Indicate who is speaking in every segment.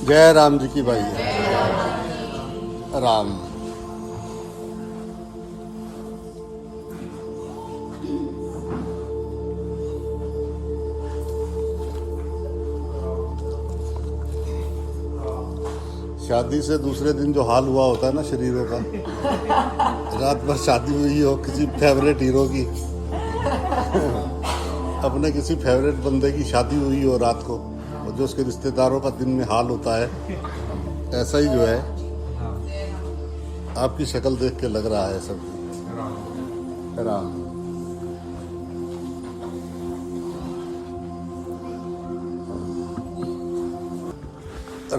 Speaker 1: जय राम जी की भाई राम। शादी से दूसरे दिन जो हाल हुआ होता है ना शरीरों का, रात भर शादी हुई हो किसी फेवरेट हीरो की, अपने किसी फेवरेट बंदे की शादी हुई हो रात को, और जो उसके रिश्तेदारों का दिन में हाल होता है, ऐसा ही जो है आपकी शक्ल देख के लग रहा है सब। राम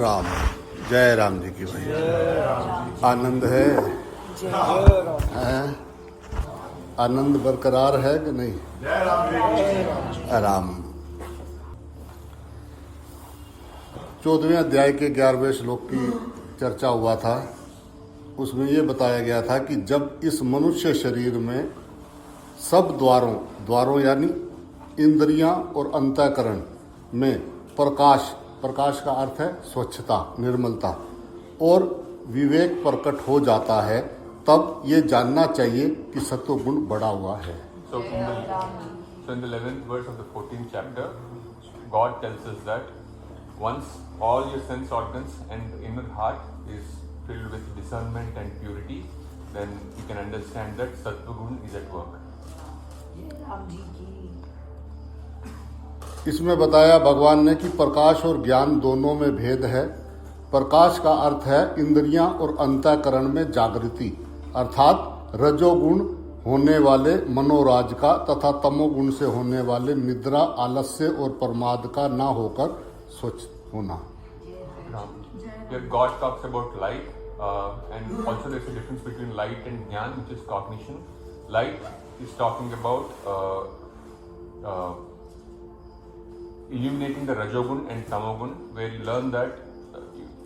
Speaker 1: राम। जय राम जी की भाई। आनंद है, आनंद बरकरार है कि नहीं? राम। 14वें अध्याय के 11वें श्लोक की चर्चा हुआ था। उसमें ये बताया गया था कि जब इस मनुष्य शरीर में सब द्वारों यानी इंद्रियां और अंतःकरण में प्रकाश का अर्थ है स्वच्छता, निर्मलता और विवेक प्रकट हो जाता है, तब ये जानना चाहिए कि सत्व गुण बढ़ा हुआ है।
Speaker 2: So in the 11th verse of the 14th chapter, God tells us that once all your sense organs and the inner heart is filled with discernment and purity, then you can understand that Sattva Gun is at work.
Speaker 1: इसमें बताया भगवान ने कि प्रकाश और ज्ञान दोनों में भेद है। प्रकाश का अर्थ है इंद्रियां और अंतःकरण में जागृति, अर्थात रजोगुण होने वाले मनोराज का तथा तमोगुण से होने वाले निद्रा, आलस्य और प्रमाद का ना होकर स्वच्छ होना।
Speaker 2: Here God talks about light, and also there's a difference between light and jnana, which is cognition. Light is talking about illuminating the rajogun and tamogun, where you learn that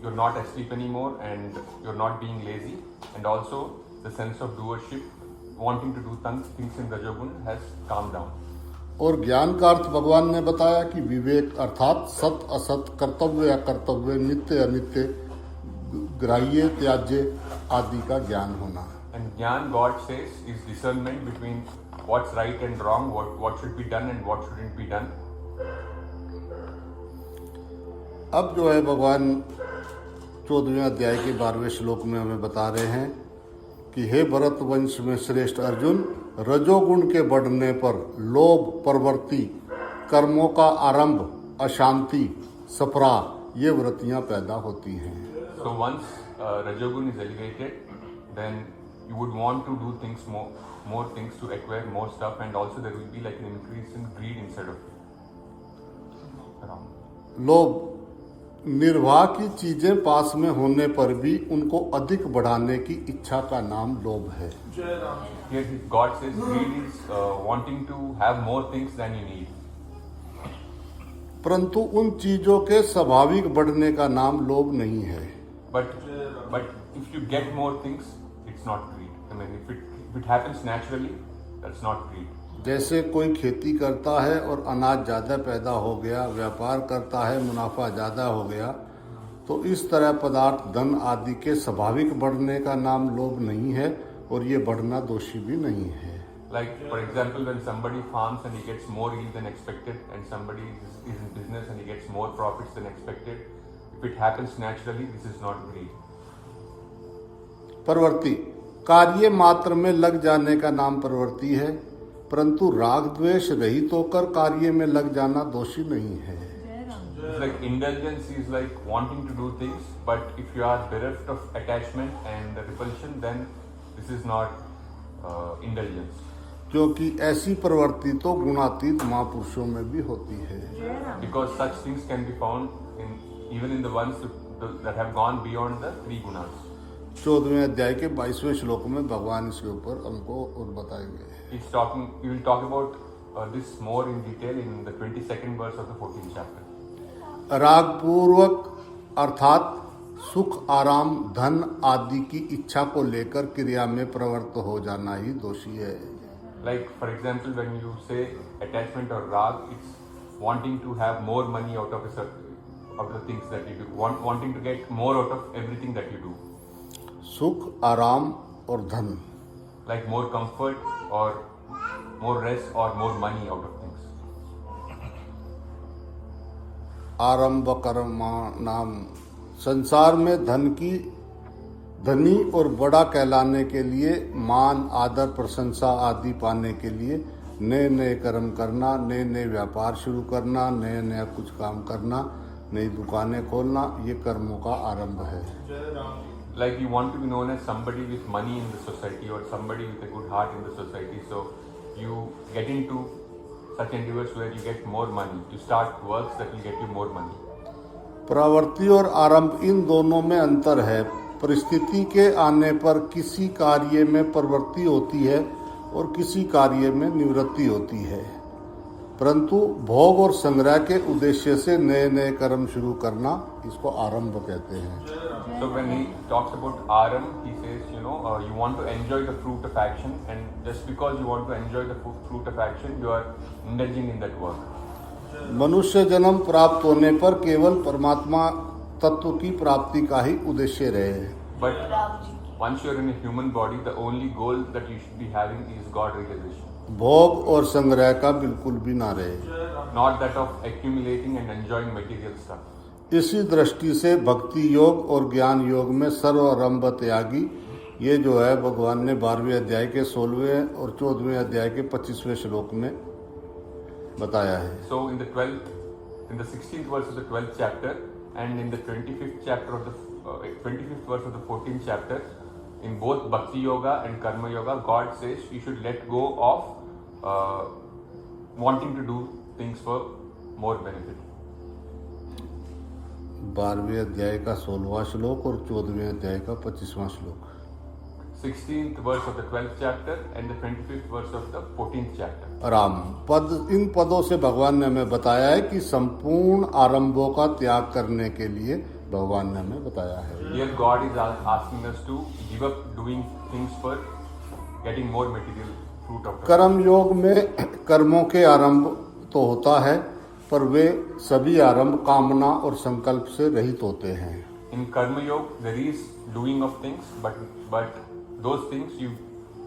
Speaker 2: you're not asleep anymore and you're not being lazy, and also the sense of doership, wanting to do things in rajogun has calmed down.
Speaker 1: और ज्ञान का अर्थ भगवान ने बताया कि विवेक अर्थात सत असत, कर्तव्य अकर्तव्य, नित्य अनित्य, ग्राह्य त्याज्य आदि का ज्ञान होना।
Speaker 2: And jnana, God says, is discernment between what's right and wrong, what should be done and what shouldn't be done.
Speaker 1: अब जो है भगवान 14वें अध्याय के 12वें श्लोक में हमें बता रहे हैं कि हे भरत वंश में श्रेष्ठ अर्जुन, रजोगुण के बढ़ने पर लोभ, प्रवृत्ति, कर्मों का आरंभ, अशांति, सफरा, ये वृत्तियां पैदा होती हैं।
Speaker 2: So once rajogun is elevated, then you would want to do things more things to acquire more stuff, and also there will be like an increase in greed inside of you.
Speaker 1: लोभ, निर्वाह की चीजें पास में होने पर भी उनको अधिक बढ़ाने की इच्छा का नाम लोभ है।
Speaker 2: Here God says greed is wanting to have more things than you need.
Speaker 1: परंतु उन चीजों के स्वाभाविक बढ़ने का नाम लोभ नहीं है।
Speaker 2: But if you get more things, it's not greed. I mean, if it happens naturally, that's not greed.
Speaker 1: जैसे कोई खेती करता है और अनाज ज़्यादा पैदा हो गया, व्यापार करता है, मुनाफा ज़्यादा हो गया, तो इस तरह पदार्थ, धन आदि के स्वाभाविक बढ़ने का नाम लोभ नहीं है, और ये बढ़ना दोषी भी नहीं है।
Speaker 2: Like for example, when somebody farms and he gets more yield than expected, and somebody is in business and he gets more profits than expected, if it happens naturally, this is not greed.
Speaker 1: प्रवृत्ति, कार्य मात्र में लग जाने का नाम प्रवृत्ति है, परंतु राग द्वेष रहित होकर कार्य में लग जाना दोषी नहीं है।
Speaker 2: It's like indulgence is like wanting to do things, but if you are bereft of attachment and repulsion, then this is not indulgence.
Speaker 1: क्योंकि ऐसी प्रवृत्ति तो गुणातीत महापुरुषों में भी होती है।
Speaker 2: Because such things can be found even in the ones that have gone beyond the three gunas.
Speaker 1: 14वें अध्याय के 22वें श्लोक में भगवान इसके ऊपर हमको और बताएंगे।
Speaker 2: We will talk about this more in detail in the 22nd verse of the 14th chapter.
Speaker 1: राग पूर्वक अर्थात सुख, आराम, धन आदि की इच्छा को लेकर क्रिया में प्रवृत्त हो जाना ही दोषी है।
Speaker 2: Like for example, when you say attachment or rag, it's wanting to have more money out of the things that you do, wanting to get more out of everything that you do,
Speaker 1: सुख, आराम और धन,
Speaker 2: like more comfort or more rest or more money out of things.
Speaker 1: आरंभ कर्म नाम, संसार में धनी और बड़ा कहलाने के लिए, मान, आदर, प्रशंसा आदि पाने के लिए नए नए कर्म करना, नए नए व्यापार शुरू करना, नए नया कुछ काम करना, नई दुकानें खोलना, ये कर्मों का आरंभ है।
Speaker 2: Like you want to be known as somebody with money in the society or somebody with a good heart in the society, so you get into such endeavors where you get more money, you start works that will get you more money.
Speaker 1: प्रवृत्ति और आरंभ, इन दोनों में अंतर है। परिस्थिति के आने पर किसी कार्य में प्रवृत्ति होती है और किसी कार्य में निवृत्ति होती है, परंतु भोग और संग्रह के उद्देश्य से नए नए कर्म शुरू करना, इसको आरंभ कहते हैं।
Speaker 2: So when he talks about Aram, he says, you want to enjoy the fruit of action, and just because you want to enjoy the fruit of action, you are indulging in that work.
Speaker 1: मनुष्य जन्म प्राप्त होने पर केवल परमात्मा तत्व की प्राप्ति का ही उद्देश्य रहे।
Speaker 2: But once you are in a human body, the only goal that you should be having is God realization.
Speaker 1: भोग और संग्रह का बिल्कुल भी ना रहे,
Speaker 2: Not that of accumulating and enjoying material stuff.
Speaker 1: इसी दृष्टि से भक्ति योग और ज्ञान योग में सर्वारंभ त्यागी, ये जो है भगवान ने 12वें अध्याय के 16वें और 14वें अध्याय के 25वें श्लोक में बताया है।
Speaker 2: So in the 16th verse of the 12th chapter and in the 25th chapter of the 25th verse of the 14th chapter, in both Bhakti Yoga and Karma Yoga, God says you should let go of wanting to do things for more benefit.
Speaker 1: 12वें अध्याय का 16वां श्लोक और 14वें अध्याय का 25वां श्लोक।
Speaker 2: 16th verse of the 12th chapter and the 25th verse of the 14th chapter.
Speaker 1: Ram पद, इन पदों से भगवान ने हमें बताया है कि संपूर्ण आरंभों का त्याग करने के लिए भगवान ने हमें बताया है।
Speaker 2: Here God is asking us to give up doing things for getting more material fruit of it.
Speaker 1: कर्म योग में कर्मों के आरंभ तो होता है, पर वे सभी आरंभ कामना और संकल्प से रहित होते हैं।
Speaker 2: In Karma Yoga, there is doing of things, but those things you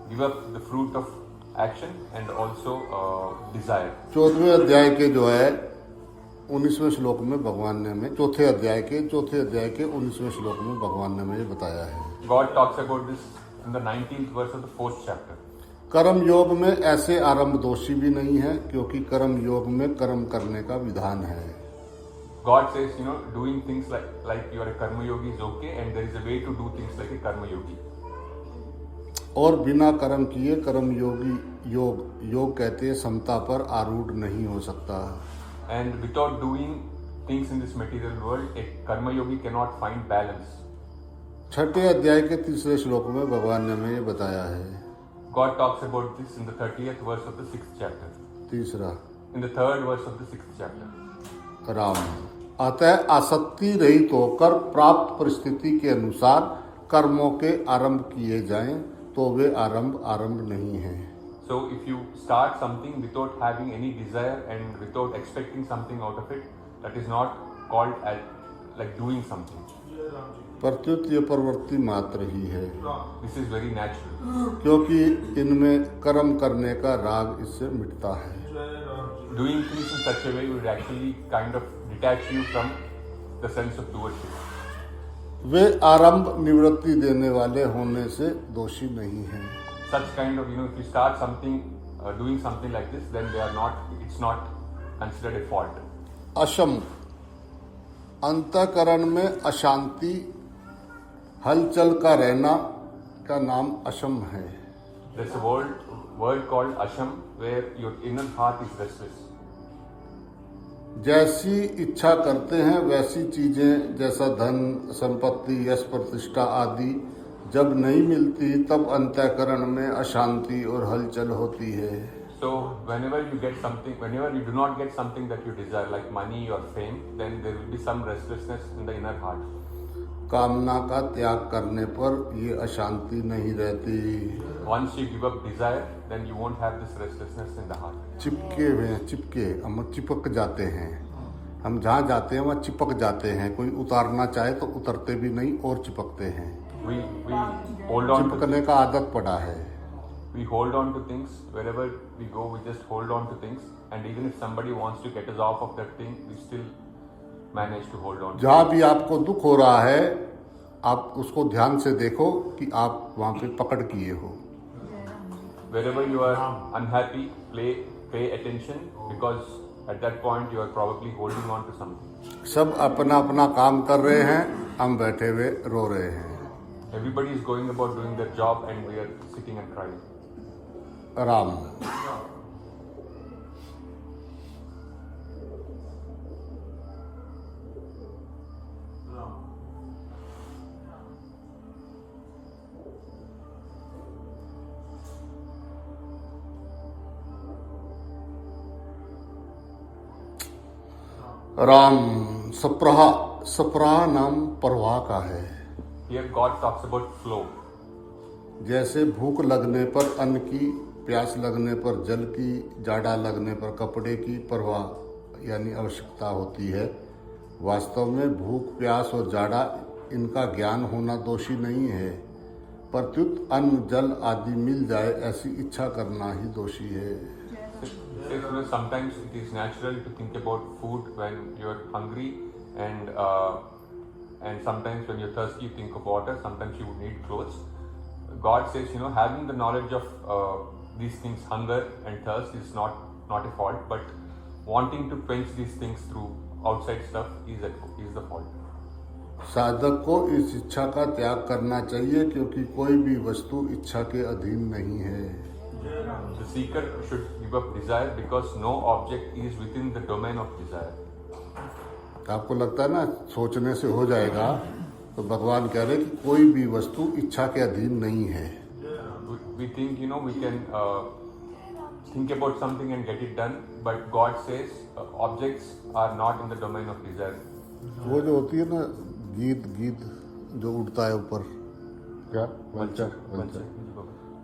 Speaker 2: give up the fruit of action and also desire. 14वें
Speaker 1: अध्याय के जो है 19वें श्लोक में भगवान ने हमें चौथे अध्याय के 19वें श्लोक में भगवान ने हमें ये बताया है।
Speaker 2: God talks about this in the 19th verse of the 4th chapter.
Speaker 1: कर्म योग में ऐसे आरंभ दोषी भी नहीं है, क्योंकि कर्म योग में कर्म करने का विधान है।
Speaker 2: God says, doing things like you are a karma yogi is okay, and there is a way to do things like a karma yogi.
Speaker 1: और बिना कर्म किए कर्म योगी योग कहते हैं समता पर आरूढ़ नहीं हो सकता।
Speaker 2: And without doing things in this material world, a karma yogi cannot find balance.
Speaker 1: 6ठे अध्याय के 3रे श्लोक में भगवान ने हमें ये बताया है।
Speaker 2: God talks about this in the 30th verse of the 6th chapter.
Speaker 1: तीसरा
Speaker 2: In the 3rd verse of the 6th chapter.
Speaker 1: Ram अतः आसक्ति रहित होकर प्राप्त परिस्थिति के अनुसार कर्मों के आरंभ किए जाएं तो वे आरंभ नहीं है।
Speaker 2: So if you start something without having any desire and without expecting something out of it, that is not called as like doing something.
Speaker 1: प्रत्युत ये प्रवृत्ति मात्र ही है,
Speaker 2: This is very natural.
Speaker 1: क्योंकि इनमें कर्म करने का राग इससे मिटता है।
Speaker 2: Doing things in such a way would actually kind of detach you from the sense of doership.
Speaker 1: वे आरंभ निवृत्ति देने वाले होने से दोषी नहीं हैं।
Speaker 2: Such kind of, if you start something, doing something like this, then it's not considered a fault.
Speaker 1: अशम अंतःकरण में अशांति हलचल का रहना का नाम अशम है।
Speaker 2: There's a word called asham where your inner heart is restless.
Speaker 1: जैसी इच्छा करते हैं वैसी चीजें, जैसा धन, संपत्ति, यश, प्रतिष्ठा आदि जब नहीं मिलती तब अंतःकरण में अशांति और हलचल होती है।
Speaker 2: So whenever you do not get something that you desire, like money or fame, then there will be some restlessness in the inner heart.
Speaker 1: कामना का त्याग करने पर ये अशांति नहीं रहती।
Speaker 2: Once you give up desire, then you won't have this restlessness in the heart.
Speaker 1: चिपके हम चिपक जाते हैं, हम जहाँ जाते हैं वहाँ चिपक जाते हैं, कोई उतारना चाहे तो उतरते भी नहीं और चिपकते हैं।
Speaker 2: We hold on to
Speaker 1: चिपकने का आदत पड़ा है।
Speaker 2: we hold on to things wherever we go. We just hold on to things, and even if somebody wants to get us off of that thing, we still manage to hold on.
Speaker 1: जहाँ भी आपको दुख हो रहा है, आप उसको ध्यान से देखो कि आप वहाँ पे पकड़ किए हो।
Speaker 2: Wherever you are unhappy, pay attention, because at that point you are probably holding on to something.
Speaker 1: सब अपना अपना काम कर रहे हैं, हम बैठे हुए रो रहे हैं।
Speaker 2: Everybody is going about doing their job, and we are sitting and crying.
Speaker 1: Ram. Ram सप्राह नाम प्रवाह का है।
Speaker 2: Here God talks about flow.
Speaker 1: जैसे भूख लगने पर अन्न की, प्यास लगने पर जल की, जाड़ा लगने पर कपड़े की परवाह यानी आवश्यकता होती है, वास्तव में भूख, प्यास और जाड़ा इनका ज्ञान होना दोषी नहीं है, प्रत्युत अन्न जल आदि मिल जाए ऐसी इच्छा करना ही दोषी है।
Speaker 2: Sometimes it is natural to think about food when you are hungry, and sometimes when you're thirsty you think of water. Sometimes you would need clothes. God says, having the knowledge of these things, hunger and thirst, is not a fault, but wanting to quench these things through outside stuff is the fault.
Speaker 1: साधक को इस इच्छा का त्याग करना चाहिए, क्योंकि कोई भी वस्तु इच्छा के अधीन नहीं है।
Speaker 2: The seeker should give up desire, because no object is within the domain of desire.
Speaker 1: आपको लगता है ना सोचने से हो जाएगा, तो भगवान कह रहे कि कोई भी वस्तु इच्छा के अधीन नहीं है।
Speaker 2: We think we can think about something and get it done, but God says objects are not in the domain of desire.
Speaker 1: वो जो होती है ना गीत जो उड़ता है ऊपर, क्या वंचर,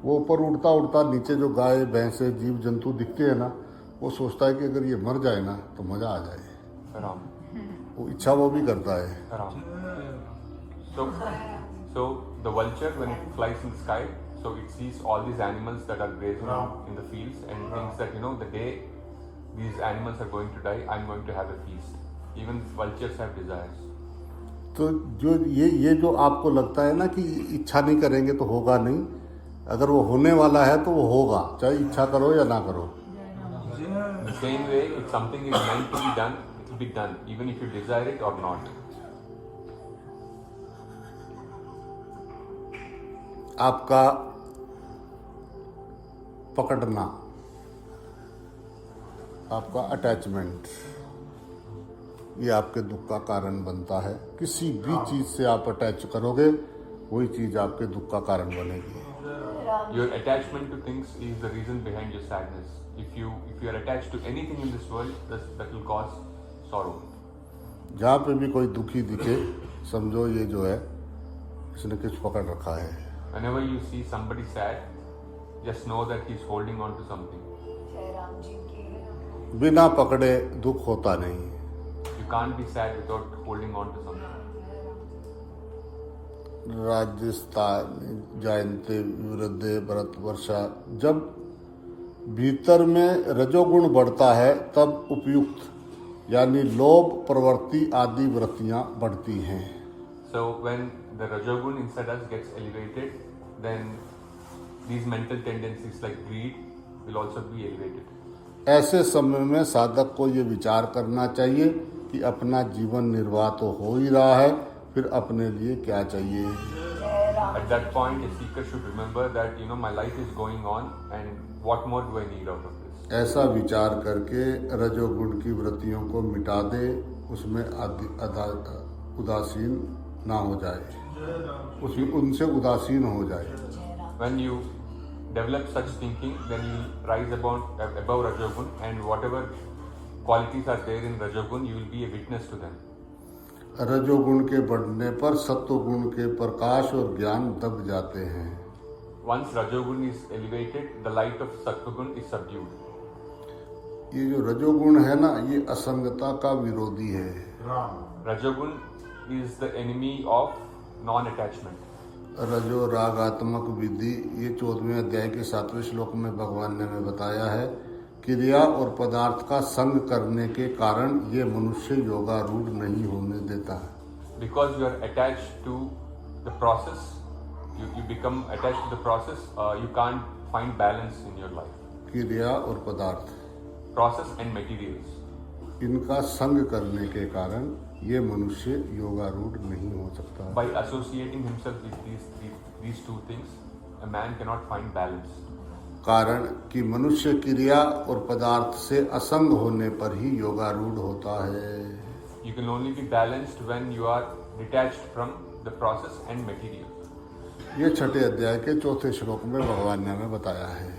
Speaker 1: वो ऊपर उड़ता उड़ता नीचे जो गाय भैंसे जीव जंतु दिखते हैं ना, वो सोचता है कि अगर ये मर जाए ना तो मजा आ जाए।
Speaker 2: राम।
Speaker 1: वो इच्छा वो भी करता है।
Speaker 2: Around. So the vulture, when it flies in the sky, so it sees all these animals that are grazing in the fields, and thinks that the day these animals are going to die, I'm going to have a feast. Even vultures have desires.
Speaker 1: तो जो ये जो आपको लगता है ना कि इच्छा नहीं करेंगे तो होगा नहीं, अगर वो होने वाला है तो वो होगा, चाहे इच्छा करो या ना करो।
Speaker 2: The same way, if something is meant to be done, it will be done, even if you desire it or not.
Speaker 1: आपका पकड़ना, आपका अटैचमेंट, ये आपके दुख का कारण बनता है। किसी भी चीज से आप अटैच करोगे, वही चीज आपके दुख का कारण बनेगी।
Speaker 2: Your attachment to things is the reason behind your sadness. If you are attached to anything in this world, that will cause sorrow.
Speaker 1: जहाँ पे भी कोई दुखी दिखे, समझो ये जो है इसने कुछ पकड़ रखा है।
Speaker 2: Whenever you see somebody sad, just know that he is holding on to something.
Speaker 1: बिना पकड़े दुख होता नहीं।
Speaker 2: You can't be sad without holding on to something.
Speaker 1: Rajasthan जयंते विरुद्धे Bharat वर्षा, जब भीतर में रजोगुण बढ़ता है तब उपयुक्त यानी लोभ प्रवृत्ति आदि वृत्तियां बढ़ती हैं।
Speaker 2: So when the rajogun inside us gets elevated, then these mental tendencies like greed will also be elevated.
Speaker 1: ऐसे समय में साधक को ये विचार करना चाहिए कि अपना जीवन निर्वाह तो हो ही रहा है, फिर अपने लिए क्या चाहिए।
Speaker 2: At that point, a seeker should remember that my life is going on, and what more do I need out of this?
Speaker 1: ऐसा विचार करके रजोगुण की वृत्तियों को मिटा दे, उसमें उदासीन ना हो जाए, उसमें उनसे उदासीन हो जाए।
Speaker 2: When you develop such thinking, then you rise above rajogun, and whatever qualities are there in rajogun, you will be a witness to them.
Speaker 1: रजोगुण के बढ़ने पर सत्वगुण के प्रकाश और ज्ञान दब जाते हैं।
Speaker 2: Once rajogun is elevated, the light of sattvagun is subdued.
Speaker 1: ये जो रजोगुण है ना, ये असंगता का विरोधी है।
Speaker 2: Rajogun is the enemy of non-attachment.
Speaker 1: रजो रागात्मक विधि, ये 14वें अध्याय के 7वें श्लोक में भगवान ने हमें बताया है। क्रिया और पदार्थ का संग करने के कारण ये मनुष्य योगारूढ़ नहीं होने देता।
Speaker 2: Because you are attached to the process, you become attached to the process, you can't find balance in your life.
Speaker 1: क्रिया और पदार्थ,
Speaker 2: Process and materials.
Speaker 1: इनका संग करने के कारण ये मनुष्य योगारूढ़ नहीं हो सकता।
Speaker 2: By associating himself with these two things, a man cannot find balance.
Speaker 1: कारण कि मनुष्य क्रिया और पदार्थ से असंग होने पर ही योगारूढ़ होता है।
Speaker 2: You can only be balanced when you are detached from the process and material.
Speaker 1: ये 6ठे अध्याय के 4थे श्लोक में भगवान ने हमें बताया है।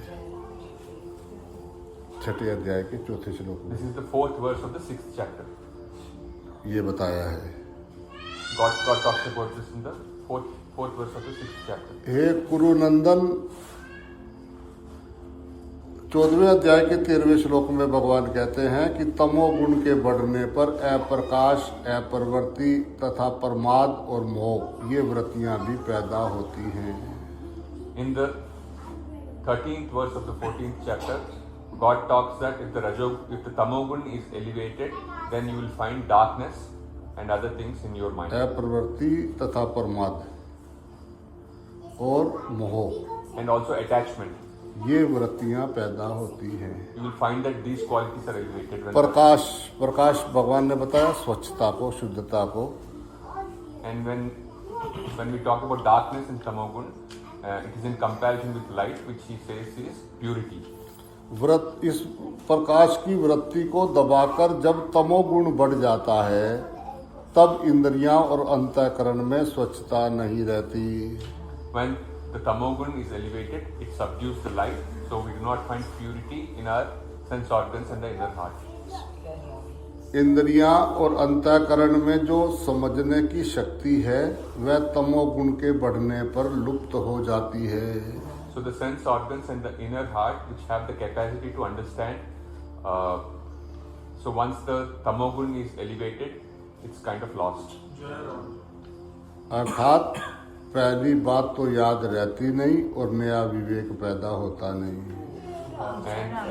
Speaker 1: 6ठे अध्याय के 4थे श्लोक में
Speaker 2: This is the 4th verse of the 6th chapter.
Speaker 1: ये बताया है।
Speaker 2: God talks about this in the 4th verse of the 6th chapter.
Speaker 1: हे कुरुनंदन, 14वें अध्याय के 13वें श्लोक में भगवान कहते हैं कि तमोगुण के बढ़ने पर अप्रकाश, अप्रवृत्ति तथा प्रमाद और मोह, ये वृत्तियां भी पैदा होती हैं।
Speaker 2: In the 13th verse of the 14th chapter, God talks that if the tamogun is elevated, then you will find darkness and other things in your mind.
Speaker 1: अप्रवृत्ति तथा प्रमाद और मोह,
Speaker 2: And also attachment.
Speaker 1: ये वृत्तियां पैदा होती हैं।
Speaker 2: You will find that these qualities are elevated.
Speaker 1: प्रकाश भगवान ने बताया स्वच्छता को, शुद्धता को।
Speaker 2: And when we talk about darkness in tamogun, it is in comparison with light, which he says is purity.
Speaker 1: इस प्रकाश की वृत्ति को दबाकर जब तमोगुण बढ़ जाता है, तब इंद्रियां और अंतःकरण में स्वच्छता नहीं रहती।
Speaker 2: When the tamogun is elevated, it subdues the light, so we do not find purity in our sense organs and the inner heart.
Speaker 1: इंद्रियां और अंतःकरण में जो समझने की शक्ति है, वह तमोगुण के बढ़ने पर लुप्त हो जाती है।
Speaker 2: So the sense organs and the inner heart, which have the capacity to understand, so once the tamogun is elevated, it's kind of lost.
Speaker 1: अर्थात पहली बात तो याद रहती नहीं और नया विवेक पैदा होता नहीं।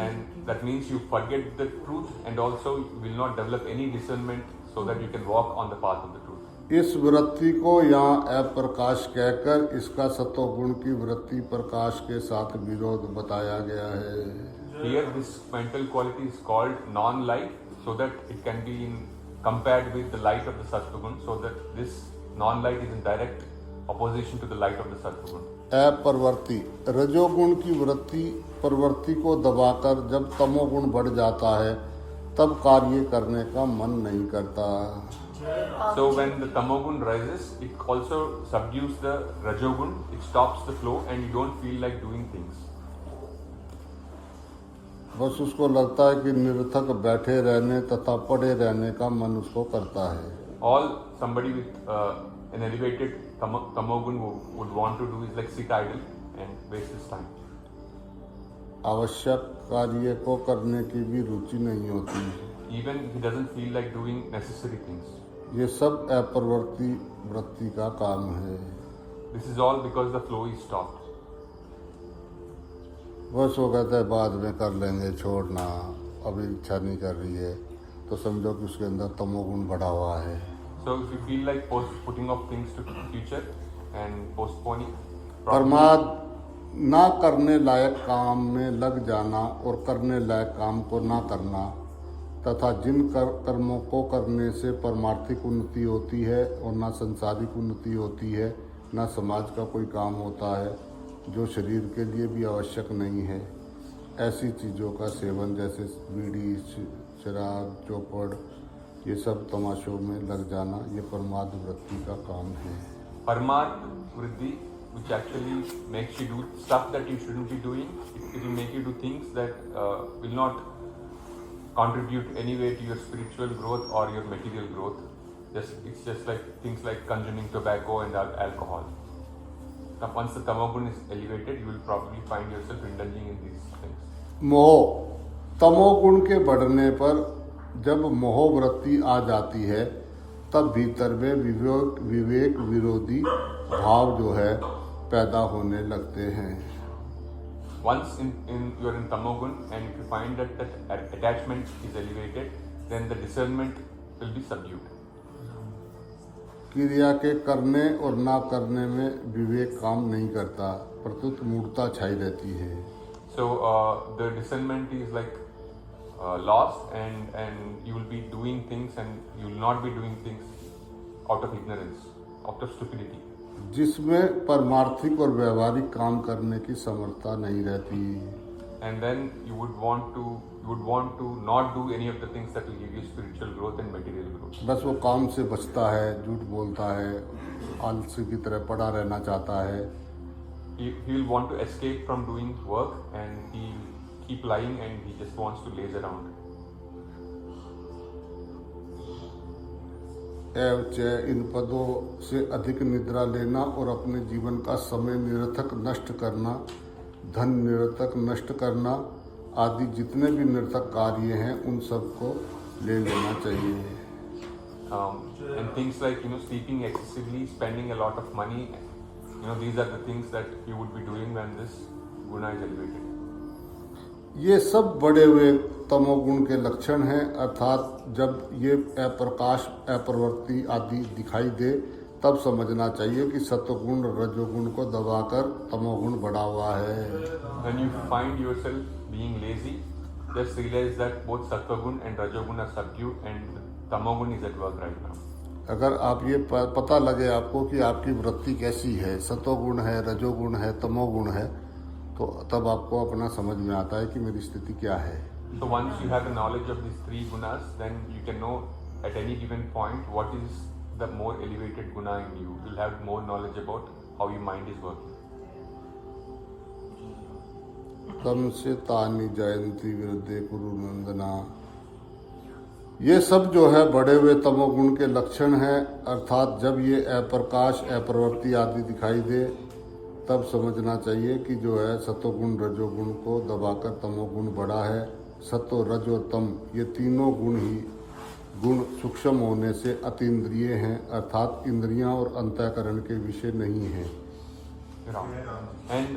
Speaker 2: And that means you forget the truth and also you will not develop any discernment so that you can walk on the path of the truth.
Speaker 1: इस वृत्ति को यहाँ अप्रकाश कहकर इसका सत्वगुण की वृत्ति प्रकाश के साथ विरोध बताया गया है।
Speaker 2: Here this mental quality is called non-light, so that it can be compared with the light of the sattva-gun, so that this non-light is in direct opposition to the light of the sattva-gun.
Speaker 1: अप्रवृत्ति, रजोगुण की वृत्ति प्रवृत्ति को दबाकर जब तमोगुण बढ़ जाता है, तब कार्य करने का मन नहीं करता।
Speaker 2: So when the tamogun rises, it also subdues the rajogun, it stops the flow and you don't feel like doing things.
Speaker 1: बस उसको लगता है कि निरर्थक बैठे रहने तथा पड़े रहने का मन उसको करता है।
Speaker 2: All somebody with an elevated tamogun would want to do is like sit idle and waste his time.
Speaker 1: आवश्यक कार्य को करने की भी रुचि नहीं होती।
Speaker 2: Even he doesn't feel like doing necessary things.
Speaker 1: ये सब अप्रवृत्ति वृत्ति का काम है।
Speaker 2: This is all because the flow is stopped.
Speaker 1: बस वो कहता है बाद में कर लेंगे, छोड़ना, अभी इच्छा नहीं कर रही है, तो समझो कि उसके अंदर तमोगुण बढ़ा हुआ है।
Speaker 2: So if you feel like putting off things to future and postponing,
Speaker 1: प्रमाद, ना करने लायक काम में लग जाना और करने लायक काम को ना करना तथा जिन कर्मों को करने से परमार्थिक उन्नति होती है और ना संसारिक उन्नति होती है, ना समाज का कोई काम होता है, जो शरीर के लिए भी आवश्यक नहीं है, ऐसी चीज़ों का सेवन जैसे बीड़ी, शराब, चौपड़, ये सब तमाशों में लग जाना, ये प्रमाद वृत्ति का काम है।
Speaker 2: Parmad vriddhi, which actually makes you do stuff that you shouldn't be doing, it will make you do things that will not contribute any way to your spiritual growth or your material growth. It's just like things like consuming tobacco and alcohol. Now, once the tamogun is elevated, you will probably find yourself indulging in these things.
Speaker 1: मोह, तमोगुण के बढ़ने पर जब मोहवृत्ति आ जाती है तब भीतर में विवेक विरोधी भाव जो है पैदा होने लगते हैं।
Speaker 2: Once you are in tamogun and if you find that attachment is elevated, then the discernment will be subdued.
Speaker 1: क्रिया के करने और ना करने में विवेक काम नहीं करता, प्रत्युत मूढ़ता छाई रहती है।
Speaker 2: So the discernment is like lost, and you will be doing things and you will not be doing things out of ignorance, out of stupidity.
Speaker 1: जिसमें परमार्थिक और व्यवहारिक काम करने की समर्थता नहीं रहती।
Speaker 2: And then you would want to not do any of the things that will give you spiritual growth and material growth.
Speaker 1: बस वो काम से बचता है, झूठ बोलता है, आलसी की तरह पड़ा रहना चाहता है।
Speaker 2: He will want to escape from doing work and he keep lying and he just wants to laze around.
Speaker 1: एवं इन पदों से अधिक निद्रा लेना और अपने जीवन का समय निरर्थक नष्ट करना, धन निरर्थक नष्ट करना आदि जितने भी निरर्थक कार्य हैं उन सबको ले लेना चाहिए।
Speaker 2: And things like sleeping excessively, spending a lot of money, these are the things that you would be doing when this guna is elevated.
Speaker 1: ये सब बढ़े हुए तमोगुण के लक्षण हैं, अर्थात जब ये अप्रकाश अप्रवृत्ति आदि दिखाई दे तब समझना चाहिए कि सत्वगुण रजोगुण को दबाकर तमोगुण बढ़ा हुआ है।
Speaker 2: When you find yourself being lazy, just realize that both sattvagun and rajogun are subdued and tamogun is at work right now.
Speaker 1: अगर आप ये पता लगे आपको कि आपकी वृत्ति कैसी है, सत्वगुण है, रजोगुण है, तमोगुण है, तो तब आपको अपना समझ में आता है कि मेरी स्थिति क्या है।
Speaker 2: So once you have the knowledge of these three gunas, then you can know at any given point what is the more elevated guna in you. You'll have more knowledge about how your mind is working.
Speaker 1: तम से तानि जयंती विरुद्धे कुरु नंदना। ये सब जो है बढ़े हुए तमोगुण के लक्षण हैं, अर्थात जब ये अप्रकाश अप्रवृत्ति आदि दिखाई दे तब समझना चाहिए कि जो है सत्वगुण रजोगुण को दबाकर तमोगुण बढ़ा है। सत्व रज और तम ये तीनों गुण सूक्ष्म होने से अतीन्द्रिय हैं, अर्थात इंद्रियां और अंतःकरण के विषय नहीं हैं।
Speaker 2: And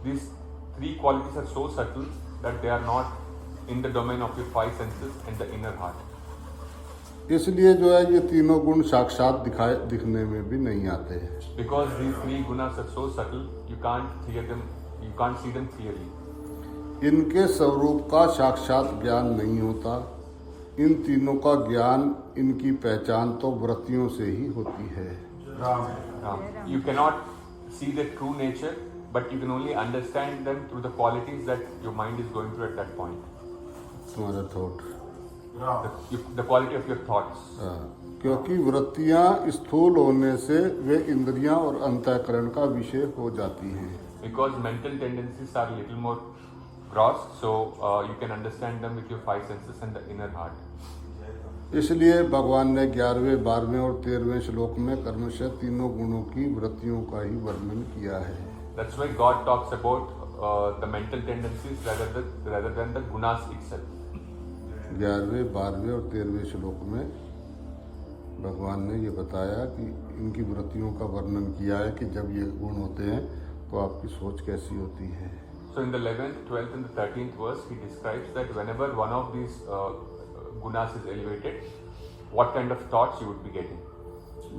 Speaker 2: these three qualities are so subtle that they are not in the domain of your five senses and the inner heart.
Speaker 1: इसलिए जो है ये तीनों गुण साक्षात दिखने में भी नहीं आते हैं।
Speaker 2: Because these three gunas are so subtle, you can't see them clearly.
Speaker 1: इनके स्वरूप का साक्षात ज्ञान नहीं होता। इन तीनों का ज्ञान, इनकी पहचान तो वृत्तियों से ही होती है।
Speaker 2: You cannot see their true nature, but you can only understand them through the qualities that your mind is going through at that point.
Speaker 1: तुम्हारा thought,
Speaker 2: The quality of your thoughts.
Speaker 1: क्योंकि वृत्तियां स्थूल होने से वे इंद्रियां और अंतःकरण का विषय हो जाती हैं।
Speaker 2: Because mental tendencies are a little more gross, so you can understand them with your five senses and the inner heart.
Speaker 1: इसलिए भगवान ने 11वें, 12वें और 13वें श्लोक में कर्मशः तीनों गुणों की वृत्तियों का ही वर्णन किया है।
Speaker 2: That's why God talks about the mental tendencies rather than the gunas itself.
Speaker 1: 11वें, 12वें और 13वें श्लोक में भगवान ने ये बताया कि इनकी वृत्तियों का वर्णन किया है कि जब ये गुण होते हैं तो आपकी सोच कैसी होती है।
Speaker 2: So in the 11th, 12th and the 13th verse, he describes that whenever one of these gunas is elevated, what kind of thoughts you would be getting.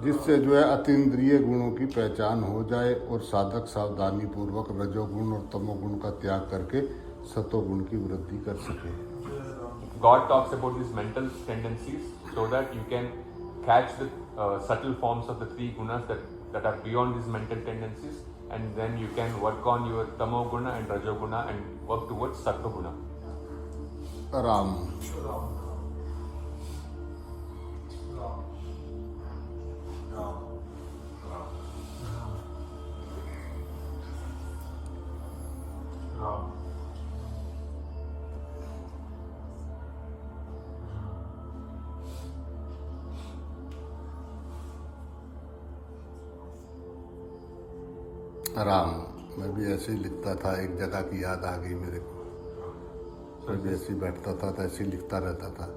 Speaker 1: जिससे जो है अतीन्द्रिय गुणों की पहचान हो जाए और साधक सावधानी पूर्वक रजोगुण और तमोगुण का त्याग करके सतोगुण की वृद्धि कर सके।
Speaker 2: God talks about these mental tendencies so that you can catch the subtle forms of the three gunas that are beyond these mental tendencies, and then you can work on your tamoguna and rajoguna and work towards sattva-guna.
Speaker 1: Ram Ram. मैं भी ऐसे ही लिखता था, एक जगह की याद आ गई मेरे को। उसमें भी ऐसे ही बैठता था तो ऐसे ही लिखता रहता था,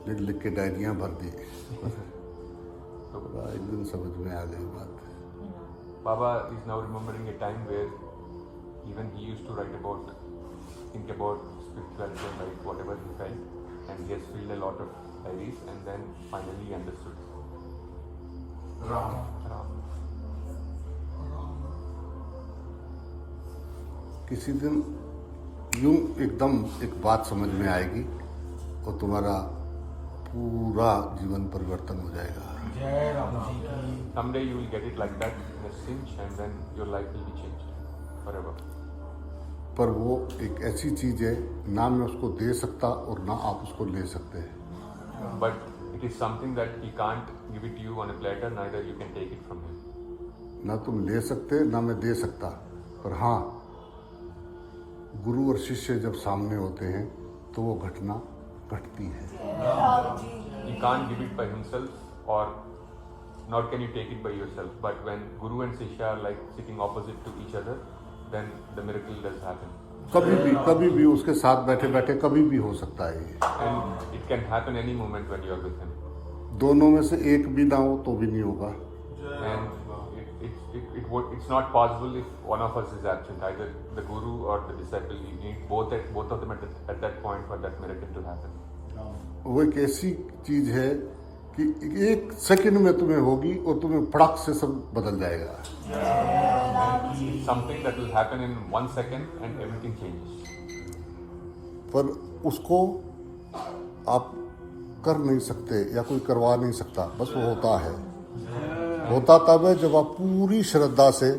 Speaker 1: लिख लिख के डायरियाँ भर दी। तो एक दिन समझ में आ गई बात।
Speaker 2: Baba is now remembering a time where even he used to write about, think about spirituality and write whatever he felt, and he has filled a lot of diaries, and then finally he understood.
Speaker 3: Ram.
Speaker 2: Ram.
Speaker 1: किसी दिन यूं एकदम एक बात समझ में आएगी और तुम्हारा पूरा जीवन परिवर्तन हो जाएगा।
Speaker 3: जय राम जी की।
Speaker 2: Someday you will get it like that in a cinch, and then your life will be changed forever.
Speaker 1: पर वो एक ऐसी चीज है, ना मैं उसको दे सकता और ना आप उसको ले सकते हैं।
Speaker 2: But it is something that he can't give it to you on a platter, neither you can take it from him.
Speaker 1: ना तुम ले सकते ना मैं दे सकता, पर हाँ गुरु और शिष्य जब सामने होते हैं तो वो घटना घटती है।
Speaker 2: He can't give it by himself, or nor can you take it by yourself. But when Guru and Shishya are like sitting opposite to each other, then the miracle does happen.
Speaker 1: कभी भी उसके साथ बैठे बैठे कभी भी हो सकता है ये।
Speaker 2: And it can happen any moment when you are with him.
Speaker 1: दोनों में से एक भी ना हो तो भी नहीं होगा।
Speaker 2: And it's not possible if one of us is absent, either the Guru or the disciple. You need both of them at that point for that miracle to happen.
Speaker 1: वो एक ऐसी चीज है कि एक सेकंड में तुम्हें होगी और तुम्हें फड़क से सब बदल जाएगा।
Speaker 2: Something that will happen in 1 second and everything changes.
Speaker 1: पर उसको आप कर नहीं सकते या कोई करवा नहीं सकता, बस वो होता है। होता तब है जब आप पूरी श्रद्धा से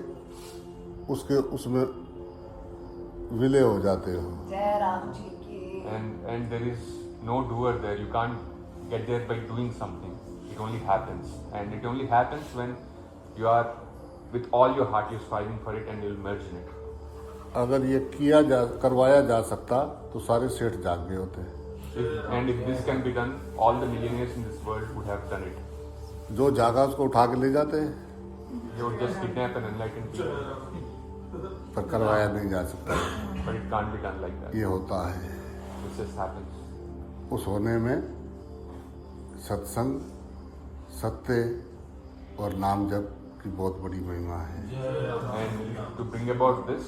Speaker 1: उसमें विलय हो जाते हो।
Speaker 4: जय राम जी की।
Speaker 2: And there is no doer there. You can't get there by doing something. It only happens, and it only happens when you are with all your heart, you're striving for it, and you'll merge in it.
Speaker 1: अगर ये करवाया जा सकता तो सारे सेठ जाग गए होते।
Speaker 2: And if this can be done, all the millionaires in this world would have done it.
Speaker 1: जो जागा उसको उठा के ले जाते हैं,
Speaker 2: They would just kidnap an enlightened people,
Speaker 1: पर करवाया नहीं जा सकता।
Speaker 2: but it can't be done like that.
Speaker 1: ये होता है।
Speaker 2: It just happens.
Speaker 1: उस होने में सत्संग, सत्य और नाम जप की बहुत बड़ी महिमा है।
Speaker 2: And to bring about this,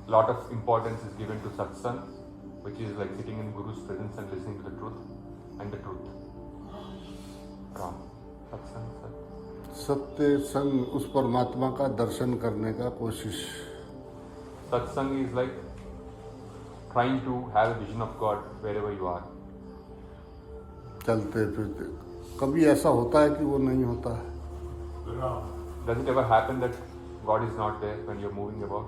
Speaker 2: lot of importance is given to satsang, which is like sitting in Guru's presence and listening to the truth and the truth. Ram. Satsang, Sat.
Speaker 1: सत्य संग, उस परमात्मा का दर्शन करने का कोशिश।
Speaker 2: Satsang is like trying to have a vision of God wherever you are.
Speaker 1: चलते फिरते कभी ऐसा होता है कि वो नहीं होता है।
Speaker 2: Does it ever happen that God is not there when you're moving about?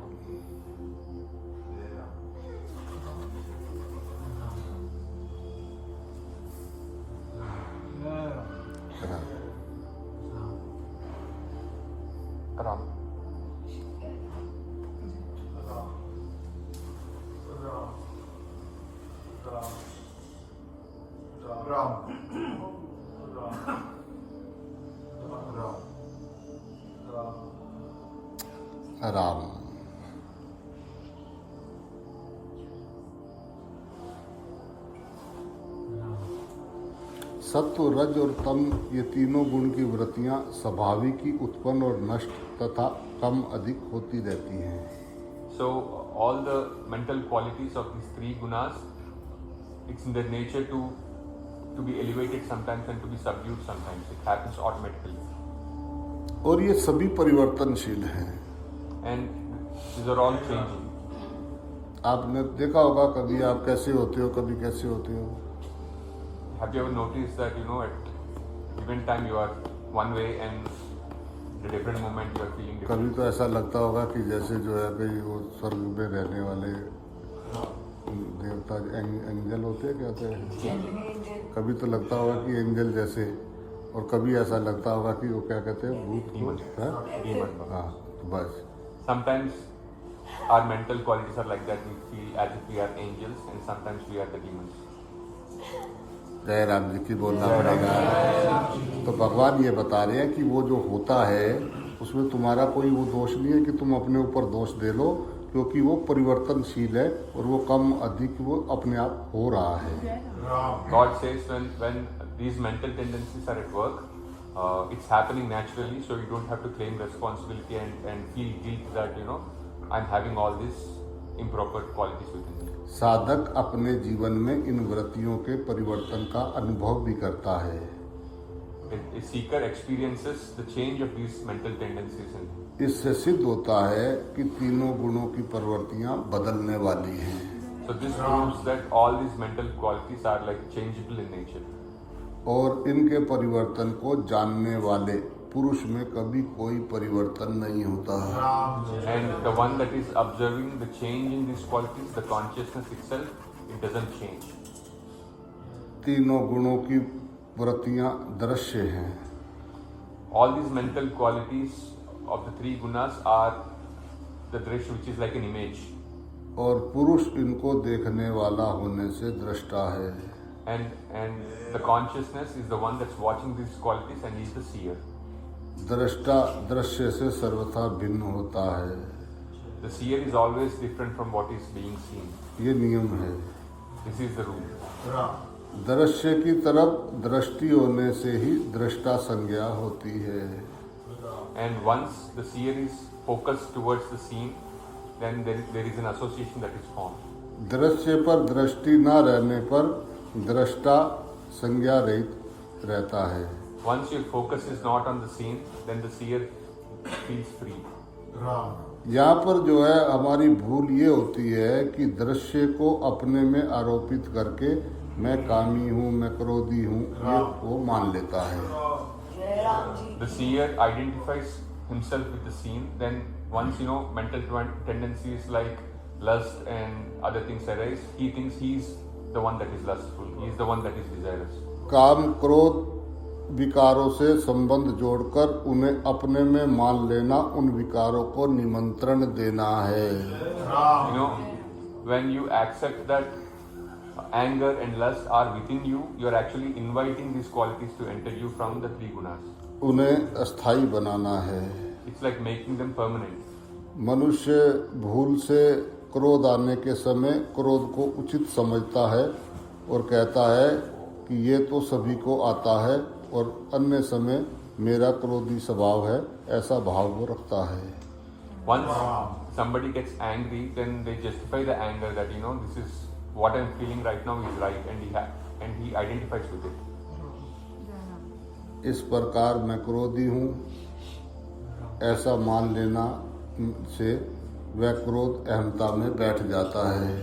Speaker 2: Ram.
Speaker 1: Ram. सत्व, रज और तम ये तीनों गुण की वृत्तियां स्वाभाविक ही उत्पन्न और नष्ट तथा कम अधिक होती रहती हैं।
Speaker 2: So all the mental qualities of these three gunas, it's in their nature to be elevated sometimes and to be subdued sometimes. It happens automatically.
Speaker 1: और ये सभी परिवर्तनशील हैं।
Speaker 2: And these are all changing.
Speaker 1: आपने देखा होगा कभी आप कैसे होते हो, कभी कैसे होते हो।
Speaker 2: Have you ever noticed that, at given time you are one way and at a different moment you are feeling different?
Speaker 1: कभी तो ऐसा लगता होगा कि जैसे जो है भाई वो स्वर्ग में रहने वाले देवता एंजल होते हैं, क्या होते हैं। कभी तो लगता होगा कि एंजल जैसे, और कभी ऐसा लगता होगा कि वो क्या कहते हैं, भूत।
Speaker 2: Demon.
Speaker 1: हाँ, तो बस
Speaker 2: Sometimes our mental qualities are like that. We feel as if we are angels, and sometimes we are the demons.
Speaker 1: जय राम जी की बोलना पड़ेगा। तो भगवान ये बता रहे हैं कि वो जो होता है उसमें तुम्हारा कोई वो दोष नहीं है कि तुम अपने ऊपर दोष दे लो क्योंकि वो परिवर्तनशील है और वो कम अधिक वो अपने आप हो रहा है।
Speaker 2: God says when these mental tendencies are at work, it's happening naturally, so you don't have to claim responsibility and feel guilt that I'm having all these improper qualities within me.
Speaker 1: साधक अपने जीवन में इन वृत्तियों के परिवर्तन का अनुभव भी करता है।
Speaker 2: A seeker experiences the change of these mental tendencies in him.
Speaker 1: इससे सिद्ध होता है कि तीनों गुणों की प्रवृत्तियां बदलने वाली हैं।
Speaker 2: So this proves that all these mental qualities are like changeable in nature.
Speaker 1: और इनके परिवर्तन को जानने वाले पुरुष में कभी कोई परिवर्तन नहीं होता।
Speaker 2: And the one that is observing the change in these qualities, the consciousness itself, it doesn't change.
Speaker 1: तीनों गुणों की वृत्तियां दृश्य हैं।
Speaker 2: All these mental qualities of the three gunas are the drishya, which is like an image.
Speaker 1: और पुरुष इनको देखने वाला होने से दृष्टा है।
Speaker 2: And the consciousness is the one that's watching these qualities and he is the seer.
Speaker 1: दृष्टा दृश्य से सर्वथा भिन्न होता है।
Speaker 2: The seer is always different from what is being seen.
Speaker 1: ये नियम है।
Speaker 2: This is the rule.
Speaker 1: दृश्य की तरफ दृष्टि होने से ही दृष्टा संज्ञा होती है।
Speaker 2: And once the seer is focused towards the scene, then there is an association that is formed.
Speaker 1: दृश्य पर दृष्टि न रहने पर दृष्टा संज्ञा रहित रहता है।
Speaker 2: Once your focus is not on the scene, then the seer feels free.
Speaker 1: यहाँ पर जो है हमारी भूल ये होती है कि दृश्य को अपने में आरोपित करके मैं कामी हूँ, मैं क्रोधी हूँ, ये वो मान लेता है।
Speaker 2: The seer identifies himself with the scene. Then once mental tendencies like lust and other things arise, he thinks he's the one that is lustful. He is the one that is desirous.
Speaker 1: काम क्रोध विकारों से संबंध जोड़कर उन्हें अपने में मान लेना उन विकारों को निमंत्रण देना है।
Speaker 2: When you accept that anger and lust are within you, you are actually inviting these qualities to enter you from the three gunas.
Speaker 1: उन्हें अस्थाई बनाना है।
Speaker 2: It's like making them permanent.
Speaker 1: मनुष्य भूल से क्रोध आने के समय क्रोध को उचित समझता है और कहता है कि ये तो सभी को आता है और अन्य समय मेरा क्रोधी स्वभाव है, ऐसा भाव वो रखता है।
Speaker 2: Once somebody gets angry, then they justify the anger that this is what I'm feeling right now is right, and he identifies with it.
Speaker 1: इस प्रकार मैं क्रोधी हूँ ऐसा मान लेना से वह क्रोध अहमता में बैठ जाता है।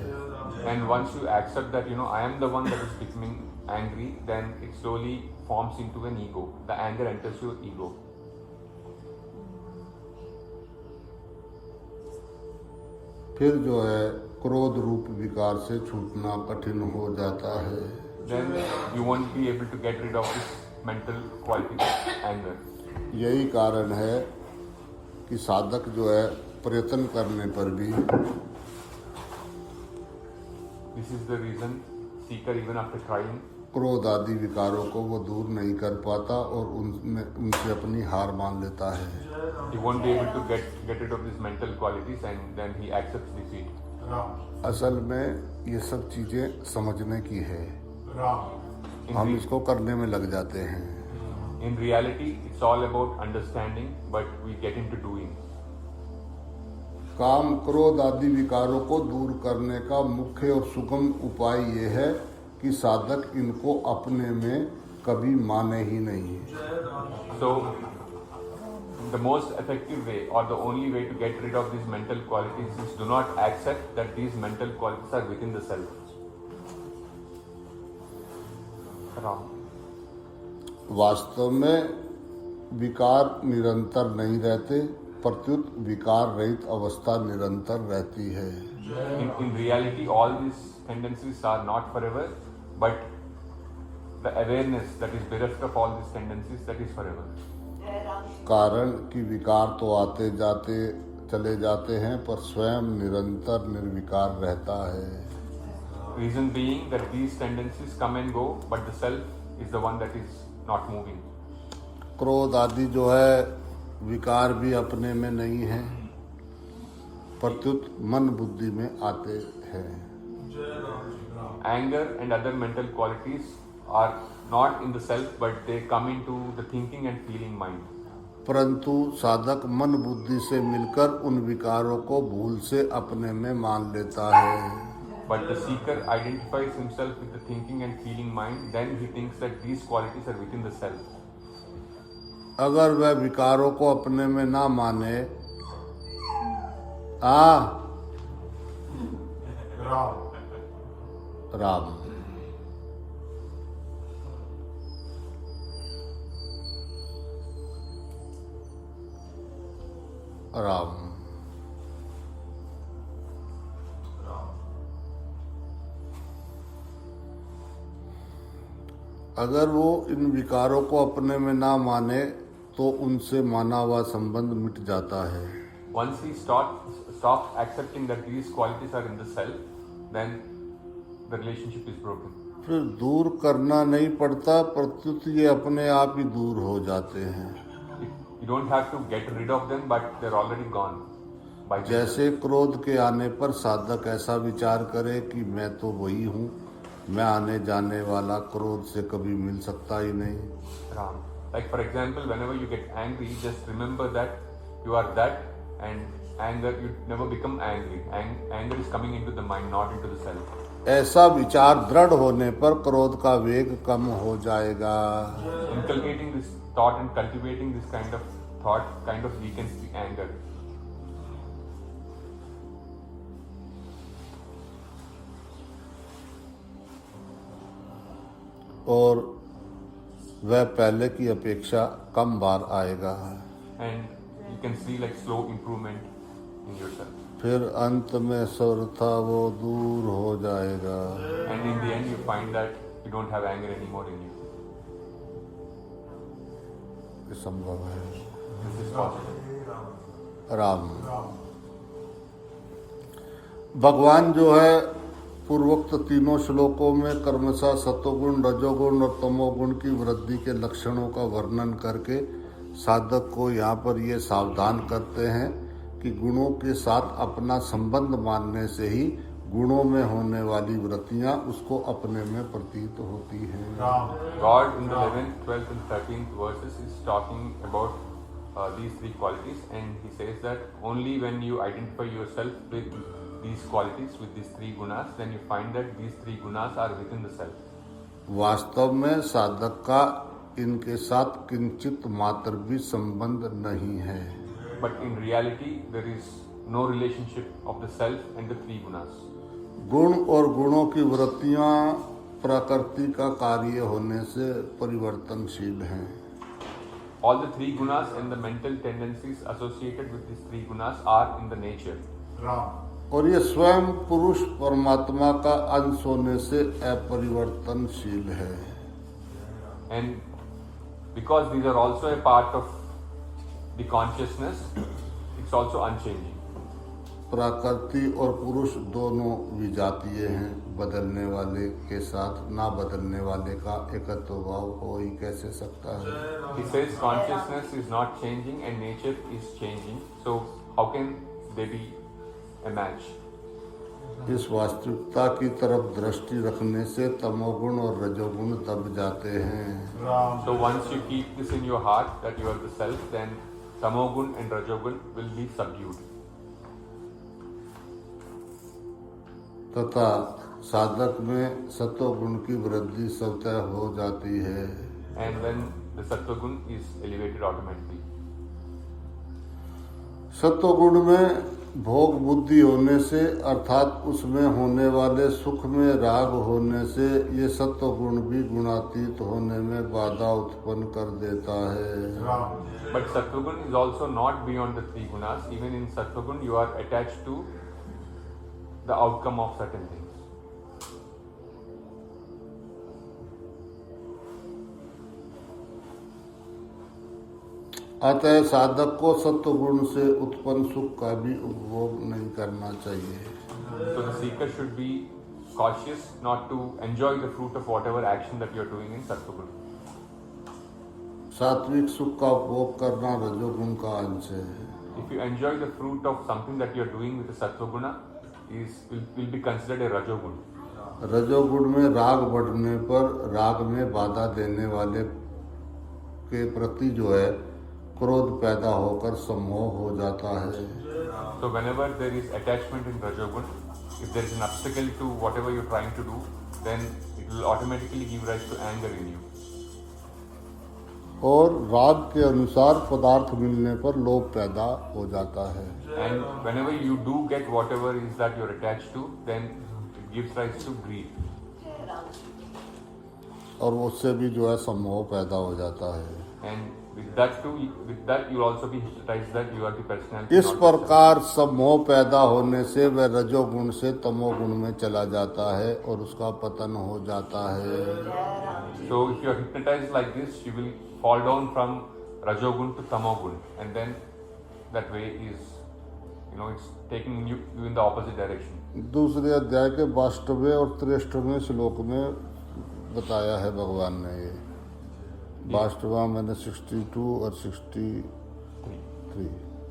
Speaker 2: And once you accept that I am the one that is becoming angry, then it slowly forms into an ego. The anger enters your ego.
Speaker 1: फिर जो है क्रोध रूप विकार से छूटना कठिन हो जाता है।
Speaker 2: Then you won't be able to get rid of this mental quality, anger.
Speaker 1: यही कारण है कि साधक जो है प्रयत्न करने पर भी
Speaker 2: This is the reason seeker, even after trying,
Speaker 1: क्रोध आदि विकारों को वो दूर नहीं कर पाता और उनसे अपनी हार मान लेता है।
Speaker 2: he won't be able to get rid of these mental qualities, and then he accepts defeat.
Speaker 1: असल में ये सब चीजें समझने की है, हम इसको करने में लग जाते हैं।
Speaker 2: In reality, it's all about understanding, but we get into doing.
Speaker 1: काम क्रोध आदि विकारों को दूर करने का मुख्य और सुगम उपाय ये है कि साधक इनको अपने में कभी माने ही नहीं।
Speaker 2: So, the most effective way or the only way to get rid of these mental qualities is do not accept that these mental qualities are within the self. Wrong.
Speaker 1: वास्तव में विकार निरंतर नहीं रहते, प्रत्युत विकार रहित अवस्था निरंतर रहती है।
Speaker 2: In reality, all these tendencies are not forever, but the awareness that is bereft of all these tendencies, that is forever.
Speaker 1: कारण कि विकार तो आते जाते चले जाते हैं पर स्वयं निरंतर निर्विकार रहता है।
Speaker 2: Reason being that these tendencies come and go, but the self is the one that is not moving.
Speaker 1: क्रोध आदि जो है विकार भी अपने में नहीं है प्रत्युत मन बुद्धि में आते हैं।
Speaker 2: Anger and other mental qualities are not in the self, but they come into the thinking and feeling mind.
Speaker 1: परंतु साधक मन बुद्धि से मिलकर उन विकारों को भूल से अपने में मान लेता है।
Speaker 2: But the seeker identifies himself with the thinking and feeling mind, then he thinks that these qualities are within the self.
Speaker 1: अगर वह विकारों को अपने में ना माने राम राम अगर वो इन विकारों को अपने में ना माने तो उनसे माना हुआ संबंध मिट जाता है।
Speaker 2: Once he stops accepting that these qualities are in the self, then the relationship is broken.
Speaker 1: फिर दूर करना नहीं पड़ता, प्रत्युत ये अपने आप ही दूर हो जाते हैं।
Speaker 2: You don't have to get rid of them, but they're already gone. By
Speaker 1: जैसे क्रोध के आने पर साधक ऐसा विचार करे कि मैं तो वही हूँ, मैं आने जाने वाला क्रोध से कभी मिल सकता ही नहीं।
Speaker 2: Ram. Like for example, whenever you get angry, just remember that you are that, and anger, you never become angry. Anger is coming into the mind, not into the self.
Speaker 1: ऐसा विचार दृढ़ होने पर क्रोध का वेग कम हो जाएगा।
Speaker 2: Inculcating this thought and cultivating this kind of thought kind of weakens the anger.
Speaker 1: और वह पहले की अपेक्षा कम बार आएगा।
Speaker 2: And you can see like slow improvement in yourself.
Speaker 1: फिर अंत में सर्वथा वो दूर हो जाएगा।
Speaker 2: And in the end, you find that you don't have anger anymore in you.
Speaker 1: ये संभव है।
Speaker 2: This is possible.
Speaker 1: राम भगवान जो है पूर्वोक्त तीनों श्लोकों में कर्मशः सतोगुण, रजोगुण और तमोगुण की वृद्धि के लक्षणों का वर्णन करके साधक को यहाँ पर ये सावधान करते हैं कि गुणों के साथ अपना संबंध मानने से ही गुणों में होने वाली वृत्तियाँ उसको अपने में प्रतीत होती हैं।
Speaker 2: God in the 11th, 12th and 13th verses is talking about these three qualities, and he says that only when you identify yourself with these qualities, with these three gunas, then you find that these three gunas are within the self.
Speaker 1: वास्तव में साधक का इनके साथ किंचित मात्र भी संबंध नहीं है।
Speaker 2: But in reality, there is no relationship of the self and the three gunas.
Speaker 1: गुण और गुणों की वृत्तियाँ प्रकृति का कार्य होने से परिवर्तनशील हैं।
Speaker 2: All the three gunas and the mental tendencies associated with these three gunas are in the nature.
Speaker 1: और ये स्वयं पुरुष परमात्मा का अंश होने से अपरिवर्तनशील है।
Speaker 2: And because these are also a part of the consciousness, it's also unchanging.
Speaker 1: प्रकृति और पुरुष दोनों विजातीय हैं, बदलने वाले के साथ ना बदलने वाले का एकत्व भाव हो ही कैसे सकता है।
Speaker 2: He says consciousness is not changing and nature is changing, so how can they be a match?
Speaker 1: इस वास्तविकता की तरफ दृष्टि रखने से तमोगुण और रजोगुण दब जाते हैं।
Speaker 2: So once you keep this in your heart that you are the self, then tamogun and rajogun will be subdued.
Speaker 1: तथा साधक में सत्वगुण की वृद्धि स्वतः हो जाती है।
Speaker 2: And then the sattva-gun is elevated automatically.
Speaker 1: सत्वगुण में भोग बुद्धि होने से अर्थात उसमें होने वाले सुख में राग होने से ये सत्वगुण भी गुणातीत होने में बाधा उत्पन्न कर देता है।
Speaker 2: But sattva-gun is also not beyond the three gunas. Even in sattva-gun, you are attached to the outcome of certain things.
Speaker 1: अतः साधक को सत्वगुण से उत्पन्न सुख का भी उपभोग नहीं करना चाहिए।
Speaker 2: So the seeker should be cautious not to enjoy the fruit of whatever action that you are doing in sattva-gun.
Speaker 1: सात्विक सुख का उपभोग करना रजोगुण का अंश है।
Speaker 2: if you enjoy the fruit of something that you are doing with the sattva guna, will be considered a rajoguna.
Speaker 1: रजोगुण में राग बढ़ने पर राग में बाधा देने वाले के प्रति जो है क्रोध पैदा होकर सम्मोह हो जाता है।
Speaker 2: So whenever there is attachment in rajoguna, if there is an obstacle to whatever you are trying to do, then it will automatically give rise to anger in you.
Speaker 1: और राग के अनुसार पदार्थ मिलने पर लोभ पैदा हो जाता है।
Speaker 2: And whenever you do get whatever is that you are attached to, then it gives rise to greed.
Speaker 1: और उससे भी जो है सम्मोह पैदा हो जाता है।
Speaker 2: And with that you will also be hypnotized that you are the personality.
Speaker 1: इस प्रकार सम्मोह पैदा होने से वह रजोगुण से तमोगुण में चला जाता है और उसका पतन हो जाता है।
Speaker 2: So if you are hypnotized like this, you will fall down from rajogun to tamogun, and then that way is, it's taking you in the opposite direction.
Speaker 1: दूसरे अध्याय के 22वें और 63वें श्लोक में बताया है भगवान ने ये। 22वां मैंने 62 और 63।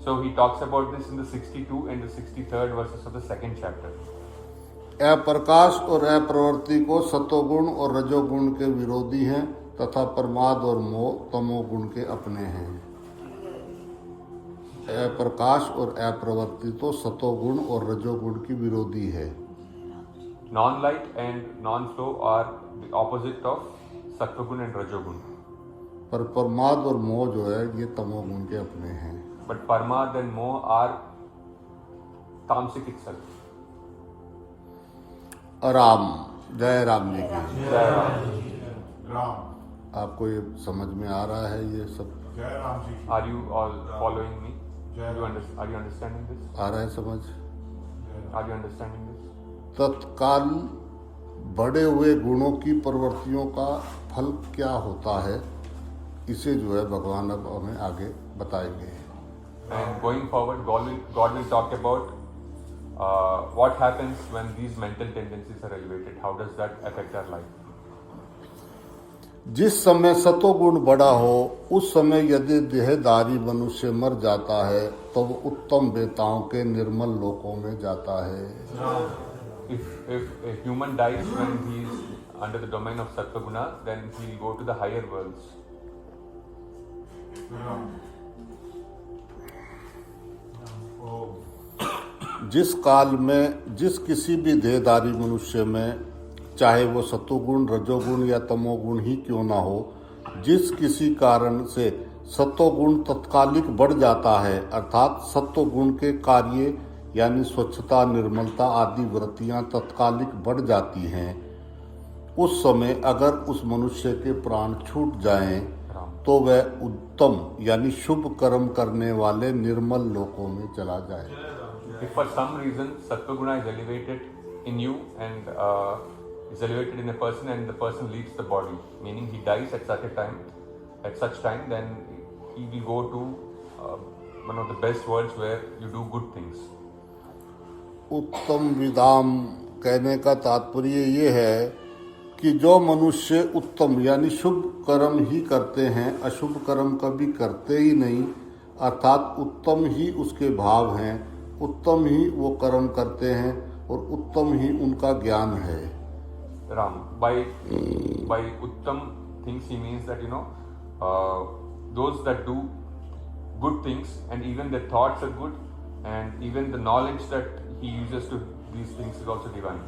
Speaker 2: So he talks about this in the 62 and the 63rd verses of the second chapter.
Speaker 1: अप्रकाश और अप्रवृत्ति को सतोगुण और रजोगुण के विरोधी हैं तथा प्रमाद और मोह तमोगुण के अपने हैं। अप्रकाश और अप्रवृत्ति तो सतोगुण और रजोगुण की विरोधी है।
Speaker 2: Non-light and non-flow are the opposite of sattvagun and rajogun.
Speaker 1: पर प्रमाद और मोह जो है ये तमोगुण के अपने हैं।
Speaker 2: But parmad and moh are tamasic itself.
Speaker 1: Ram, जय राम जी की।
Speaker 2: Jai Ram.
Speaker 3: राम
Speaker 1: आपको ये समझ में आ रहा है ये सब?
Speaker 3: जय राम जी की।
Speaker 2: Are you all following me?
Speaker 3: Jai Ram.
Speaker 2: Are you understanding this?
Speaker 1: आ रहा है समझ?
Speaker 2: Are you understanding this?
Speaker 1: तत्काल बढ़े हुए गुणों की प्रवृत्तियों का फल क्या होता है, इसे जो है भगवान अब हमें आगे बताएंगे।
Speaker 2: And going forward, God will talk about what happens when these mental tendencies are elevated. How does that affect our life?
Speaker 1: जिस समय सतोगुण बड़ा हो उस समय यदि देहधारी मनुष्य मर जाता है तो वो उत्तम बेताओं के निर्मल लोकों में जाता है।
Speaker 2: If a human dies when he is under the domain of sattva-guna, then he will go to the higher worlds.
Speaker 1: जिस काल में जिस किसी भी देहधारी मनुष्य में, चाहे वो सतोगुण रजोगुण या तमोगुण ही क्यों ना हो, जिस किसी कारण से सतोगुण तत्कालिक बढ़ जाता है, अर्थात सतोगुण के कार्य यानी स्वच्छता निर्मलता आदि वृत्तियां तत्कालिक बढ़ जाती हैं, उस समय अगर उस मनुष्य के प्राण छूट जाएं तो वह उत्तम यानी शुभ कर्म करने वाले निर्मल लोकों में चला जाए।
Speaker 2: If for some reason sattva-guna is elevated in you and is elevated in a person and the person leaves the body, meaning he dies at such time, then he will go to one of the best worlds where you do good things.
Speaker 1: उत्तम विदाम कहने का तात्पर्य ये है कि जो मनुष्य उत्तम यानी शुभ कर्म ही करते हैं, अशुभ कर्म कभी करते ही नहीं, अर्थात उत्तम ही उसके भाव हैं, उत्तम ही वो कर्म करते हैं और उत्तम ही उनका ज्ञान है।
Speaker 2: Ram, by uttam things he means that those that do good things and even their thoughts are good and even the knowledge that he uses to these things is also divine.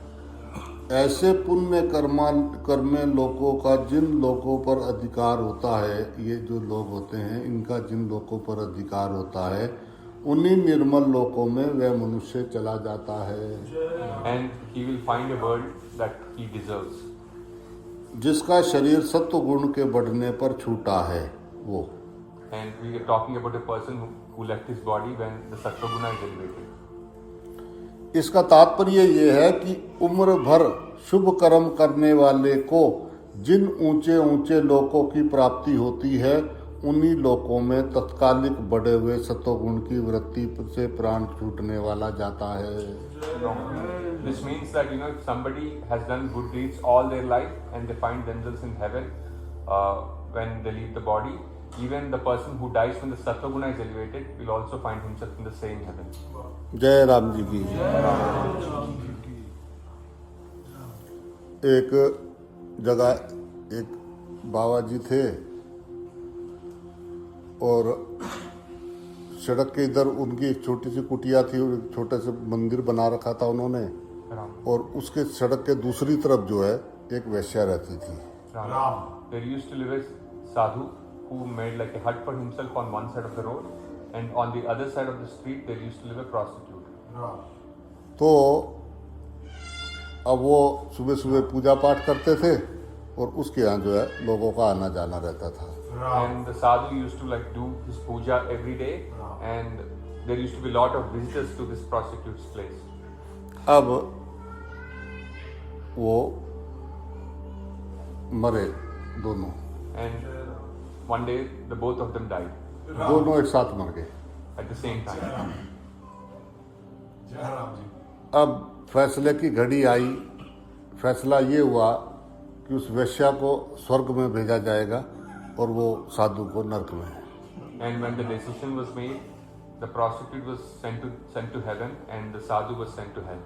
Speaker 1: ऐसे पुण्य कर्मे लोगों का जिन लोगों पर अधिकार होता है, ये जो लोग होते हैं इनका जिन लोगों पर अधिकार होता है, उन्हीं निर्मल लोकों में वह मनुष्य चला जाता है।
Speaker 2: And he will find a world that he deserves.
Speaker 1: जिसका शरीर सत्व गुण के बढ़ने पर छूटा है वो।
Speaker 2: And we are talking about a person who left his body when the sattva guna is elevated.
Speaker 1: इसका तात्पर्य ये है कि उम्र भर शुभ कर्म करने वाले को जिन ऊंचे ऊंचे लोकों की प्राप्ति होती है, उन्हीं लोकों में तत्कालिक बढ़े हुए सतोगुण की वृत्ति से प्राण छूटने वाला जाता है।
Speaker 2: This means that if somebody has done good deeds all their life and they find themselves in heaven when they leave the body, even the person who dies when the sattva guna is elevated will also find himself in the same heaven.
Speaker 1: जय राम जी की। एक जगह एक बाबा जी थे और सड़क के इधर उनकी एक छोटी सी कुटिया थी और एक छोटा सा मंदिर बना रखा था उन्होंने, और उसके सड़क के दूसरी तरफ जो है एक वैश्या रहती थी।
Speaker 3: Ram.
Speaker 2: There used to live a sadhu who made like a hut for himself on one side of the road, and on the other side of the street there used to live a prostitute.
Speaker 3: Ram.
Speaker 1: तो अब वो सुबह सुबह पूजा पाठ करते थे और उसके यहाँ जो है लोगों का आना जाना रहता था।
Speaker 3: Ram.
Speaker 2: And the sadhu used to like do his puja every day, and there used to be a lot of visitors to this prostitute's place.
Speaker 1: अब वो मरे दोनों,
Speaker 2: And one day the both of them died
Speaker 1: दोनों एक साथ मर गए।
Speaker 2: at the same time.
Speaker 3: Jai Ram ji.
Speaker 1: अब फैसले की घड़ी आई, फैसला ये हुआ कि उस वैश्या को स्वर्ग में भेजा जाएगा और वो साधु को नरक में।
Speaker 2: And when the decision was made, the prostitute was sent to heaven, and the sadhu was sent to hell.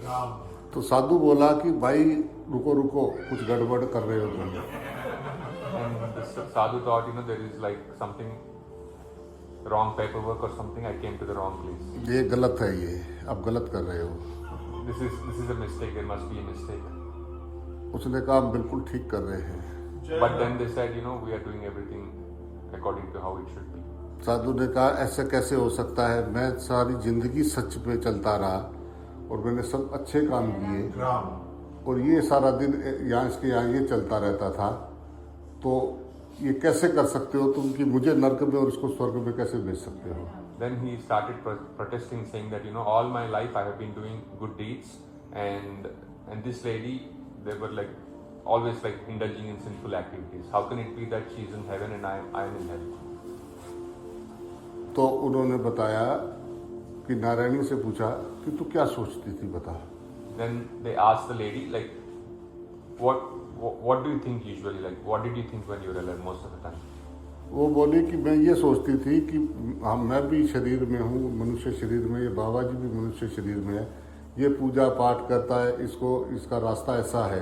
Speaker 3: Ram.
Speaker 1: तो साधु बोला कि भाई रुको रुको, कुछ गड़बड़ कर रहे हो तुम।
Speaker 2: And the sadhu thought, there is like something wrong paperwork or something. I came to the wrong place.
Speaker 1: ये गलत है, ये आप गलत कर रहे हो।
Speaker 2: This is a mistake. There must be a mistake.
Speaker 1: उसने कहा हम बिल्कुल ठीक कर रहे हैं।
Speaker 2: But then they said, we are doing everything according to how it should be.
Speaker 1: साधु ने कहा ऐसा कैसे हो सकता है, मैं सारी जिंदगी सच पे चलता रहा और मैंने सब अच्छे काम किए
Speaker 3: Ram.
Speaker 1: और ये सारा दिन यहाँ इसके यहाँ ये चलता रहता था, तो ये कैसे कर सकते हो तुम कि मुझे नरक में और इसको स्वर्ग में कैसे भेज सकते हो।
Speaker 2: Then he started protesting, saying that all my life I have been doing good deeds, and this lady, they were like always like indulging in sinful activities. How can it be that she is in heaven and I am in hell?
Speaker 1: तो उन्होंने बताया कि नारायणी से पूछा कि तू क्या सोचती थी बता।
Speaker 2: Then they asked the lady like, what do you think usually, like what did you think when you were alive most of the time?
Speaker 1: वो बोली कि मैं ये सोचती थी कि मैं भी शरीर में हूँ, मनुष्य शरीर में, ये बाबा जी भी मनुष्य शरीर में है, ये पूजा पाठ करता है, इसका रास्ता ऐसा है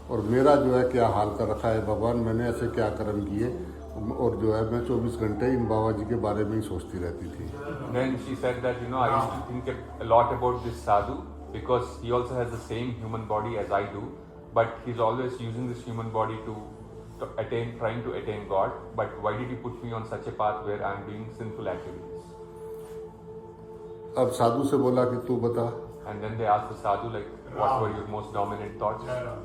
Speaker 1: और मेरा जो है क्या हाल कर रखा है भगवान, मैंने ऐसे क्या कर्म किए, और जो है मैं 24 घंटे इन बाबा जी के बारे में ही सोचती रहती थी।
Speaker 2: Then she said that I used to think a lot about this sadhu because he also has the same human body as I do, but he's always using this human body trying to attain God. But why did he put me on such a path where I'm doing sinful activities?
Speaker 1: अब साधु से बोला कि तू बता।
Speaker 2: And then they asked the sadhu like, what were your most dominant thoughts?
Speaker 3: Jai Ram.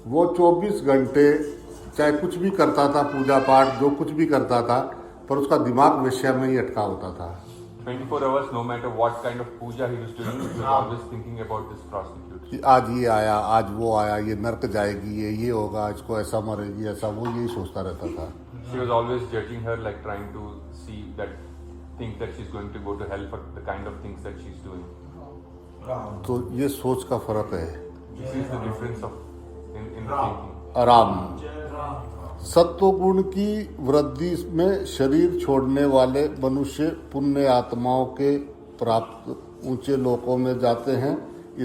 Speaker 1: वो 24 घंटे चाहे कुछ भी करता था, पूजा पाठ जो कुछ भी करता था, पर उसका दिमाग वेश्या में ही अटका होता था।
Speaker 2: 24 hours, no matter what kind of puja he was doing, he was always thinking about this prostitute.
Speaker 1: कि आज ये आया, आज वो आया, ये नरक जाएगी, ये होगा, इसको ऐसा मरेगी, ऐसा, वो यही सोचता रहता था।
Speaker 2: She was always judging her, like trying to think that she's going to go to hell for the kind of things that she's doing.
Speaker 1: तो ये सोच का फर्क है।
Speaker 2: This is the difference in the thinking.
Speaker 1: आराम सत्वगुण की वृद्धि में शरीर छोड़ने वाले मनुष्य पुण्य आत्माओं के प्राप्त ऊंचे लोकों में जाते हैं।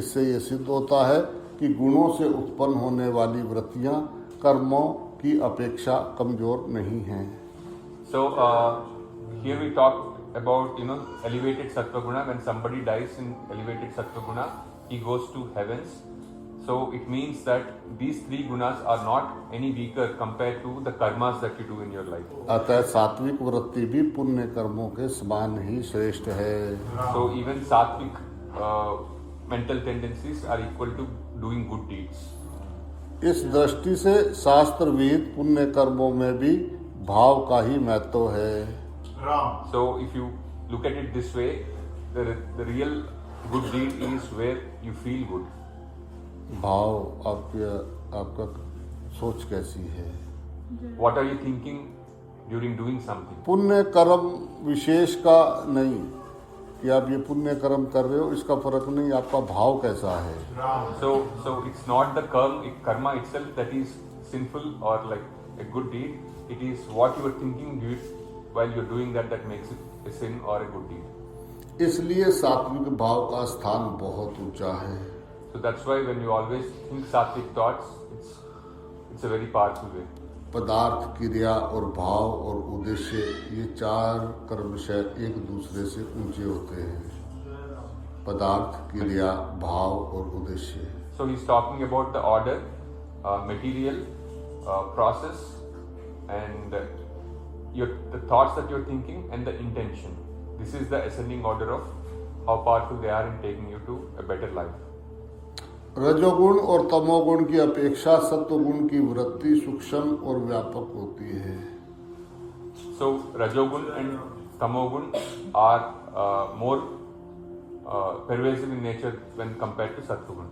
Speaker 1: इससे ये सिद्ध होता है कि गुणों से उत्पन्न होने वाली वृत्तियां कर्मों की अपेक्षा कमजोर नहीं हैं।
Speaker 2: So here we talk about elevated sattva guna. When somebody dies in elevated sattva guna, he goes to heavens. So it means that these three gunas are not any weaker compared to the karmas that you do in your life.
Speaker 1: अतः सात्विक वृत्ति भी पुण्य कर्मों के समान ही श्रेष्ठ है।
Speaker 2: So even sattvic mental tendencies are equal to doing good deeds.
Speaker 1: इस दृष्टि से शास्त्र विहित पुण्य कर्मों में भी भाव का ही महत्व है।
Speaker 3: Ram.
Speaker 2: So if you look at it this way, the real good deed is where you feel good.
Speaker 1: भाव आपका सोच कैसी है?
Speaker 2: What are you thinking during doing something?
Speaker 1: पुण्य कर्म विशेष का नहीं कि आप ये पुण्य कर्म कर रहे हो, इसका फर्क नहीं, आपका भाव कैसा है।
Speaker 3: Ram.
Speaker 2: So it's not the karma itself that is sinful or like a good deed. It is what you are thinking good while you're doing that makes it a sin or a good deed.
Speaker 1: इसलिए सात्विक भाव का स्थान बहुत ऊंचा है।
Speaker 2: So that's why when you always think sattvic thoughts, it's a very powerful way.
Speaker 1: पदार्थ, क्रिया और भाव और उद्देश्य, ये चार कर्म विषय एक दूसरे से ऊंचे होते हैं। पदार्थ, क्रिया, भाव और उद्देश्य।
Speaker 2: So he's talking about the order, material, process, and the thoughts that you're thinking and the intention. This is the ascending order of how powerful they are in taking you to a better life.
Speaker 1: रजोगुण और तमोगुण की अपेक्षा सत्वगुण की वृत्ति सूक्ष्म और व्यापक होती है।
Speaker 2: So Rajogun and Tamogun are more pervasive in nature when compared to Sattvagun.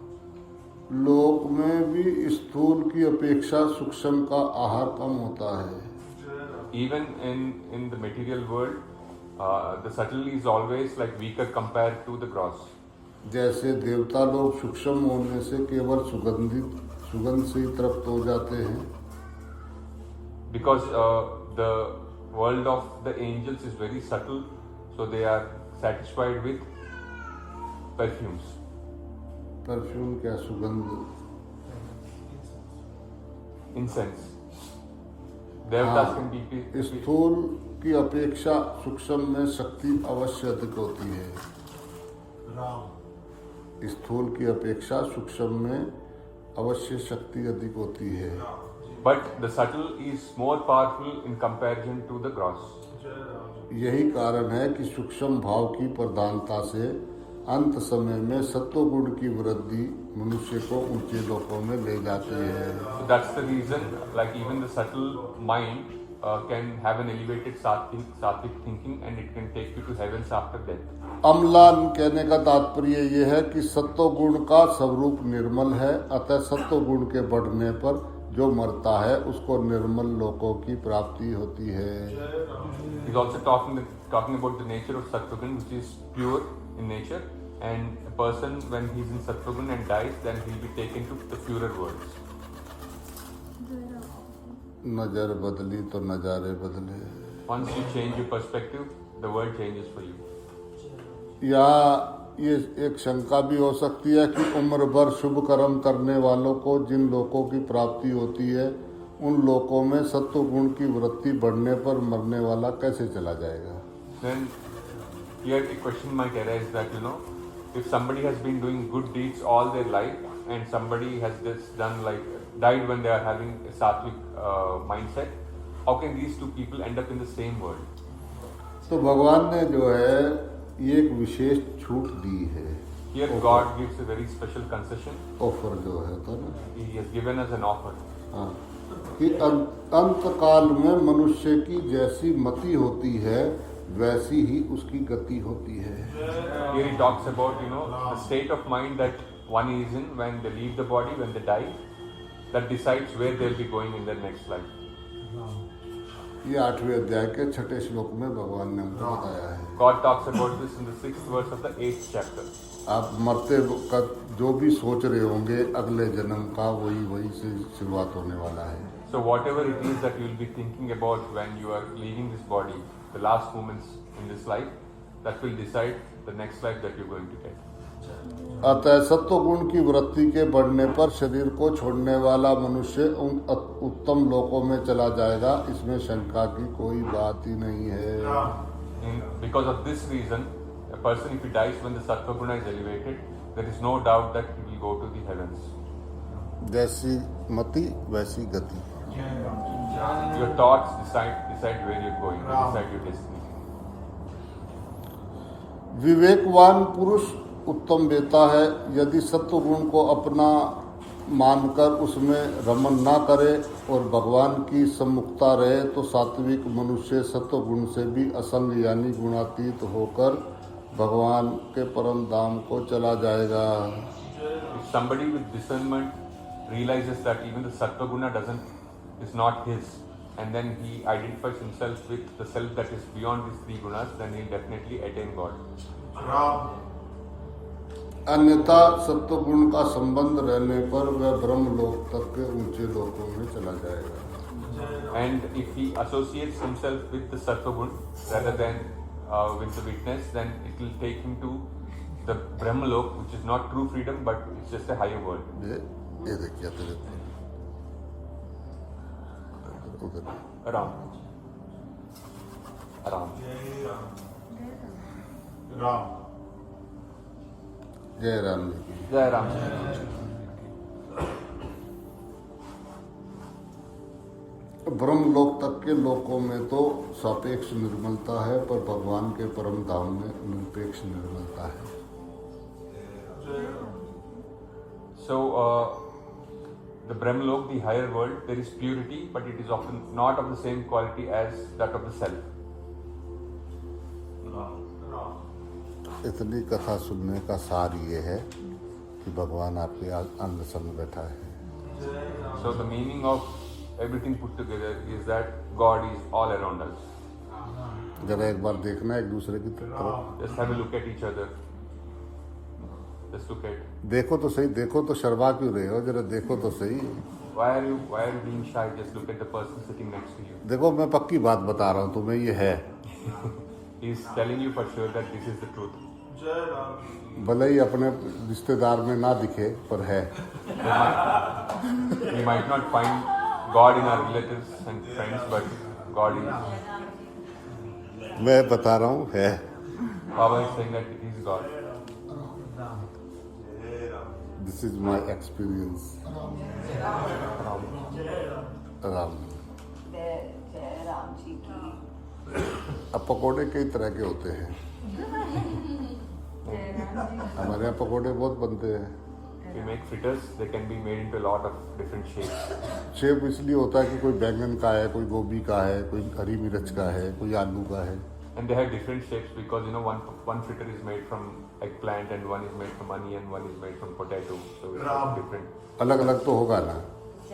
Speaker 1: लोक में भी स्थूल की अपेक्षा सूक्ष्म का आहार कम होता है।
Speaker 2: Even in the material world, the subtle is always like weaker compared to the gross.
Speaker 1: जैसे देवता लोग सूक्ष्म होने से केवल सुगंध से ही तृप्त हो जाते हैं।
Speaker 2: Because the world of the angels is very subtle, so they are satisfied with perfumes.
Speaker 1: Perfume क्या सुगंध?
Speaker 2: Incense. Devatas can be
Speaker 1: स्थूल की अपेक्षा सूक्ष्म में शक्ति अवश्य अधिक होती है।
Speaker 3: राम।
Speaker 1: स्थूल की अपेक्षा सूक्ष्म में अवश्य शक्ति अधिक होती है।
Speaker 2: But the subtle is more powerful in comparison to the gross.
Speaker 1: यही कारण है कि सूक्ष्म भाव की प्रधानता से अंत समय में सत्वगुण की वृद्धि मनुष्य को ऊंचे लोकों में ले जाती है।
Speaker 2: So that's the reason, like even the subtle mind can have an elevated sattvic thinking, and it can take you to heavens after death.
Speaker 1: अम्लान कहने का तात्पर्य यह है कि सत्वगुण का स्वरूप निर्मल है, अतः सत्वगुण के बढ़ने पर जो मरता है उसको निर्मल लोकों की प्राप्ति होती है।
Speaker 2: He's also talking about the nature of Sattvagun, which is pure in nature, and a person when he's in Sattvagun and dies, then he'll be taken to the purer worlds.
Speaker 1: नजर बदली तो नजारे बदले।
Speaker 2: Once you change your perspective, the world changes for you.
Speaker 1: या ये एक शंका भी हो सकती है कि उम्र भर शुभ कर्म करने वालों को जिन लोकों की प्राप्ति होती है, उन लोकों में सत्व गुण की वृत्ति बढ़ने पर मरने वाला कैसे चला जाएगा?
Speaker 2: Then here a question might arise that, if somebody has been doing good deeds all their life and somebody has just died when they are having a sattvic mindset, how can these two people end up in the same world?
Speaker 1: तो भगवान ने जो है ये एक विशेष छूट दी है।
Speaker 2: Here God gives a very special concession.
Speaker 1: Offer जो है तो ना,
Speaker 2: He has given us an offer.
Speaker 1: हाँ, कि अंत काल में मनुष्य की जैसी मति होती है वैसी ही उसकी गति होती है।
Speaker 2: Here he talks about, the state of mind that one is in when they leave the body, when they die, that decides where they'll be going in their next life.
Speaker 1: ये 8वें अध्याय के 6ठे श्लोक में भगवान ने हमको बताया है।
Speaker 2: God talks about this in the 6th verse of the 8th chapter.
Speaker 1: आप मरते वक्त जो भी सोच रहे होंगे अगले जन्म का वही से शुरुआत होने वाला है।
Speaker 2: So whatever it is that you will be thinking about when you are leaving this body, the last moments in this life, that will decide the next life that you're going to get.
Speaker 1: अतः सत्वगुण की वृत्ति के बढ़ने पर शरीर को छोड़ने वाला मनुष्य उत्तम लोकों में चला जाएगा, इसमें शंका की कोई बात ही नहीं है।
Speaker 2: Because of this reason, a person if he dies when the sattva guna is elevated, there is no doubt that he will go to the heavens.
Speaker 1: जैसी मति वैसी गति।
Speaker 2: Your thoughts decide where you're going, decide your destiny.
Speaker 1: विवेकवान पुरुष उत्तम वेता है, यदि सत्वगुण को अपना मानकर उसमें रमन ना करे और भगवान की सम्मुखता रहे तो सात्विक मनुष्य सत्वगुण से भी असंग यानी गुणातीत होकर भगवान के परम धाम को चला जाएगा।
Speaker 2: If somebody with discernment realizes that even the sattva guna is not his, and then he identifies himself with the self that is beyond these three gunas, then he'll definitely attain God.
Speaker 1: अन्यथा सत्वगुण का संबंध रहने पर वह ब्रह्म लोक तक के ऊंचे लोकों में चला जाएगा।
Speaker 2: And if he associates himself with the Sattvagun rather than with the witness, then it will take him to the Brahmalok, which is not true freedom, but it's just a higher world.
Speaker 1: ये देखिए तेरे उधर
Speaker 2: Aram. Aram.
Speaker 3: Ram.
Speaker 1: जय राम जी की
Speaker 2: Jai Ram.
Speaker 1: ब्रह्मलोक तक के लोकों में तो सापेक्ष निर्मलता है, पर भगवान के परम धाम में निरपेक्ष निर्मलता है।
Speaker 2: So, the Brahmalok, the higher world, there is purity, but it is often not of the same quality as that of the self.
Speaker 1: इतनी कथा सुनने का सार ये है कि भगवान आपके अंग संग बैठा है।
Speaker 2: So, the meaning of everything put together is that God is all around us.
Speaker 1: जरा एक बार देखना एक दूसरे की तरफ,
Speaker 2: Just have a look at each other. Just look at.
Speaker 1: देखो तो सही, देखो तो शर्मा क्यों रहे हो, जरा देखो तो सही।
Speaker 2: Why are you being shy? Just look at the person sitting next to you.
Speaker 1: देखो मैं पक्की बात बता रहा हूँ तुम्हें, ये है।
Speaker 2: He is telling you for sure that this is the truth.
Speaker 1: भले ही अपने रिश्तेदार में ना दिखे, पर है।
Speaker 2: We might not find God in our relatives and friends, but God is.
Speaker 1: मैं बता रहा हूँ है।
Speaker 2: Baba is saying that it is God.
Speaker 1: This is my experience. Ram.
Speaker 4: जय राम जी की।
Speaker 1: अब पकोड़े कई तरह के होते हैं, हमारे यहाँ पकोड़े बहुत बनते हैं।
Speaker 2: We make fritters. They can be made into a lot of different shapes.
Speaker 1: Shape इसलिए होता है कि कोई बैंगन का है, कोई गोभी का है, कोई हरी मिर्च का है, कोई आलू का है।
Speaker 2: And they have different shapes because one fritter is made from eggplant and one is made from onion, one is made from potato. So it's different.
Speaker 1: अलग अलग तो होगा ना,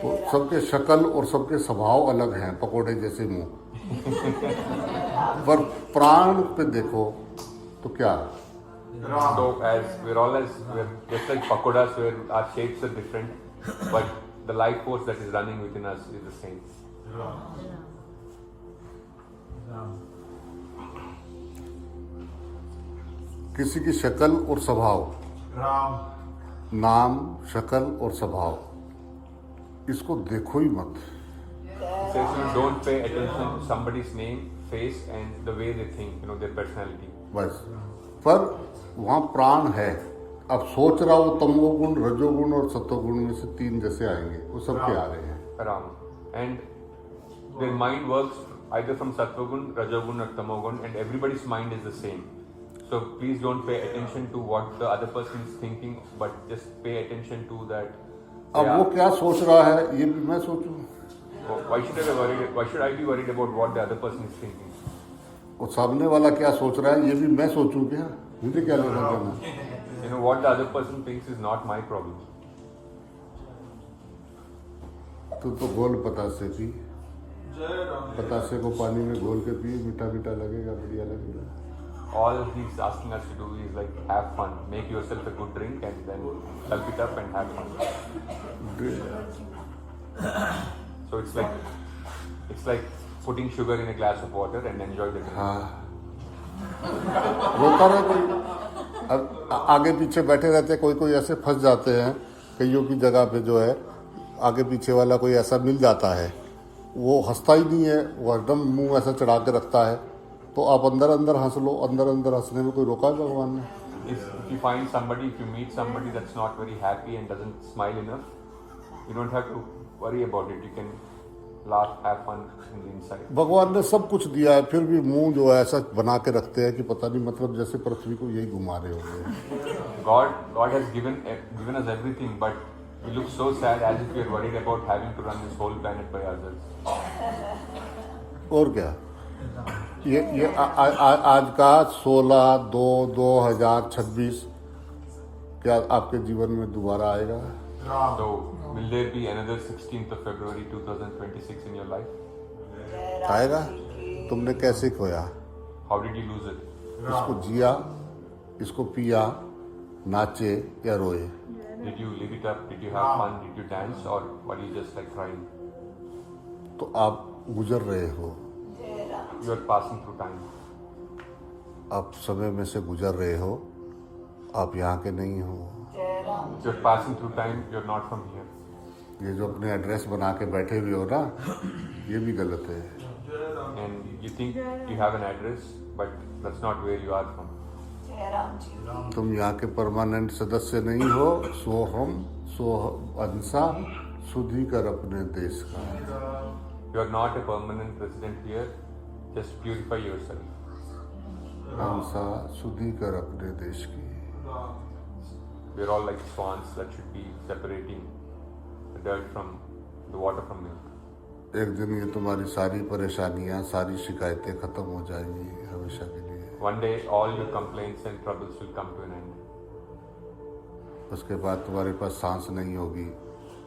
Speaker 1: तो सबके शक्ल और सबके स्वभाव अलग हैं, पकोड़े जैसे मुंह। पर प्राण पे देखो तो क्या,
Speaker 2: So we're just like pakodas, where our shapes are different, but the life force that is running within us is the same.
Speaker 1: किसी की शक्ल और स्वभाव,
Speaker 3: Ram.
Speaker 1: नाम, शक्ल और स्वभाव, इसको देखो ही मत।
Speaker 2: It says you don't pay attention to somebody's name, face, and the way they think, their personality.
Speaker 1: बस, पर वहाँ प्राण है। अब सोच रहा हो तमोगुण, रजोगुण और सत्वगुण में से तीन जैसे आएंगे, वो सबके आ रहे हैं।
Speaker 2: Ram. And their mind works either from Sattvagun, Rajogun or Tamogun, and everybody's mind is the same. So please don't pay attention to what the other person is thinking, but just pay attention to that.
Speaker 1: अब वो क्या सोच रहा है ये भी मैं सोचूं?
Speaker 2: Why should I be worried about what the other person is thinking?
Speaker 1: और सामने वाला क्या सोच रहा है ये भी मैं सोचूं क्या? मुझे क्या लेना देना?
Speaker 2: What the other person thinks is not my problem.
Speaker 1: तू तो गोल पतासे पी, पतासे को पानी में घोल के पी, मीठा मीठा लगेगा, बढ़िया लगेगा।
Speaker 2: All he's asking us to do is like have fun, make yourself a good drink, and then gulp it up and have fun. So it's like putting sugar in a glass of water and enjoy the drink.
Speaker 1: हाँ, रोता रहे कोई, अब आगे पीछे बैठे रहते, कोई कोई ऐसे फंस जाते हैं, कईयों की जगह पे जो है आगे पीछे वाला कोई ऐसा मिल जाता है, वो हंसता ही नहीं है, वो हरदम मुंह ऐसा चढ़ा के रखता है, तो आप अंदर अंदर हंस लो। अंदर अंदर हंसने में कोई रोका है भगवान ने?
Speaker 2: If you find somebody, if you meet somebody that's not very happy and doesn't smile enough, you don't have to worry about it. You can laugh, have fun in the inside.
Speaker 1: भगवान ने सब कुछ दिया है, फिर भी मुंह जो है ऐसा बना के रखते हैं कि पता नहीं, मतलब जैसे पृथ्वी को यही घुमा रहे होंगे।
Speaker 2: God has given us everything, but we look so sad as if we are worried about having to run this whole planet by ourselves.
Speaker 1: और क्या, ये आज का 16/2/2026 क्या आपके जीवन में दोबारा आएगा?
Speaker 2: So, will there be another 16th of February 2026 in your life?
Speaker 1: आएगा? तुमने कैसे खोया?
Speaker 2: How did you lose it?
Speaker 1: इसको जिया, इसको पिया, नाचे या रोए?
Speaker 2: Did you live it up? Did you have fun? Did you dance? Or were you just like crying?
Speaker 1: तो आप गुजर रहे हो,
Speaker 4: जय Ram
Speaker 2: You are passing through time.
Speaker 1: आप समय में से गुजर रहे हो, आप यहाँ के नहीं हो।
Speaker 4: जय Ram
Speaker 2: You are passing through time. You are not from here.
Speaker 1: ये जो अपने एड्रेस बना के बैठे हुए हो ना, ये भी गलत है।
Speaker 2: And you think you have an address, but that's not where you are from.
Speaker 4: जय राम जी
Speaker 1: तुम यहाँ के परमानेंट सदस्य नहीं हो। सोहम सो अंसा शुद्धि कर अपने देश का।
Speaker 2: You are not a permanent resident here. Just purify yourself.
Speaker 1: अंसा शुद्धि कर अपने देश की।
Speaker 2: We are all like swans that should be separating the dirt from the water from milk.
Speaker 1: एक दिन ये तुम्हारी सारी परेशानियां, सारी शिकायतें खत्म हो जाएंगी हमेशा के लिए।
Speaker 2: One day, all your complaints and troubles will come to an end.
Speaker 1: उसके बाद तुम्हारे पास सांस नहीं होगी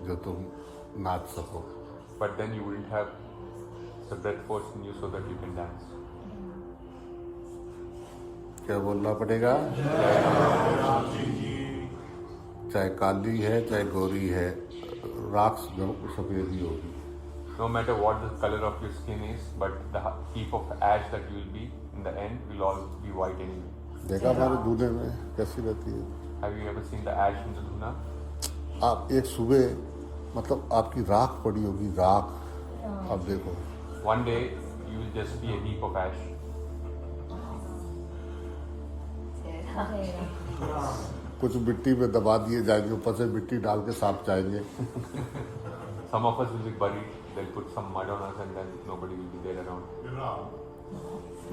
Speaker 1: जो तुम नाच सको।
Speaker 2: But then you wouldn't have the breath force in you so that you can dance.
Speaker 1: क्या बोलना पड़ेगा? चाहे काली है चाहे गोरी है, राख सफेद ही होगी।
Speaker 2: No matter what the color of your skin is, but the heap of ash that you will be in the end will all be white anyway.
Speaker 1: देखा हमारे दूल्हे में कैसी रहती है?
Speaker 2: Have you ever seen the ash in the dhuna?
Speaker 1: आप एक सुबह मतलब आपकी राख पड़ी होगी, राख। अब देखो
Speaker 2: One day you will just be a heap of ash.
Speaker 4: जय राम
Speaker 1: कुछ मिट्टी में दबा दिए जाएंगे, ऊपर से मिट्टी डाल के साफ जाएंगे।
Speaker 2: Some of us will be buried. They'll put some mud on us, and then nobody will be there around.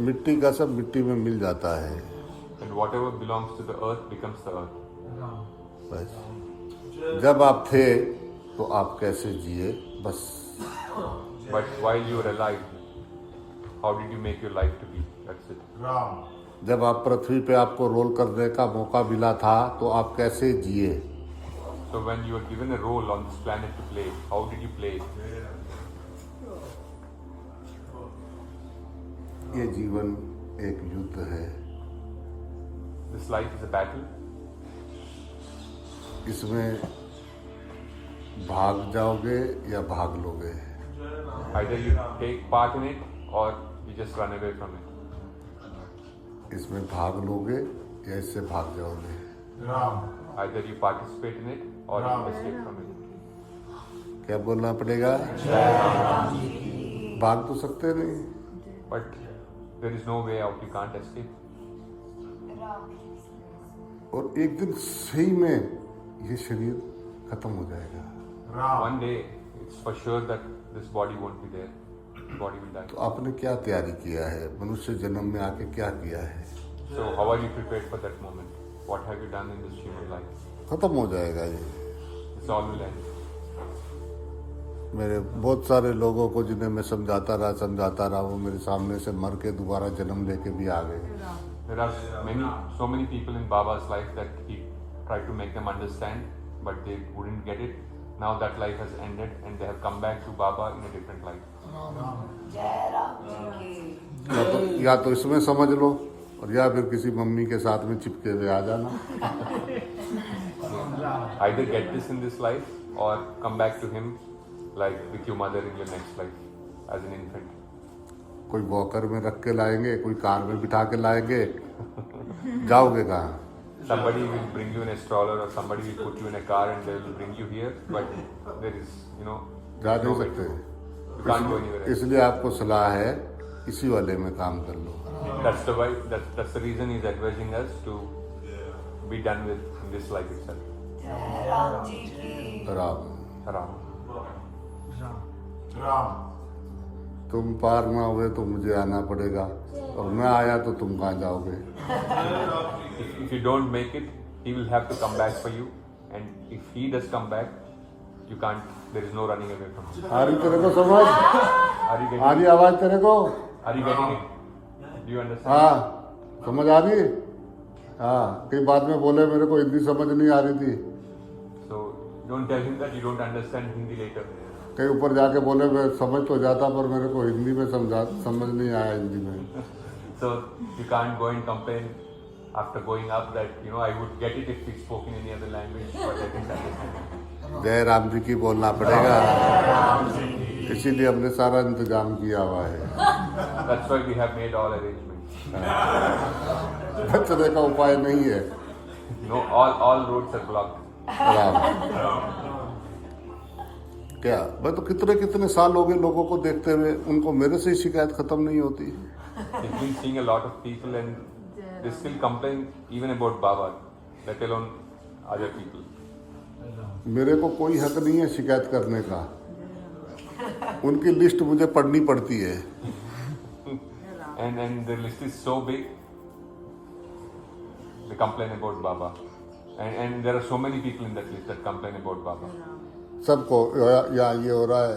Speaker 1: मिट्टी का सब मिट्टी में मिल जाता है।
Speaker 2: And whatever belongs to the earth becomes the earth.
Speaker 1: बस जब आप थे तो आप कैसे जिए, बस।
Speaker 2: But while you were alive, how did you make your life to be? That's it.
Speaker 3: Ram.
Speaker 1: जब आप पृथ्वी पे आपको रोल करने का मौका मिला था तो आप कैसे जिए?
Speaker 2: So when you were given a role on this planet to play, how did you play it?
Speaker 1: ये जीवन एक युद्ध है।
Speaker 2: This life is a battle.
Speaker 1: इसमें भाग जाओगे या भाग लोगे?
Speaker 2: Either you take part in it or you just run away from it.
Speaker 1: इसमें भाग लोगे या इससे भाग जाओगे?
Speaker 3: Ram.
Speaker 2: Either you participate in it or you escape from it.
Speaker 1: क्या बोलना पड़ेगा? भाग तो सकते नहीं।
Speaker 2: But there is no way out. You can't escape.
Speaker 1: और एक दिन सही में ये शरीर खत्म हो जाएगा।
Speaker 3: Ram.
Speaker 2: One day, it's for sure that this body won't be there. The body will die.
Speaker 1: तो आपने क्या तैयारी किया है? मनुष्य जन्म में आके क्या किया है?
Speaker 2: So how are you prepared for that moment? What have you done in this human life?
Speaker 1: खत्म हो जाएगा ये।
Speaker 2: This all will end.
Speaker 1: मेरे बहुत सारे लोगों को जिन्हें मैं समझाता रहा, वो मेरे सामने से मर के दोबारा जन्म लेके भी आ गए।
Speaker 2: There are so many people in Baba's life that he tried to make them understand, but they wouldn't get it. Now that life has ended and they have come back to Baba in a different life.
Speaker 4: जय राम जी की
Speaker 1: या तो इसमें समझ लो और या फिर किसी मम्मी के साथ में चिपके हुए आ जाना।
Speaker 2: Either get this in this life or come back to him like with your mother in your next life as an infant.
Speaker 1: कोई वॉकर में रख के लाएंगे, कोई कार में बिठा के लाएंगे, जाओगे कहाँ?
Speaker 2: Somebody will bring you in a stroller or somebody will put you in a car and they will bring you here, but there is,
Speaker 1: जा
Speaker 2: no
Speaker 1: नहीं
Speaker 2: way.
Speaker 1: सकते।
Speaker 2: You can't go anywhere else.
Speaker 1: इसलिए आपको सलाह है इसी वाले में काम कर लो।
Speaker 2: That's the reason he's advising us to be done with this life itself.
Speaker 4: जय राम जी की
Speaker 1: राम,
Speaker 2: Ram.
Speaker 3: Ram.
Speaker 1: तुम पार ना हुए तो मुझे आना पड़ेगा और मैं आया तो तुम कहाँ जाओगे?
Speaker 2: If you don't make it, he will have to come back for you, and if he does come back, you can't. There is no running away from him.
Speaker 1: आ रही तेरे को समझ?
Speaker 2: Are you
Speaker 1: आ
Speaker 2: getting
Speaker 1: रही
Speaker 2: it?
Speaker 1: आवाज तेरे को?
Speaker 2: Are you getting it? Do you understand?
Speaker 1: हाँ, समझ आ रही? हाँ, कई बाद में बोले मेरे को हिंदी समझ नहीं आ रही थी।
Speaker 2: So don't tell him that you don't understand Hindi later.
Speaker 1: कहीं ऊपर जाके बोले मैं समझ तो जाता पर मेरे को हिंदी में समझ नहीं आया हिंदी में।
Speaker 2: So you can't go and complain. after going up that I would get it if we spoke in any other language, but I didn't understand it.
Speaker 1: जय राम जी की बोलना पड़ेगा, इसीलिए हमने सारा इंतजाम किया हुआ है।
Speaker 2: That's why we have made all arrangements.
Speaker 1: बचने का उपाय नहीं है।
Speaker 2: No, all roads are blocked.
Speaker 1: Ram क्या, मैं तो कितने साल हो गए लोगों को देखते हुए, उनको मेरे से ही शिकायत खत्म नहीं होती।
Speaker 2: He's been seeing a lot of people and they still complain even about Baba, let alone other people.
Speaker 1: मेरे को कोई हक नहीं है शिकायत करने का, उनकी लिस्ट मुझे पढ़नी पड़ती है।
Speaker 2: And the list is so big, they complain about Baba. And there are so many people in that list that complain about Baba.
Speaker 1: सबको या ये हो रहा है,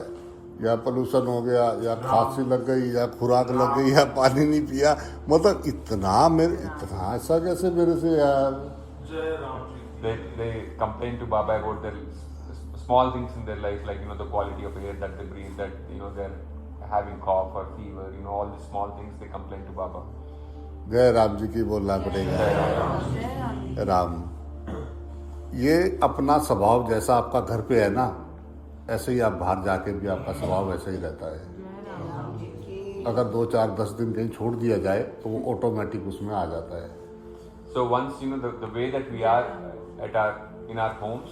Speaker 1: या पोल्यूशन हो गया, या खांसी लग गई, या खुराक लग गई, या पानी नहीं पिया, मतलब इतना ऐसा कैसे मेरे से यार।
Speaker 2: They complain to Baba about the small things in their life, like the quality of air that they breathe, that they're having cough or fever, all the small things they complain to Baba.
Speaker 1: जय राम जी की बोलना पड़ेगा। राम, ये अपना स्वभाव जैसा आपका घर पे है ना, ऐसे ही आप बाहर जाके भी आपका स्वभाव वैसा ही रहता है। अगर 2, 4, 10 दिन कहीं छोड़ दिया जाए तो वो ऑटोमेटिक उसमें आ जाता है।
Speaker 2: So once the way that we are in our homes,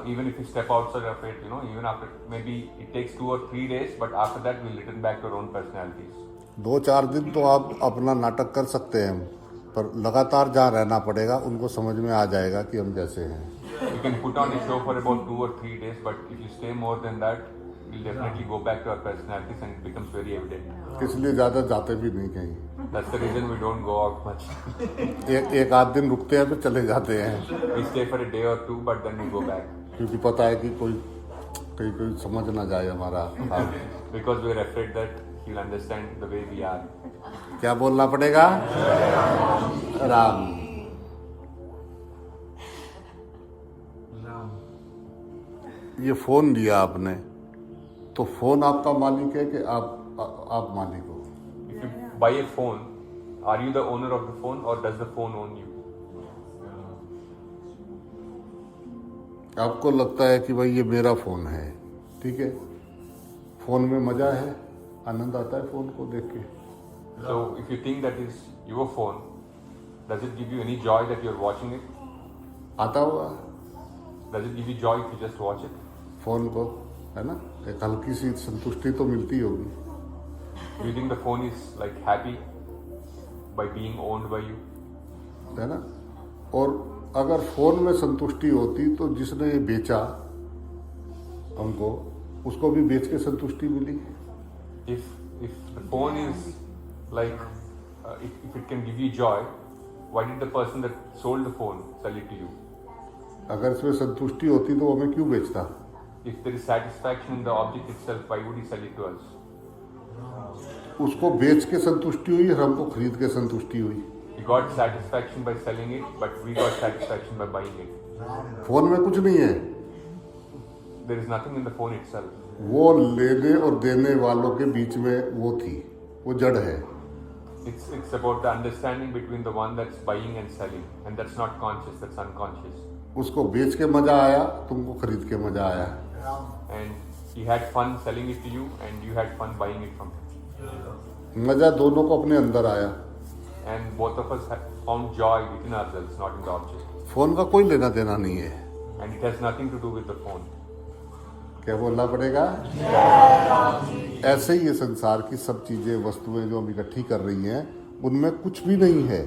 Speaker 2: even if we step outside of it, even after maybe it takes 2 or 3 days, but after that we'll return back to our own personalities.
Speaker 1: 2-4 दिन तो आप अपना नाटक कर सकते हैं, पर लगातार जहाँ रहना पड़ेगा उनको समझ में आ जाएगा कि हम कैसे हैं।
Speaker 2: You can put on a show for about 2 or 3 days, but if you stay more than that, we'll definitely go back to our personalities and it becomes very evident.
Speaker 1: इसलिए ज़्यादा जाते भी नहीं कहीं,
Speaker 2: That's the reason we don't go out much.
Speaker 1: एक आध दिन रुकते हैं फिर चले जाते हैं,
Speaker 2: We stay for a day or 2, but then we go back.
Speaker 1: क्योंकि पता है कि कोई समझ ना जाए हमारा हाल।
Speaker 2: Because we're afraid that he'll understand the way we are.
Speaker 1: क्या बोलना पड़ेगा? राम। ये फोन लिया आपने, तो फोन आपका मालिक है कि आप मालिक हो?
Speaker 2: If you buy a phone, are you the owner of the phone or does the phone own you?
Speaker 1: आपको लगता है कि भाई ये मेरा फोन है, ठीक है, फोन में मजा है, आनंद आता है फोन को देख के।
Speaker 2: So if you think that is your phone, does it give you any joy that you're watching it?
Speaker 1: आता होगा
Speaker 2: Does it give you joy if you just watch it?
Speaker 1: Phone को, है ना, एक हल्की सी संतुष्टि तो मिलती होगी।
Speaker 2: Do you think the phone is like happy by being owned by you?
Speaker 1: है ना। और अगर फोन में संतुष्टि होती तो जिसने ये बेचा हमको, उसको भी बेच के संतुष्टि मिली।
Speaker 2: If the phone is like if it can give you joy, why did the person that sold the phone sell it to you?
Speaker 1: अगर इसमें संतुष्टि होती तो वो हमें क्यों बेचता?
Speaker 2: If there is satisfaction in the object itself, why would he sell it to us?
Speaker 1: उसको बेच के संतुष्टि हुई और हमको खरीद के संतुष्टि हुई।
Speaker 2: He got satisfaction by selling it, but we got satisfaction by buying it.
Speaker 1: Phone में कुछ नहीं है,
Speaker 2: There is nothing in the phone itself.
Speaker 1: वो लेने और देने वालों के बीच में वो थी, वो जड़ है।
Speaker 2: It's about the understanding between the one that's buying and selling, and that's not conscious, that's unconscious.
Speaker 1: उसको बेच के मजा आया, तुमको खरीद के मजा आया।
Speaker 2: And he had fun selling it to you, and you had fun buying it from him.
Speaker 1: मजा दोनों को अपने अंदर आया।
Speaker 2: And both of us had found joy within ourselves, not in the object.
Speaker 1: Phone का कोई लेना देना नहीं है।
Speaker 2: And it has nothing to do with the phone.
Speaker 1: क्या बोलना पड़ेगा? ऐसे ही ये संसार की सब चीजें, वस्तुएं जो हम इकट्ठी कर रही हैं, उनमें कुछ भी नहीं है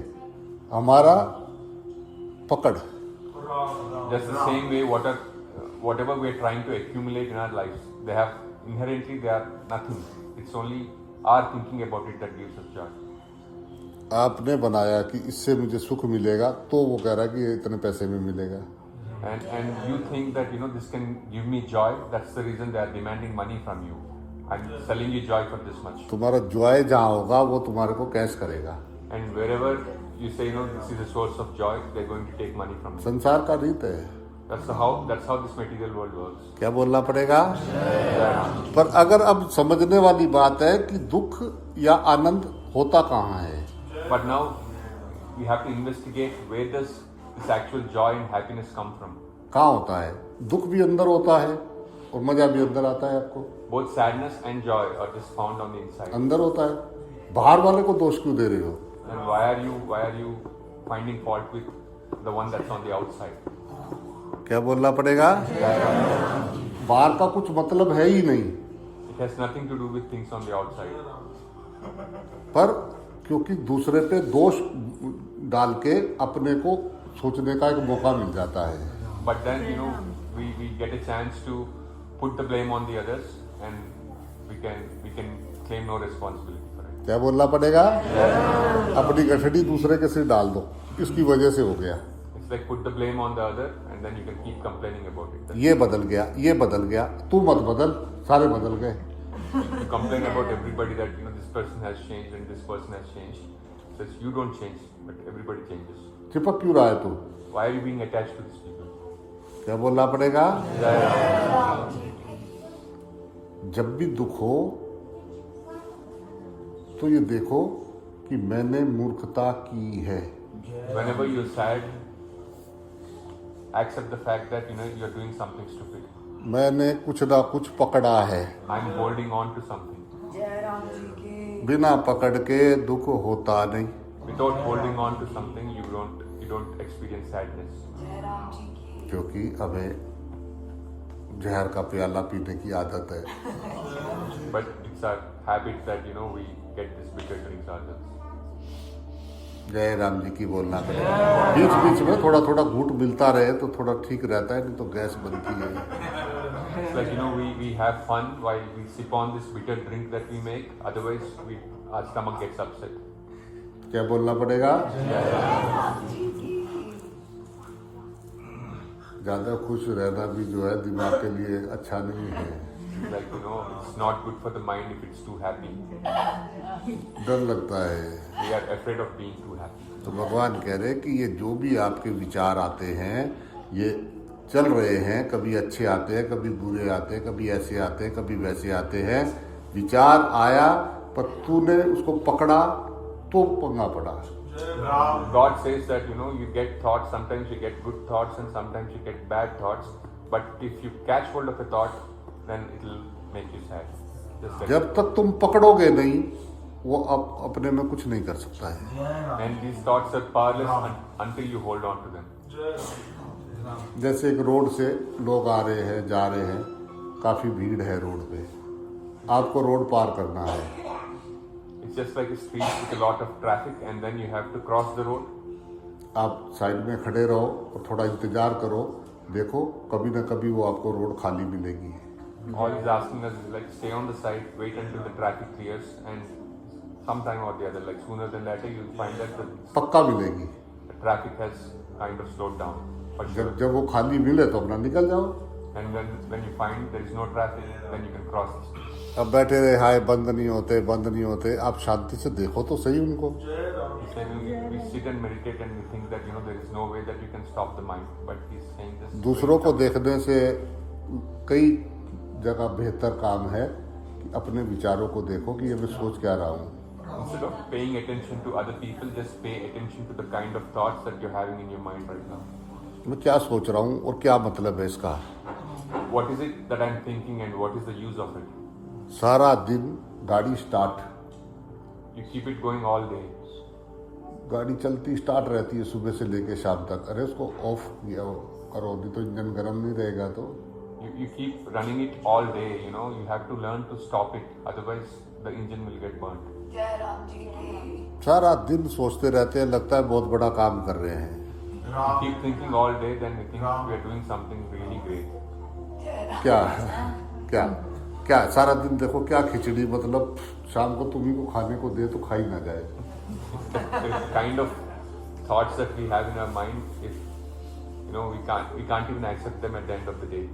Speaker 1: हमारा पकड़।
Speaker 2: Just the same way, whatever we are trying to accumulate in our lives, they are nothing. It's only our thinking about it that gives us joy.
Speaker 1: आपने बनाया कि इससे मुझे सुख मिलेगा, तो वो कह रहा है कि ये इतने पैसे में मिलेगा।
Speaker 2: And you think that this can give me joy. That's the reason they are demanding money from you. I'm selling you joy for this much.
Speaker 1: तुम्हारा जॉय जहाँ होगा वो तुम्हारे को कैश करेगा।
Speaker 2: And wherever you say this is a source of joy, they're going to take money from you.
Speaker 1: संसार का रीत है।
Speaker 2: That's how this material world works.
Speaker 1: क्या बोलना पड़ेगा? पर अगर अब समझने वाली बात है कि दुख या आनंद होता कहाँ है।
Speaker 2: But now we have to investigate where does this actual joy and happiness come from.
Speaker 1: कहाँ होता है? दुख भी अंदर होता है और मजा भी अंदर आता है आपको।
Speaker 2: Both sadness and joy are just found on the inside.
Speaker 1: अंदर होता है। बाहर वाले को दोष क्यों दे रहे हो?
Speaker 2: And why are you finding fault with the one that's on the outside?
Speaker 1: क्या बोलना पड़ेगा? बाहर का कुछ मतलब है ही नहीं।
Speaker 2: It has nothing to do with things on the outside.
Speaker 1: पर क्योंकि दूसरे पे दोष डाल के अपने को सोचने का एक मौका मिल जाता है।
Speaker 2: But then, we get a chance to put the blame on the others, and we can claim no responsibility for it.
Speaker 1: क्या बोलना पड़ेगा? अपनी गठड़ी दूसरे के सिर डाल दो, इसकी वजह से हो गया।
Speaker 2: It's like put the blame on the other, and then you can keep complaining about it.
Speaker 1: ये बदल गया, ये बदल गया, तू मत बदल, सारे बदल गए।
Speaker 2: You complain about everybody that this person has changed and this person has changed. Says you don't change, but everybody changes.
Speaker 1: चिपक क्यों रहा है तू?
Speaker 2: Why are you being attached to these people?
Speaker 1: क्या बोलना पड़ेगा? जब भी दुख हो तो ये देखो कि मैंने मूर्खता की है।
Speaker 2: Whenever you're sad, accept the fact that you're doing something stupid.
Speaker 1: मैंने कुछ ना कुछ पकड़ा है।
Speaker 2: I'm holding on to something.
Speaker 4: जय राम जी की।
Speaker 1: बिना पकड़ के दुख होता नहीं।
Speaker 2: Without holding on to something, you don't experience sadness.
Speaker 4: जय राम जी की।
Speaker 1: क्योंकि हमें जहर का प्याला पीने की आदत है।
Speaker 2: But it's our habit that we get this bitter drinks ourselves.
Speaker 1: जय राम जी की बोलना पड़ेगा। बीच बीच में थोड़ा थोड़ा घूंट मिलता रहे तो थोड़ा ठीक रहता है, नहीं तो गैस बनती है।
Speaker 2: It's like we have fun while we sip on this bitter drink that we make. Otherwise, our stomach gets upset.
Speaker 1: क्या बोलना पड़ेगा? ज्यादा खुश रहना भी जो है दिमाग के लिए अच्छा नहीं है।
Speaker 2: Like it's not good for the mind if it's too happy.
Speaker 1: डर लगता है।
Speaker 2: We are afraid of being too happy.
Speaker 1: तो भगवान कह रहे कि ये जो भी आपके विचार आते हैं ये चल रहे हैं, कभी अच्छे आते हैं, कभी बुरे आते हैं, कभी ऐसे आते हैं, कभी वैसे आते हैं। विचार आया पर तूने उसको पकड़ा तो पंगा पड़ा।
Speaker 2: God says that you get thoughts. Sometimes you get good thoughts and sometimes you get bad thoughts. But if you catch hold of a thought, then it will make you sad. Just like
Speaker 1: जब तक तुम पकड़ोगे नहीं वो अपने में कुछ नहीं कर सकता है।
Speaker 2: and these thoughts are powerless until you hold on to them.
Speaker 1: जैसे एक रोड से लोग आ रहे हैं, जा रहे हैं, काफी भीड़ है रोड पे, आपको रोड पार करना है।
Speaker 2: It's just like a street with a lot of traffic, and then you have to cross the road.
Speaker 1: आप साइड में खड़े रहो और थोड़ा इंतजार करो, देखो कभी ना कभी वो आपको रोड खाली मिलेगी।
Speaker 2: All he's asking us is like stay on the side, wait until the traffic clears, and sometime or the other, like sooner than later, you'll find that
Speaker 1: पक्का मिलेगी।
Speaker 2: the traffic has kind of slowed down. For sure.
Speaker 1: जब वो खाली मिले तो अपना निकल जाओ।
Speaker 2: And when you find there is no traffic, then you can cross the street.
Speaker 1: अब बैठे रहे हाय बंद नहीं होते, बंद नहीं होते, आप शांति से देखो तो सही उनको।
Speaker 2: He's saying we sit and meditate and we think that there is no way that you can stop the mind, but he's saying this.
Speaker 1: दूसरों को देखने से कई जगह बेहतर काम है कि अपने विचारों को देखो कि ये मैं सोच क्या रहा हूँ।
Speaker 2: Instead of paying attention to other people, just pay attention to the kind of thoughts that you're having in your mind right now.
Speaker 1: मैं क्या सोच रहा हूँ और क्या मतलब है इसका।
Speaker 2: What is it that I'm thinking and what is the use of it?
Speaker 1: सारा दिन गाड़ी start,
Speaker 2: You keep it going all day.
Speaker 1: गाड़ी चलती स्टार्ट रहती है सुबह से लेके शाम तक। अरे उसको ऑफ किया करो, नहीं तो इंजन गर्म नहीं रहेगा। तो
Speaker 2: You keep running it all day, you have to learn to stop it, otherwise the engine will get burnt.
Speaker 4: जय राम जी की।
Speaker 1: सारा दिन सोचते रहते हैं, लगता है बहुत बड़ा काम कर रहे हैं।
Speaker 2: You keep thinking all day, then we think we are doing something really great.
Speaker 4: जय राम।
Speaker 1: क्या क्या क्या सारा दिन देखो क्या खिचड़ी, मतलब शाम को तुम्ही को खाने को दे तो खाई ना जाए।
Speaker 2: The kind of thoughts that we have in our mind, if we can't even accept them at the end of the day.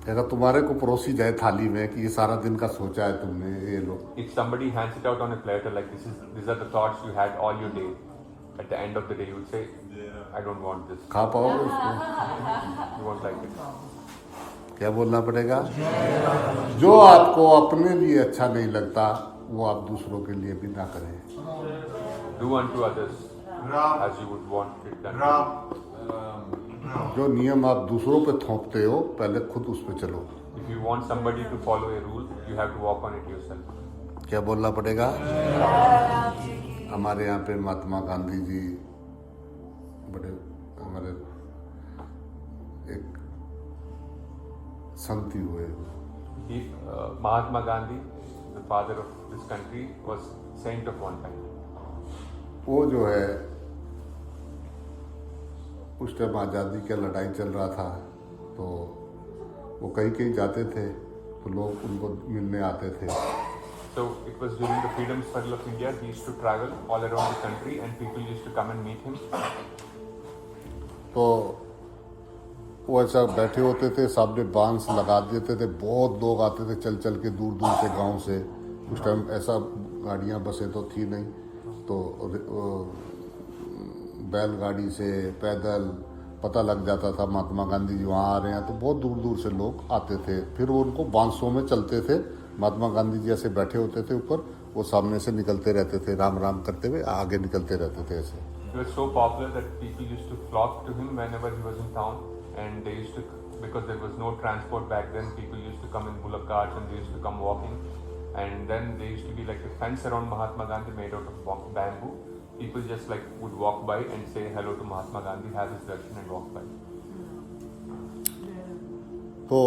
Speaker 1: अगर तुम्हारे को परोसी जाए थाली में कि ये सारा दिन का सोचा है तुमने, ये लो।
Speaker 2: If somebody hands it out on a platter like these are the thoughts you had all your day, at the end of the day you would say, I don't want this.
Speaker 1: खा पाओगे उसको?
Speaker 2: You won't like it.
Speaker 1: क्या बोलना पड़ेगा? जो आपको अपने लिए अच्छा नहीं लगता वो आप दूसरों के लिए भी ना करें।
Speaker 2: Do unto others
Speaker 3: Ram.
Speaker 2: as you would want it done.
Speaker 3: Ram.
Speaker 1: जो नियम आप दूसरों पे थोपते हो पहले खुद उस पे चलो।
Speaker 2: If you want somebody to follow a rule, you have to walk on it yourself.
Speaker 1: क्या बोलना पड़ेगा?
Speaker 4: जय राम जी की
Speaker 1: हमारे यहाँ पे महात्मा गांधी जी बड़े हमारे एक संत ही हुए।
Speaker 2: Mahatma Gandhi, the father of this country, was saint of one time.
Speaker 1: वो जो है उस टाइम आज़ादी का लड़ाई चल रहा था तो वो कहीं कहीं जाते थे तो लोग उनको मिलने आते थे।
Speaker 2: So it was during the freedom struggle of India. He used to travel all around the country, and people used to come and meet him.
Speaker 1: तो वो ऐसा बैठे होते थे, सामने बांस लगा देते थे, बहुत लोग आते थे चल चल के दूर दूर से गांव से। उस टाइम ऐसा गाड़ियां बसें तो थी नहीं, तो बैलगाड़ी से पैदल पता लग जाता था महात्मा गांधी जी वहाँ आ रहे हैं, तो बहुत दूर दूर से लोग आते थे। फिर वो उनको बांसों में चलते थे, महात्मा गांधी जी ऐसे बैठे होते थे ऊपर, वो सामने से निकलते रहते थे राम राम करते हुए, आगे निकलते रहते थे ऐसे।
Speaker 2: He was so popular that people used to flock to him whenever he was in town, and they used to, because there was no transport back then, people used to come in bullock carts and they used to come walking, and then there used to be like a fence around Mahatma Gandhi made out of bamboo. People just like would walk by and say hello to Mahatma Gandhi, have his darshan and walk by.
Speaker 1: तो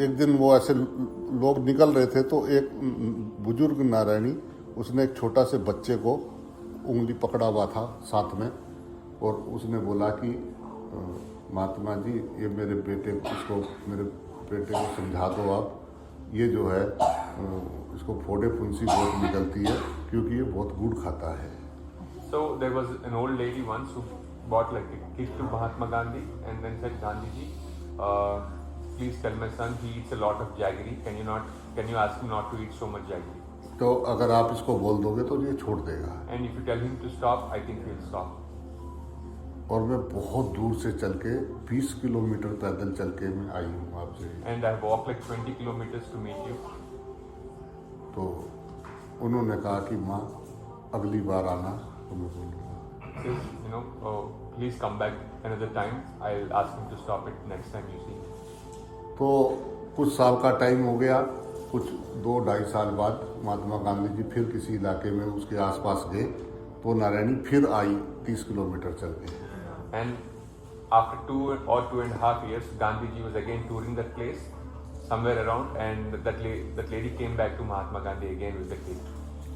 Speaker 1: एक दिन वो ऐसे लोग निकल रहे थे तो एक बुजुर्ग नारायणी, उसने एक छोटा से बच्चे को उंगली पकड़ा हुआ था साथ में, और उसने बोला कि महात्मा जी ये मेरे बेटे को समझा दो आप, ये जो है इसको फोड़े फुंसी बहुत निकलती है क्योंकि ये बहुत गुड़ खाता है।
Speaker 2: So there was an old lady once who brought like a kid to Mahatma Gandhi and then said, Gandhiji, please tell my son he eats a lot of jaggery. Can you ask him not to eat so much jaggery?
Speaker 1: तो अगर आप इसको बोल दोगे तो ये छोड़ देगा।
Speaker 2: And if you tell him to stop, I think he'll stop.
Speaker 1: और मैं बहुत दूर से चल के 20 किलोमीटर पैदल चल के मैं आई हूँ आपसे।
Speaker 2: And I walked like 20 kilometers to meet you.
Speaker 1: तो उन्होंने कहा कि माँ अगली बार आना, तो मैं बोलूँगा।
Speaker 2: Says, please come back another time. I'll ask him to stop it next time you see him.
Speaker 1: तो कुछ साल का टाइम हो गया, कुछ 2-2.5 साल बाद महात्मा गांधी जी फिर किसी इलाके में उसके आसपास गए तो नारायणी फिर आई 30 किलोमीटर चल के।
Speaker 2: And after 2 or 2.5 years, Gandhiji was again touring that place somewhere around, and that lady came back to Mahatma Gandhi again with the kid.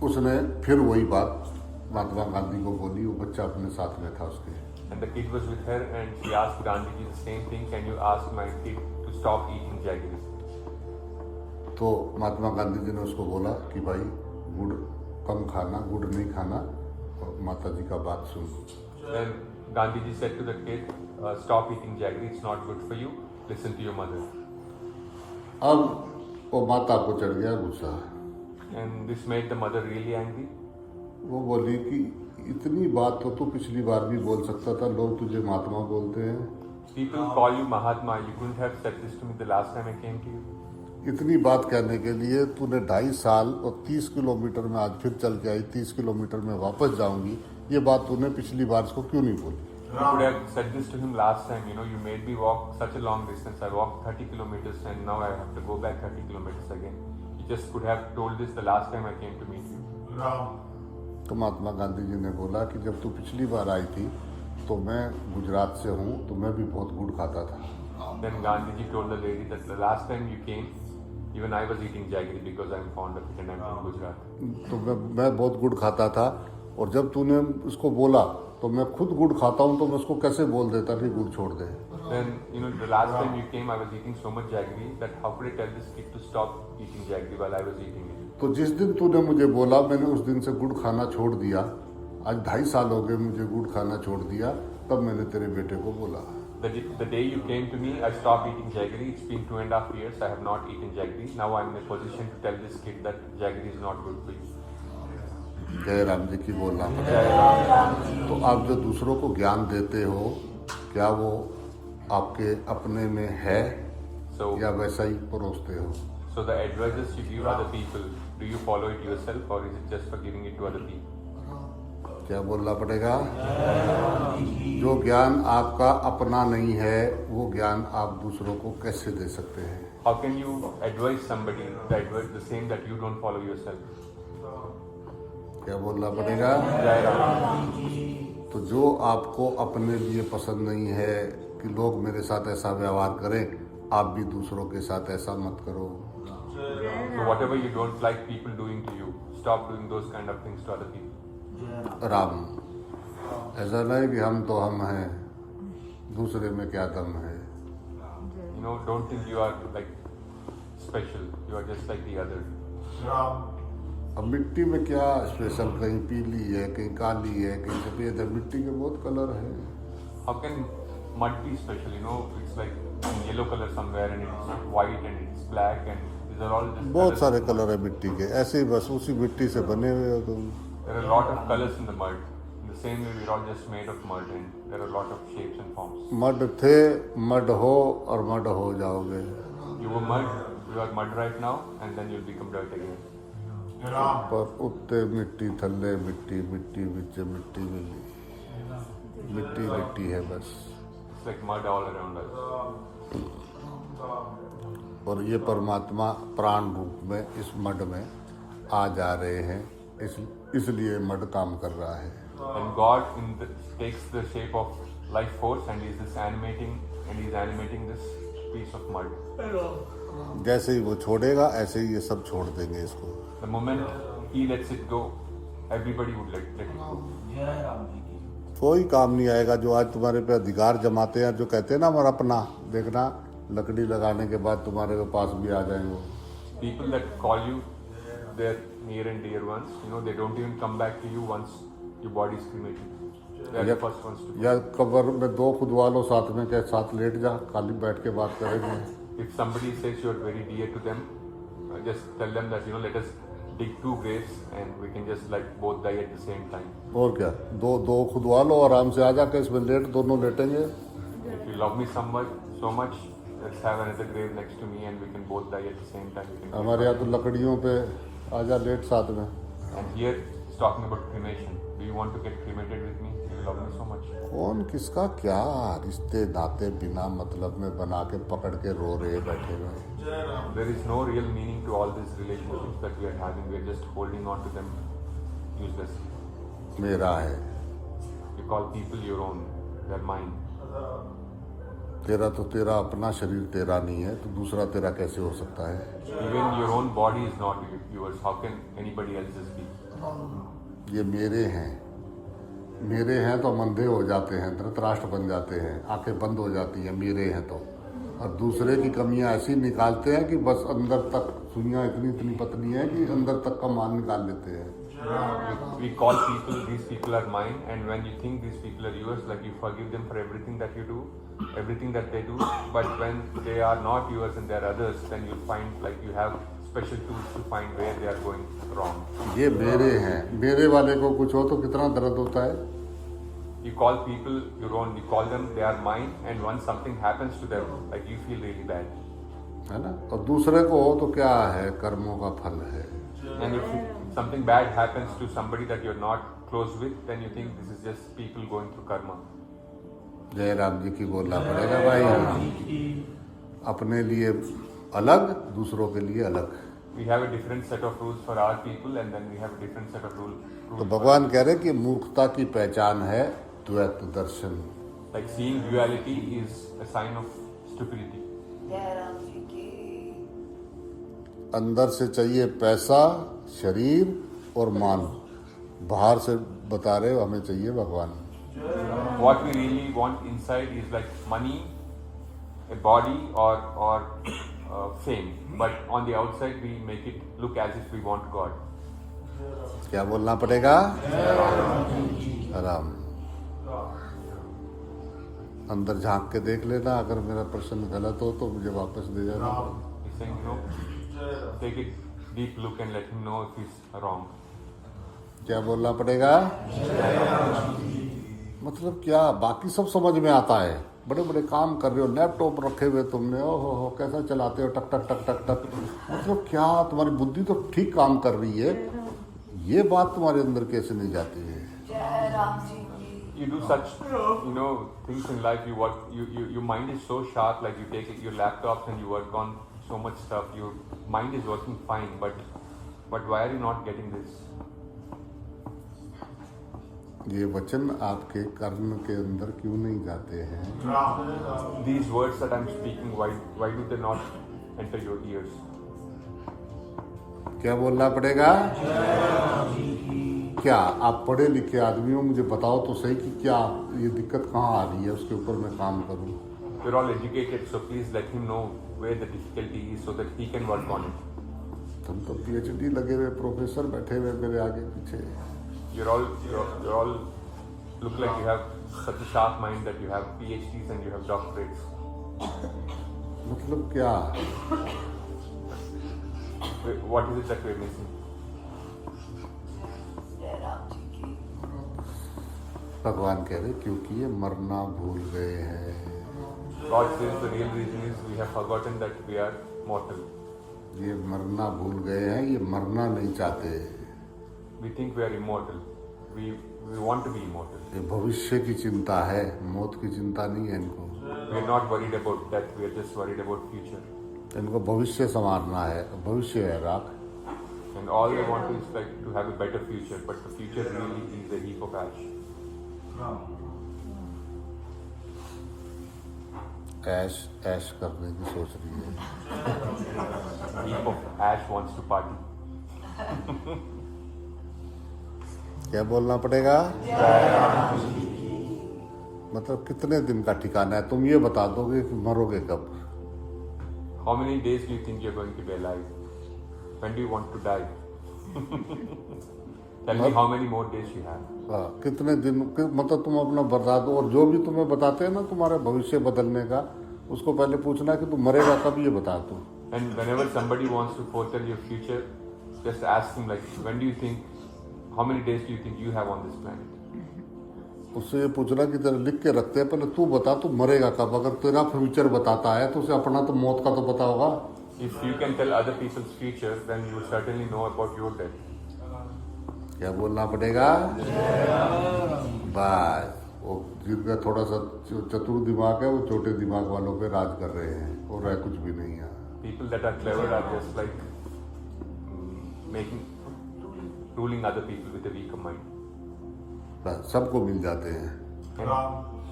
Speaker 1: उसने फिर वही बात महात्मा गांधी को बोली, वो बच्चा अपने साथ में था उसके।
Speaker 2: And the kid was with her, and she asked Gandhiji the same thing. Can you ask my kid to stop eating jaggery?
Speaker 1: तो महात्मा गांधी जी ने उसको बोला कि भाई गुड़ कम खाना, गुड़ नहीं खाना, और माता जी का बात सुन।
Speaker 2: Then Gandhiji said to the kid, stop eating jaggery. It's not good for you. Listen to your mother.
Speaker 1: अब वो माता को चढ़ गया गुस्सा।
Speaker 2: And this made the mother really angry.
Speaker 1: वो बोली कि इतनी बात तो तू पिछली बार भी बोल सकता था, लोग तुझे महात्मा बोलते हैं।
Speaker 2: People call you Mahatma. You couldn't have said this to me the last time I came to you.
Speaker 1: इतनी बात कहने के लिए तूने 2.5 साल और 30 किलोमीटर में आज फिर चल के आई, 30 किलोमीटर में वापस जाऊंगी, ये बात तूने पिछली बार इसको क्यों नहीं बोली?
Speaker 2: You could have said this to him last time. You made me walk such a long distance. I walked 30 kilometers and now I have to go back 30 kilometers again. You just could have told this the last time I came to meet you.
Speaker 3: Ram.
Speaker 1: तो महात्मा गांधी जी ने बोला कि जब तू पिछली बार आई थी तो मैं गुजरात से हूँ, तो मैं भी बहुत गुड़ खाता था।
Speaker 2: Then Gandhiji told the lady that the last time you came, even I was eating jaggery because I'm fond of it and I'm from Gujarat.
Speaker 1: तो मैं बहुत गुड़ खाता था, और जब तूने उसको बोला तो मैं खुद गुड़ खाता हूँ, तो मैं उसको कैसे बोल देता कि गुड़ छोड़ दे?
Speaker 2: Then the last time you came, I was eating so much jaggery that how could I tell this kid to stop eating jaggery while I was eating it?
Speaker 1: तो जिस दिन तूने मुझे बोला, मैंने उस दिन से गुड़ खाना छोड़ दिया। आज 2.5 साल हो गए मुझे गुड़ खाना छोड़ दिया, तब मैंने तेरे बेटे को बोला।
Speaker 2: The day you came to me, I stopped eating jaggery. It's been 2.5 years. I have not eaten jaggery. Now I'm in a position to tell this kid that jaggery is not good for you.
Speaker 1: जय राम जी की बोलना पड़ेगा।
Speaker 2: Jai Ram.
Speaker 1: तो आप जो दूसरों को ज्ञान देते हो, क्या वो आपके अपने में है
Speaker 2: So,
Speaker 1: या वैसा ही परोसते हो?
Speaker 2: so the advices you give other people, do you follow it yourself or is it just for giving it to other people?
Speaker 1: क्या बोलना पड़ेगा? जो ज्ञान आपका अपना नहीं है वो ज्ञान आप दूसरों को कैसे दे सकते हैं?
Speaker 2: How can you advise somebody the same that you don't follow yourself?
Speaker 1: क्या बोलना पड़ेगा?
Speaker 2: Jai Ram.
Speaker 1: तो जो आपको अपने लिए पसंद नहीं है कि लोग मेरे साथ ऐसा व्यवहार करें, आप भी दूसरों के साथ ऐसा मत करो।
Speaker 2: So whatever you don't like people doing to you, stop doing those kind of things to other people.
Speaker 1: Ram, ऐसा नहीं कि हम तो हम हैं, दूसरे में क्या दम है।
Speaker 2: You know, don't think you are like special. You are just like the others.
Speaker 1: अब मिट्टी में क्या स्पेशल, कहीं पीली है, कहीं काली है, कहीं सफेद है, मिट्टी के बहुत कलर हैं।
Speaker 2: How can mud be special? You know, it's like in yellow color somewhere and it's white and it's black and these are all just
Speaker 1: बहुत
Speaker 2: colors.
Speaker 1: सारे कलर है मिट्टी के, ऐसे ही बस उसी मिट्टी से बने हुए हो तुम।
Speaker 2: There are a lot of colors in the mud. In the same way, we're all just made of mud and there are a lot of shapes and forms.
Speaker 1: Mud थे, मड हो और मड हो जाओगे।
Speaker 2: You were mud, you are mud right now and then you'll become dirt again.
Speaker 1: पर उत्ते मिट्टी थल्ले मिट्टी, मिट्टी बिच मिट्टी मिली, मिट्टी मिट्टी है बस।
Speaker 2: It's like mud all around us.
Speaker 1: और ये परमात्मा प्राण रूप में इस मड में आ जा रहे हैं, इसलिए मड काम कर रहा है।
Speaker 2: And God takes the shape of life force and is animating this piece of mud.
Speaker 1: जैसे ही वो छोड़ेगा ऐसे ही ये सब छोड़ देंगे इसको।
Speaker 2: The moment He lets it go, everybody would let it go.
Speaker 1: कोई काम नहीं आएगा। जो आज तुम्हारे पे अधिकार जमाते हैं, जो कहते हैं ना हमारा अपना, देखना लकड़ी लगाने के बाद तुम्हारे पास भी आ जाएंगे।
Speaker 2: People that call you their near and dear ones, you know, they don't even come back to you once your body is cremated. They are the first ones to go.
Speaker 1: या कब्र में दो खुदवा लो साथ में, क्या साथ लेट जा, खाली बैठ के बात करेंगे।
Speaker 2: If somebody says you are very dear to them, just tell them that, you know, let us dig 2 graves and we can just like both die at the same time.
Speaker 1: और क्या, दो खुदवा लो, आराम से आ जाके इसमें लेट, दोनों लेटेंगे।
Speaker 2: If you love me so much, let's have another grave next to me and we can both die at the same time. We can
Speaker 1: हमारे यहाँ तो लकड़ियों पे आजा लेट साथ में।
Speaker 2: And here it's talking about cremation. Do you want to get cremated with me? You love me so much.
Speaker 1: कौन किसका क्या रिश्ते नाते बिना मतलब में बना के पकड़ के रो रहे बैठे हुए।
Speaker 2: There is no real meaning to all these relationships that we are having. We are just holding on to them uselessly.
Speaker 1: मेरा है,
Speaker 2: You call people your own. They're mine.
Speaker 1: तेरा तो तेरा अपना शरीर तेरा नहीं है, तो दूसरा तेरा कैसे हो सकता है?
Speaker 2: Even your own body is not yours. How can anybody else's be?
Speaker 1: ये मेरे हैं, मेरे हैं तो मंदे हो जाते हैं, धृतराष्ट्र बन जाते हैं, आंखें बंद हो जाती हैं, मेरे हैं तो। और दूसरे की कमियां ऐसी निकालते हैं कि बस अंदर तक सुइयां इतनी पतली हैं कि अंदर तक का माल निकाल लेते हैं।
Speaker 2: We call people, these people are mine, and when you think these people are yours, like you forgive them for everything that you do, everything that they do, but when they are not yours and they are others, then you find like you have special tools to find where they are going wrong.
Speaker 1: ये मेरे हैं, मेरे वाले को कुछ हो तो कितना दर्द होता है।
Speaker 2: You call people your own, you call them they are mine, and once something happens to them, like you feel really bad.
Speaker 1: है ना? और दूसरे को हो तो क्या है, कर्मों का फल है।
Speaker 2: And if something bad happens to somebody that you're not close with, then you think this is just people going through karma.
Speaker 1: जय राम जी की बोलना पड़ेगा भाई, अपने लिए अलग, दूसरों के लिए अलग।
Speaker 2: We have a different set of rules for our people, and then we have a different set of rules.
Speaker 1: तो भगवान कह रहे कि मूर्खता की पहचान है द्वैत दर्शन।
Speaker 2: Like seeing duality is a sign of stupidity.
Speaker 4: जय राम जी की।
Speaker 1: अंदर से चाहिए पैसा, शरीर और मान, बाहर से बता रहे हो हमें चाहिए भगवान।
Speaker 2: What we really want inside is like money, a body, or fame. But on the outside, we make it look as if we want God.
Speaker 1: क्या बोलना पड़ेगा? आराम। अंदर झांक के देख लेना, अगर मेरा प्रश्न गलत हो तो मुझे वापस दे जाना।
Speaker 2: He's saying, you know, take a deep look and let him know if he's wrong.
Speaker 1: क्या बोलना पड़ेगा? मतलब क्या, बाकी सब समझ में आता है, बड़े बड़े काम कर रहे हो, लैपटॉप रखे हुए तुमने, ओहो हो कैसा चलाते हो, टक टक टक टक टक, मतलब क्या तुम्हारी बुद्धि तो ठीक काम कर रही है, ये बात तुम्हारे अंदर कैसे नहीं जाती है?
Speaker 4: जय राम जी की।
Speaker 2: You do such, things in life. Your mind is so sharp. Like you take your laptops and you work on so much stuff. Your mind is working fine, but why are you not getting this?
Speaker 1: ये वचन आपके कर्म के अंदर क्यों नहीं जाते हैं?
Speaker 2: These words that I'm speaking, why do they not enter your ears?
Speaker 1: क्या बोलना पड़ेगा? क्या आप पढ़े लिखे आदमी हो, मुझे बताओ तो सही कि क्या ये दिक्कत कहाँ आ रही है, उसके ऊपर मैं काम करूँ।
Speaker 2: We're all educated, so please let him know where the difficulty is so that he can work on it.
Speaker 1: तुम तो PhD लगे हुए प्रोफेसर बैठे हुए मेरे आगे पीछे।
Speaker 2: You're all look like you have such a sharp mind that you have PhDs and you have doctorates.
Speaker 1: मतलब क्या?
Speaker 2: What is it that we're missing?
Speaker 4: जय राम जी की।
Speaker 1: भगवान कह रहे क्योंकि ये मरना भूल गए हैं।
Speaker 2: God says the real reason is we have forgotten that we are mortal.
Speaker 1: ये मरना भूल गए हैं, ये मरना नहीं चाहते।
Speaker 2: We think we are immortal. We want to be immortal.
Speaker 1: ये भविष्य की चिंता है, मौत की चिंता नहीं है इनको।
Speaker 2: We are not worried about death. We are just worried about future.
Speaker 1: इनको भविष्य संवारना है, भविष्य है राख।
Speaker 2: And all they want is like to have a better future, but the future really is a heap of ash.
Speaker 1: ऐश ऐश करने की सोच रही है।
Speaker 2: Heap of ash wants to party.
Speaker 1: क्या बोलना पड़ेगा? मतलब कितने दिन का ठिकाना है? तुम ये बता दोगे कि मरोगे कब?
Speaker 2: How many days do you think you're going to be alive? When do you want to die? Tell me how many more days you have.
Speaker 1: हाँ, कितने दिन मतलब तुम अपना बता दो, और जो भी तुम्हें बताते हैं ना तुम्हारे भविष्य बदलने का, उसको पहले पूछना कि तू मरेगा कब, ये बता तू।
Speaker 2: And whenever somebody wants to foretell your future, just ask him like, when do you think, how many days do you think you have on this planet?
Speaker 1: उससे ये पूछना कि तेरा लिख के रखते हैं, पहले तू बता तू मरेगा कब। अगर तेरा फ्यूचर बताता है तो उसे अपना तो मौत का तो पता होगा।
Speaker 2: If you can tell other people's future, then you will certainly know about your death.
Speaker 1: क्या बोलना पड़ेगा? बस वो जिनका थोड़ा सा चतुर दिमाग है वो छोटे दिमाग वालों पे राज कर रहे हैं, और है कुछ भी नहीं है।
Speaker 2: People that are clever are just like ruling other people with a weaker mind.
Speaker 1: बस सबको मिल जाते हैं,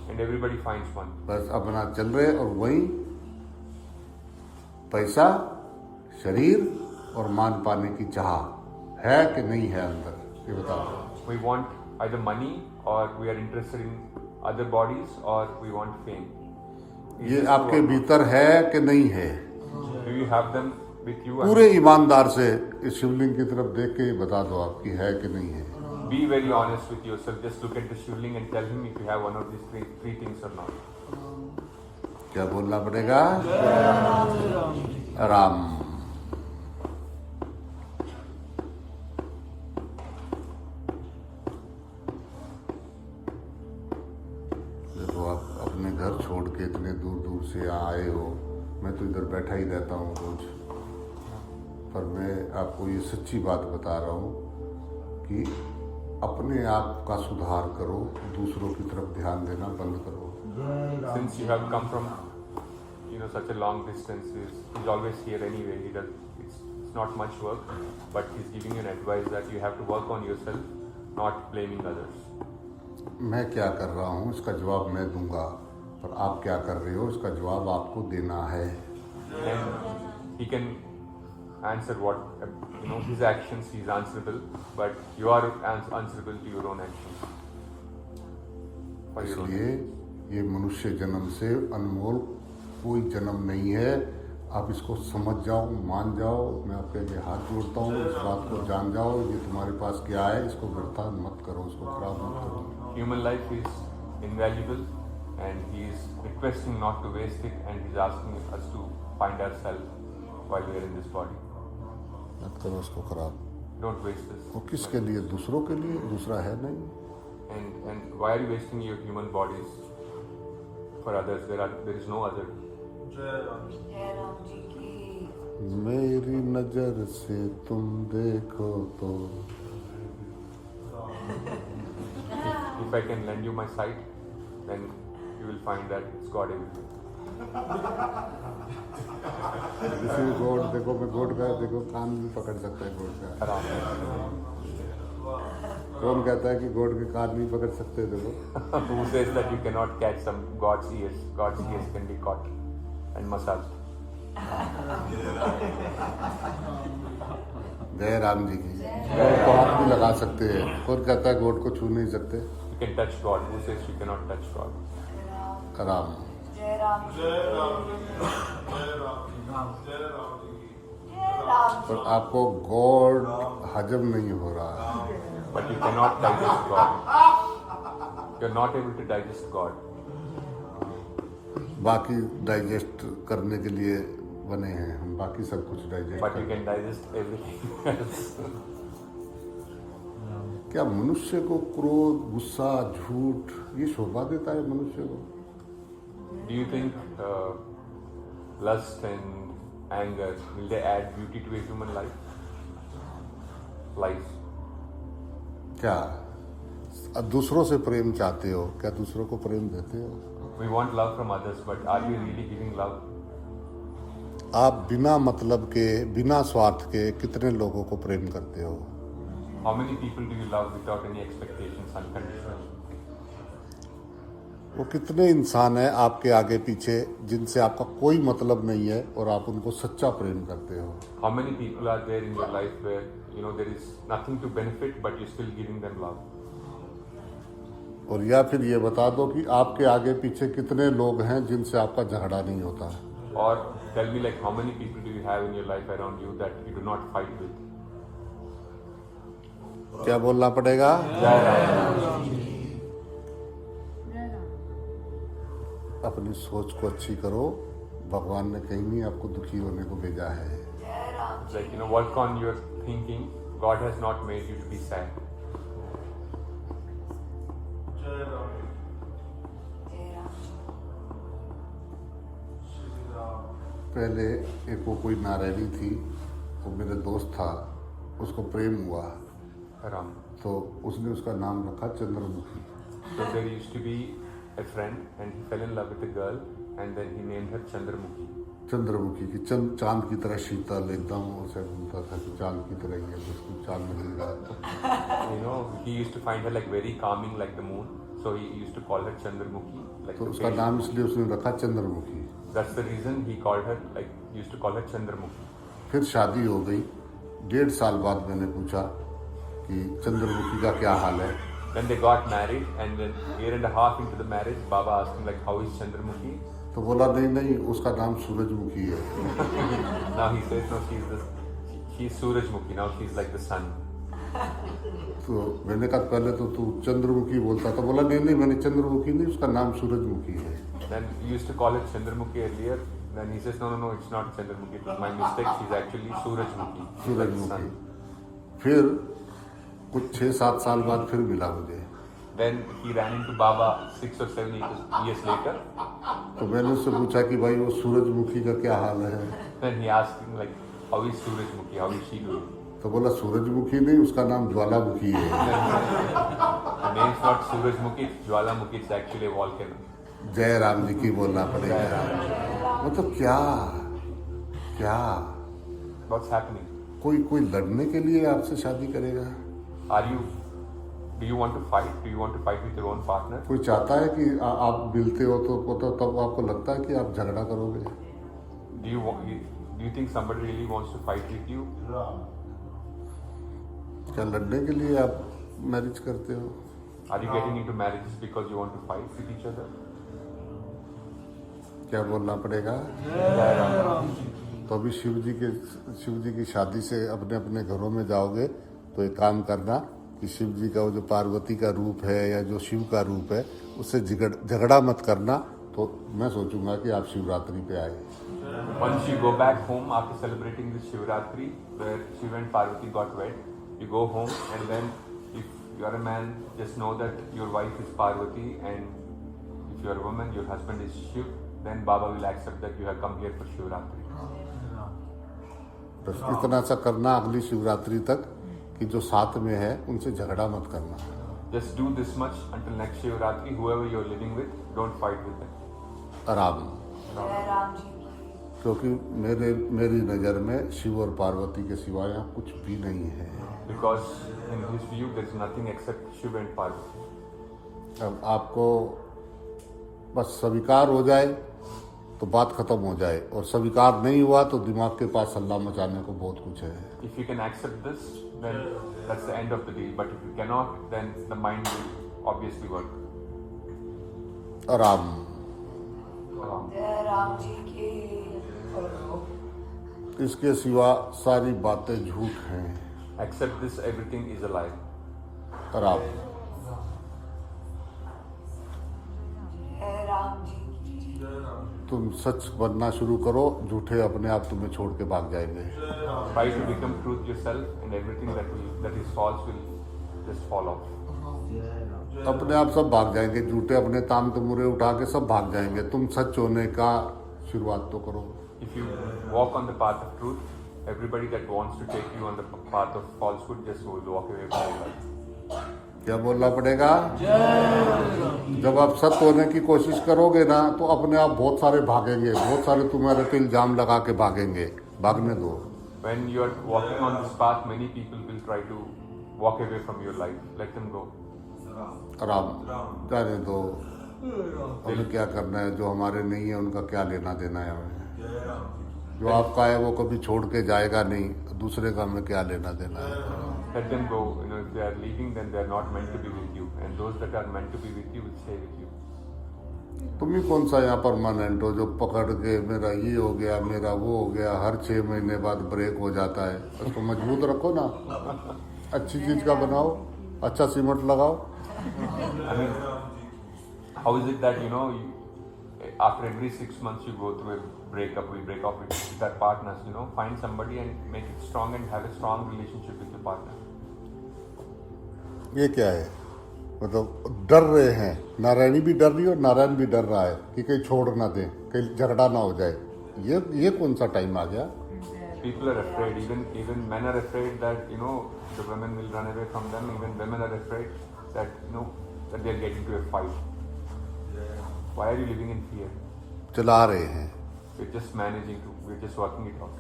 Speaker 2: And everybody finds one.
Speaker 1: बस अपना चल रहे, और वही पैसा, शरीर और मान पाने की चाह है कि नहीं है अंदर, ये बताओ।
Speaker 2: We want either money, or we are interested in other bodies, or we want fame.
Speaker 1: ये आपके भीतर है कि नहीं है?
Speaker 2: Do you have them with you?
Speaker 1: पूरे ईमानदार से इस शिवलिंग की तरफ देख के बता दो आपकी है कि नहीं है।
Speaker 2: Be very honest with yourself. Just look at the shivling and tell him if you have one of these three things or not.
Speaker 1: क्या बोलना पड़ेगा? राम। देखो आप अपने घर छोड़ के इतने दूर दूर से आए हो, मैं तो इधर बैठा ही रहता हूँ रोज, पर मैं आपको ये सच्ची बात बता रहा हूँ कि अपने आप का सुधार करो, दूसरों की तरफ ध्यान देना बंद करो।
Speaker 2: Since you have come from such a long distance, he's always here anyway. It's not much work, but he's giving you an advice that you have to work on yourself, not blaming others.
Speaker 1: मैं क्या कर रहा हूँ इसका जवाब मैं दूंगा, पर आप क्या कर रहे हो इसका जवाब आपको देना है।
Speaker 2: And he can answer what his actions. He's answerable, but you are answerable to your own actions.
Speaker 1: इसलिए ये मनुष्य जन्म से अनमोल कोई जन्म नहीं है। आप इसको समझ जाओ, मान जाओ, मैं आपके लिए हाथ जोड़ता हूँ, इस बात को जान जाओ, ये तुम्हारे पास क्या है, इसको व्यर्थ मत करो, इसको खराब मत करो।
Speaker 2: Human life is invaluable, and he is requesting not to waste it, and he's asking us to find ourselves while we are in this body.
Speaker 1: मत करो इसको खराब।
Speaker 2: Don't waste this.
Speaker 1: वो किसके लिए? दूसरों के लिए, दूसरा है नहीं।
Speaker 2: And why are you wasting your human bodies? for others. There is no other.
Speaker 4: जय राम जी की
Speaker 1: मेरी नजर से तुम देखो तो
Speaker 2: If I can lend you my sight, then you will find that it's God everywhere.
Speaker 1: किसी गोड देखो, मैं गोड का देखो कान भी पकड़ सकता है गोड का।
Speaker 2: Ram.
Speaker 1: कौन कहता है कि गोड के कान नहीं पकड़ सकते? देखो
Speaker 2: Who says that you cannot catch some God's ears? God's ears can be caught and massaged.
Speaker 1: जय राम जी की। गोड को हाथ भी लगा सकते हैं। कौन कहता है गोड को छू नहीं सकते?
Speaker 2: You can touch God. Who says you cannot touch God?
Speaker 1: Ram.
Speaker 4: जय राम जी
Speaker 1: पर आपको गॉड हजम नहीं हो रहा है।
Speaker 2: But you cannot digest God. You are not able to digest God.
Speaker 1: बाकी डाइजेस्ट करने के लिए बने हैं हम, बाकी सब कुछ डाइजेस्ट
Speaker 2: But you
Speaker 1: कर।
Speaker 2: can digest everything else.
Speaker 1: क्या मनुष्य को क्रोध, गुस्सा, झूठ ये शोभा देता है मनुष्य को?
Speaker 2: Do you think lust and anger will they add beauty to a human life?
Speaker 1: क्या अब दूसरों से प्रेम चाहते हो? क्या दूसरों को प्रेम देते हो?
Speaker 2: We want love from others, but are you really giving love?
Speaker 1: आप बिना मतलब के, बिना स्वार्थ के कितने लोगों को प्रेम करते हो?
Speaker 2: How many people do you love without any expectations, unconditionally?
Speaker 1: वो कितने इंसान हैं आपके आगे पीछे जिनसे आपका कोई मतलब नहीं है और आप उनको सच्चा प्रेम करते हो?
Speaker 2: How many people are there in your life where there is nothing to benefit, but you're still giving them love?
Speaker 1: और या फिर ये बता दो कि आपके आगे पीछे कितने लोग हैं जिनसे आपका झगड़ा नहीं होता?
Speaker 2: Or tell me, like, how many people do you have in your life around you that you do not fight with?
Speaker 1: क्या बोलना पड़ेगा? अपनी सोच को अच्छी करो, भगवान ने कहीं नहीं आपको दुखी होने को भेजा है।
Speaker 2: Like, work on your thinking. God has not made you to be sad.
Speaker 4: जय राम
Speaker 1: पहले एक वो कोई नारायणी थी, वो मेरे दोस्त था, उसको प्रेम हुआ
Speaker 2: Ram.
Speaker 1: तो उसने उसका नाम रखा Chandramukhi.
Speaker 2: So there used to be a friend and he fell in love with a girl and then he named her Chandramukhi.
Speaker 1: Chandramukhi की चांद की तरह शीतल एकदम, उसे बोलता था कि चांद की तरह ही है, उसको चांद मिलेगा।
Speaker 2: He used to find her like very calming like the moon. So he used to call her Chandramukhi. Like
Speaker 1: तो
Speaker 2: the
Speaker 1: उसका
Speaker 2: pale.
Speaker 1: नाम इसलिए उसने रखा Chandramukhi.
Speaker 2: That's the reason he called her, like, used to call her Chandramukhi.
Speaker 1: फिर शादी हो गई, 1.5 साल बाद मैंने पूछा कि चंद्रमुखी का क्या हाल है?
Speaker 2: Then they got married and then 1.5 years into the marriage, Baba asked him, like, how is Chandramukhi?
Speaker 1: तो बोला नहीं उसका नाम सूरजमुखी है।
Speaker 2: Now he says, no, she's Surajmukhi. Now she's like the sun.
Speaker 1: तो मैंने कहा पहले तो तू चंद्रमुखी बोलता था। बोला नहीं मैंने चंद्रमुखी नहीं, उसका नाम सूरजमुखी है।
Speaker 2: Then he used to call it Chandramukhi earlier. Then he says, no, it's not Chandramukhi. It was my mistake. She's actually Surajmukhi.
Speaker 1: सूरजमुखी। फिर कुछ 6-7 साल बाद फिर मिला मुझे।
Speaker 2: Then he ran into Baba 6 or 7 years later.
Speaker 1: तो मैंने उससे पूछा कि भाई वो सूरजमुखी का क्या हाल है?
Speaker 2: Then he asked him, like, how is Surajmukhi? How is she doing?
Speaker 1: तो बोला सूरजमुखी नहीं, उसका नाम ज्वालामुखी है।
Speaker 2: The name's not Surajmukhi, it's Jwalamukhi. It's actually a volcano.
Speaker 1: जय राम जी की बोलना पड़ेगा। मतलब क्या क्या
Speaker 2: What's happening?
Speaker 1: कोई लड़ने के लिए आपसे शादी करेगा?
Speaker 2: Do you want to fight? Do you want to fight with your own partner?
Speaker 1: कोई चाहता है कि आप मिलते हो तो तब आपको लगता है कि आप झगड़ा करोगे?
Speaker 2: Do you think somebody really wants to fight with you?
Speaker 1: क्या लड़ने के लिए आप मैरिज करते हो?
Speaker 2: Are you getting into marriages because you want to fight with each other?
Speaker 1: क्या बोलना पड़ेगा? तो अभी शिव जी की शादी से अपने अपने घरों में जाओगे तो एक काम करना कि शिव जी का वो जो पार्वती का रूप है या जो शिव का रूप है उससे झगड़ा मत करना, तो मैं सोचूंगा कि आप शिवरात्रि पे आए।
Speaker 2: Once you go back home after celebrating this Shivratri, where Shiva and Parvati got wed, you go home and then if you are a man, just know that your wife is Parvati, and if if you are a woman, your husband is Shiv, then Baba will accept that you have come here for Shivratri.
Speaker 1: बस इतना सा करना अगली शिवरात्रि तक कि जो साथ में है उनसे झगड़ा मत करना।
Speaker 2: Just do this much until next Shivratri. Whoever you are living with, don't fight with them.
Speaker 1: आराम,
Speaker 4: जय राम जी की
Speaker 1: क्योंकि मेरी नज़र में शिव और पार्वती के सिवा यहाँ कुछ भी नहीं है।
Speaker 2: Because in his view, there is nothing except Shiv and Parvati.
Speaker 1: अब आपको बस स्वीकार हो जाए तो बात खत्म हो जाए, और स्वीकार नहीं हुआ तो दिमाग के पास हल्ला मचाने को बहुत कुछ है।
Speaker 2: If you can accept this, then that's the end of the deal. But if you cannot, then the mind will obviously work.
Speaker 1: आराम,
Speaker 4: जय राम जी की
Speaker 1: इसके सिवा सारी बातें झूठ हैं।
Speaker 2: Accept this, everything is a lie.
Speaker 1: आराम,
Speaker 4: जय राम जी की
Speaker 1: तुम सच बनना शुरू करो, झूठे अपने आप तुम्हें छोड़ के भाग जाएंगे।
Speaker 2: Try to become truth yourself, and everything that is false will just fall off.
Speaker 1: अपने आप सब भाग जाएंगे, झूठे अपने ताम तमुरे उठा के सब भाग जाएंगे। तुम सच होने का शुरुआत तो करो।
Speaker 2: If you walk on the path of truth, everybody that wants to take you on the path of falsehood just will walk away from your life.
Speaker 1: क्या बोलना पड़ेगा? जब आप सत्य होने की कोशिश करोगे ना तो अपने आप बहुत सारे भागेंगे, बहुत सारे तुम्हारे पे इल्जाम लगा के भागेंगे। भागने दो।
Speaker 2: When you are walking on this path, many people will try to walk away from your life. Let them go.
Speaker 1: आराम, जाने दो। हमें क्या करना है, जो हमारे नहीं है उनका क्या लेना देना है हमें। जो आपका है वो कभी छोड़ के जाएगा नहीं, दूसरे का हमें क्या लेना देना है।
Speaker 2: Let them go. You know, if they are leaving, then they are not meant to be with you. And those that are meant to be with you will stay with you.
Speaker 1: तुम ही कौन सा यहाँ permanent हो जो पकड़ के मेरा ये हो गया, मेरा वो हो गया, हर 6 महीने बाद ब्रेक हो जाता है। उसको मजबूत रखो ना, अच्छी चीज का बनाओ, अच्छा सीमेंट लगाओ।
Speaker 2: I mean, how is it that, you know, after every 6 months you go through a breakup, we break off with that partners, you know, find somebody and make it strong and have a strong relationship with your partner.
Speaker 1: ये क्या है? मतलब डर रहे हैं, नारायणी भी डर रही है और नारायण भी डर रहा है कि कहीं छोड़ ना दे, कहीं झगड़ा ना हो जाए। ये कौन सा टाइम आ गया?
Speaker 2: People are afraid, even men are afraid that, you know, the women will run away from them. Even women are afraid that, you know, that they are getting to a fight. Why are you living in fear?
Speaker 1: चला रहे हैं।
Speaker 2: We're just managing to, we're just working it out.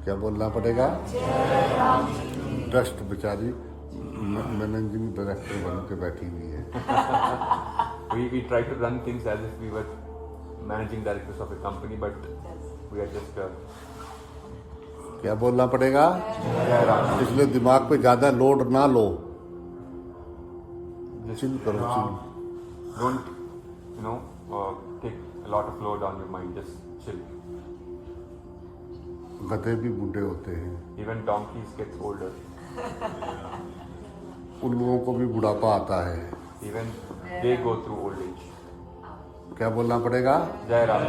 Speaker 1: क्या बोलना पड़ेगा? Trust बेचारी managing director बन के बैठी हुई है।
Speaker 2: We try to run things as if we were managing directors of a company, but we are just
Speaker 1: क्या बोलना पड़ेगा? इसलिए दिमाग पे ज्यादा लोड ना लो, चिल करो, chill.
Speaker 2: don't, you know, take a lot of load on your mind. Just chill.
Speaker 1: गधे भी बूढ़े होते हैं,
Speaker 2: Even donkeys get older.
Speaker 1: उल्लुओं को भी बुढ़ापा आता है।
Speaker 2: Even they go through old age.
Speaker 1: क्या बोलना पड़ेगा?
Speaker 2: Jai Ram.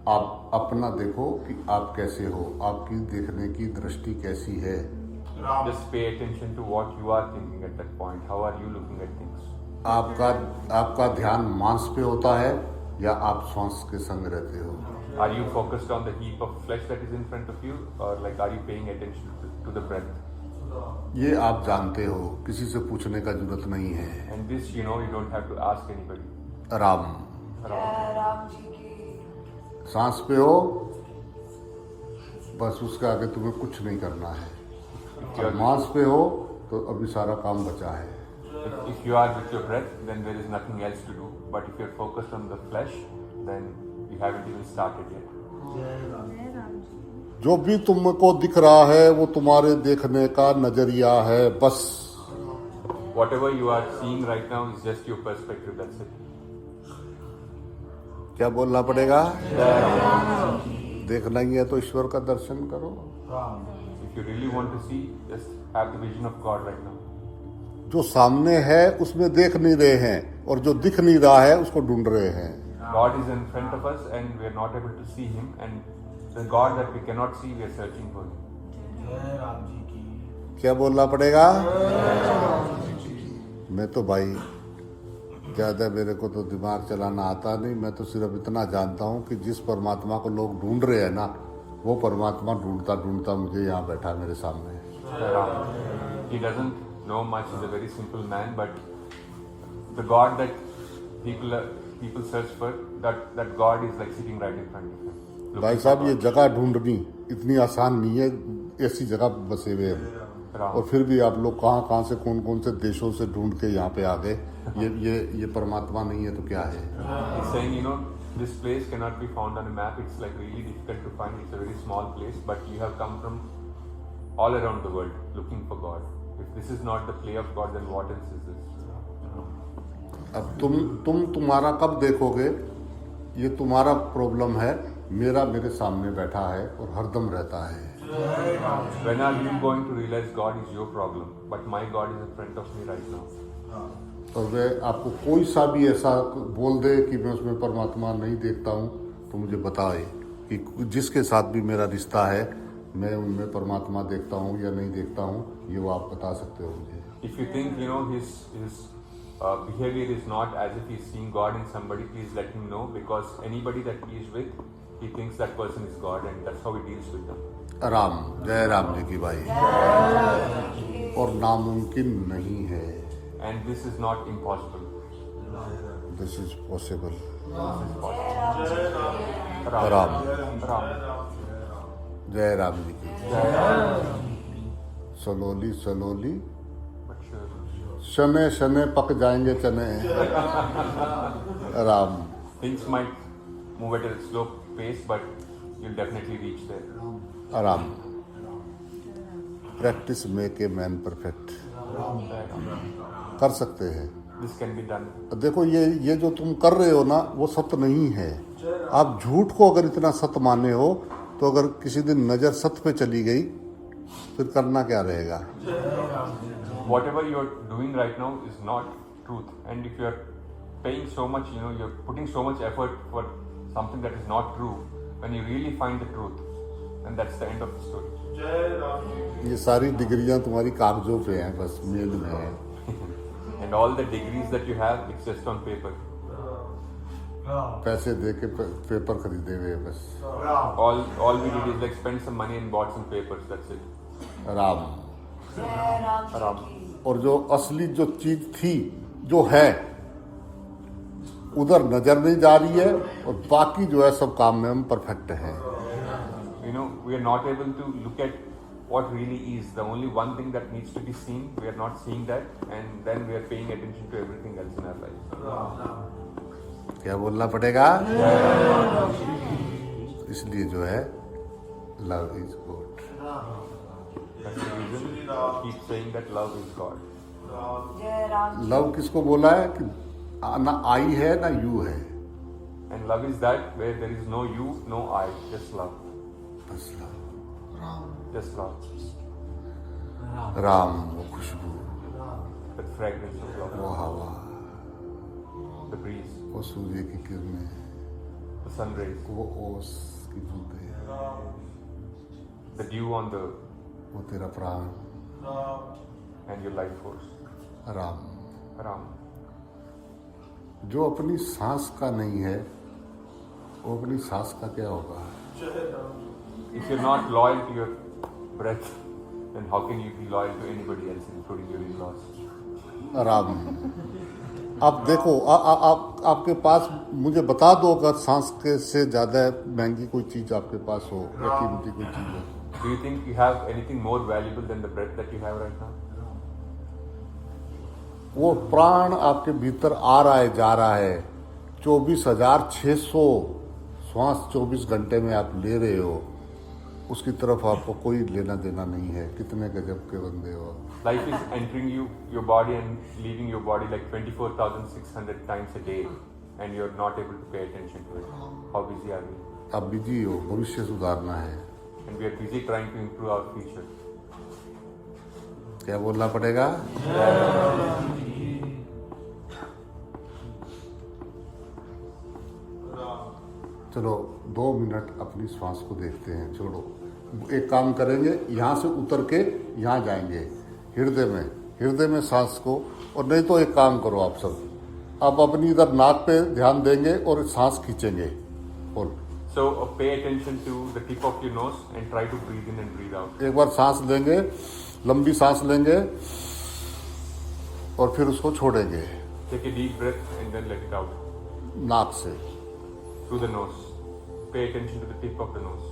Speaker 1: आप अपना देखो कि आप कैसे हो, आपकी देखने की दृष्टि कैसी है।
Speaker 2: Just pay attention to what you are thinking at that point. How are you looking at things?
Speaker 1: आपका ध्यान मांस पे होता है या आप श्वास के संग रहते हो?
Speaker 2: Are you focused on the heap of flesh that is in front of you, or like are you paying attention to the breath?
Speaker 1: ये आप जानते हो, किसी से पूछने का जरूरत नहीं है।
Speaker 2: And this, you know, you don't have to ask anybody.
Speaker 1: Ram,
Speaker 4: जय राम जी की
Speaker 1: सांस पे हो, बस उसके आगे तुम्हें कुछ नहीं करना है। और मांस पे हो तो अभी सारा काम बचा है।
Speaker 2: If you are with your breath, then there is nothing else to do. But if you are focused on the flesh, then you haven't even started yet.
Speaker 1: जो भी तुमको दिख रहा है वो तुम्हारे देखने का नजरिया है, बस।
Speaker 2: Whatever you are seeing right now is just your perspective. That's it.
Speaker 1: क्या बोलना पड़ेगा? देखना ही है तो ईश्वर का दर्शन करो।
Speaker 2: If you really want to see, just have the vision of God right now.
Speaker 1: जो सामने है उसमें देख नहीं रहे हैं, और जो दिख नहीं रहा है उसको ढूंढ रहे हैं।
Speaker 2: God is in front of us and we are not able to see Him, and the God that we cannot see, we are searching for Him.
Speaker 1: क्या बोलना पड़ेगा? मैं तो भाई ज़्यादा मेरे को तो दिमाग चलाना आता नहीं। मैं तो सिर्फ इतना जानता हूँ कि जिस परमात्मा को लोग ढूंढ रहे हैं ना, वो परमात्मा ढूंढता ढूंढता मुझे यहाँ बैठा मेरे सामने।
Speaker 2: He doesn't know much. He's a very simple man, but the God that people search for, that God is like sitting right in front of him.
Speaker 1: भाई साहब, ये जगह ढूंढनी इतनी आसान नहीं है। ऐसी जगह बसे हुए हैं और फिर भी आप लोग कहाँ कहाँ से कौन कौन से देशों से ढूंढ के यहाँ पे आ गए। ये परमात्मा नहीं है तो क्या है?
Speaker 2: He's saying, you know, this place cannot be found on a map. It's like really difficult to find. It's a very small place, but you have come from all around the world looking for God. If this is not the play of God, then what else is this?
Speaker 1: अब तुम्हारा कब देखोगे? ये तुम्हारा problem है। मेरा मेरे सामने बैठा है और हरदम रहता है।
Speaker 2: When are you going to realize God is your problem? But my God is in front of me right now.
Speaker 1: और वे आपको कोई सा भी ऐसा बोल दे कि मैं उसमें परमात्मा नहीं देखता हूँ, तो मुझे बताए कि जिसके साथ भी मेरा रिश्ता है, मैं उनमें परमात्मा देखता हूँ या नहीं देखता हूँ, ये वो आप बता सकते हो मुझे।
Speaker 2: If you think, you know, his behavior is not as if he's seeing God in somebody, please let him know, because anybody that he is with, he thinks that person is God, and that's how he deals with them.
Speaker 1: Ram, जय राम जी की भाई। और नामुमकिन नहीं है।
Speaker 2: And this is not impossible.
Speaker 1: This is possible.
Speaker 2: This is possible.
Speaker 1: Ram,
Speaker 2: Ram.
Speaker 1: जय राम जी की। Slowly slowly
Speaker 2: But sure.
Speaker 1: शने शने पक जाएंगे चने। Ram,
Speaker 2: Things might move at a slow pace, but you'll definitely reach there.
Speaker 1: Ram. Practice make a man perfect. कर सकते हैं।
Speaker 2: This can be done.
Speaker 1: देखो ये जो तुम कर रहे हो ना, वो सत्य नहीं है। आप झूठ को अगर इतना सत्य माने हो, तो अगर किसी दिन नजर सत्य पे चली गई, फिर करना क्या रहेगा?
Speaker 2: Whatever you're doing right now is not truth, and if you're paying so much, you know, you're putting so much effort for something that is not true, when you really find the truth, then that's the end of the story.
Speaker 1: ये सारी डिग्रियां तुम्हारी कागजों पे हैं, बस mail में है।
Speaker 2: And all the degrees that you have, it's just on paper.
Speaker 1: पैसे दे के पेपर खरीदे हुए हैं बस।
Speaker 2: All we did is like spend some money and bought some papers. That's it.
Speaker 1: Ram.
Speaker 2: Ram.
Speaker 1: और जो असली जो चीज थी, जो है, उधर नजर नहीं जा रही है, और बाकी जो है सब काम में हम परफेक्ट हैं।
Speaker 2: You know, we are not able to look at what really is. The only one thing that needs to be seen, we are not seeing that, and then we are paying attention to everything else in our life.
Speaker 1: क्या बोलना पड़ेगा? इसलिए जो है, love is God.
Speaker 2: That's the reason we keep saying that love is God.
Speaker 4: जय Ram.
Speaker 1: Love किसको बोला है कि ना आई है ना यू है,
Speaker 2: And love is that where there is no you, no I, just love.
Speaker 1: बस लव।
Speaker 2: Just love.
Speaker 1: राम, वो खुशबू,
Speaker 2: The fragrance of love.
Speaker 1: वो हवा,
Speaker 2: The breeze,
Speaker 1: वो सूर्य की किरणें,
Speaker 2: the sun rays,
Speaker 1: वो ओस की बूंदें,
Speaker 2: the dew on the
Speaker 1: वो तेरा प्राण।
Speaker 2: and your life force.
Speaker 1: Ram,
Speaker 2: Ram.
Speaker 1: जो अपनी सांस का नहीं है, वो अपनी सांस का क्या होगा?
Speaker 2: If you're not loyal to your breath, then how can you be loyal to anybody else, including your in-laws?
Speaker 1: Ram, आप देखो, आपके पास मुझे बता दो, अगर सांस के से ज्यादा महंगी कोई चीज आपके पास हो या कीमती कोई चीज हो।
Speaker 2: Do you think you have anything more valuable than the breath that you have right now?
Speaker 1: वो प्राण आपके भीतर आ रहा है, जा रहा है। 24,600 श्वास 24 घंटे में आप ले रहे हो, उसकी तरफ आपको कोई लेना देना नहीं है। कितने गजब के बंदे हो।
Speaker 2: Life is entering your body and leaving your body like 24,600 times a day, and you're not able to pay attention to it. How busy are we?
Speaker 1: आप बिजी हो, भविष्य सुधारना है।
Speaker 2: And we are busy trying to improve our future.
Speaker 1: क्या बोलना पड़ेगा? चलो 2 minute अपनी श्वास को देखते हैं। छोड़ो, एक काम करेंगे, यहाँ से उतर के यहाँ जाएंगे, हृदय में हृदय में सांस को। और नहीं तो एक काम करो आप सब, आप अपनी इधर नाक पे ध्यान देंगे और सांस खींचेंगे। और
Speaker 2: So pay attention to the tip of your nose and try to breathe in and breathe out.
Speaker 1: एक बार सांस लेंगे, लंबी सांस लेंगे और फिर उसको छोड़ेंगे
Speaker 2: Take a deep breath and then let it out
Speaker 1: नाक से।
Speaker 2: through the nose. Pay attention to the tip of the nose.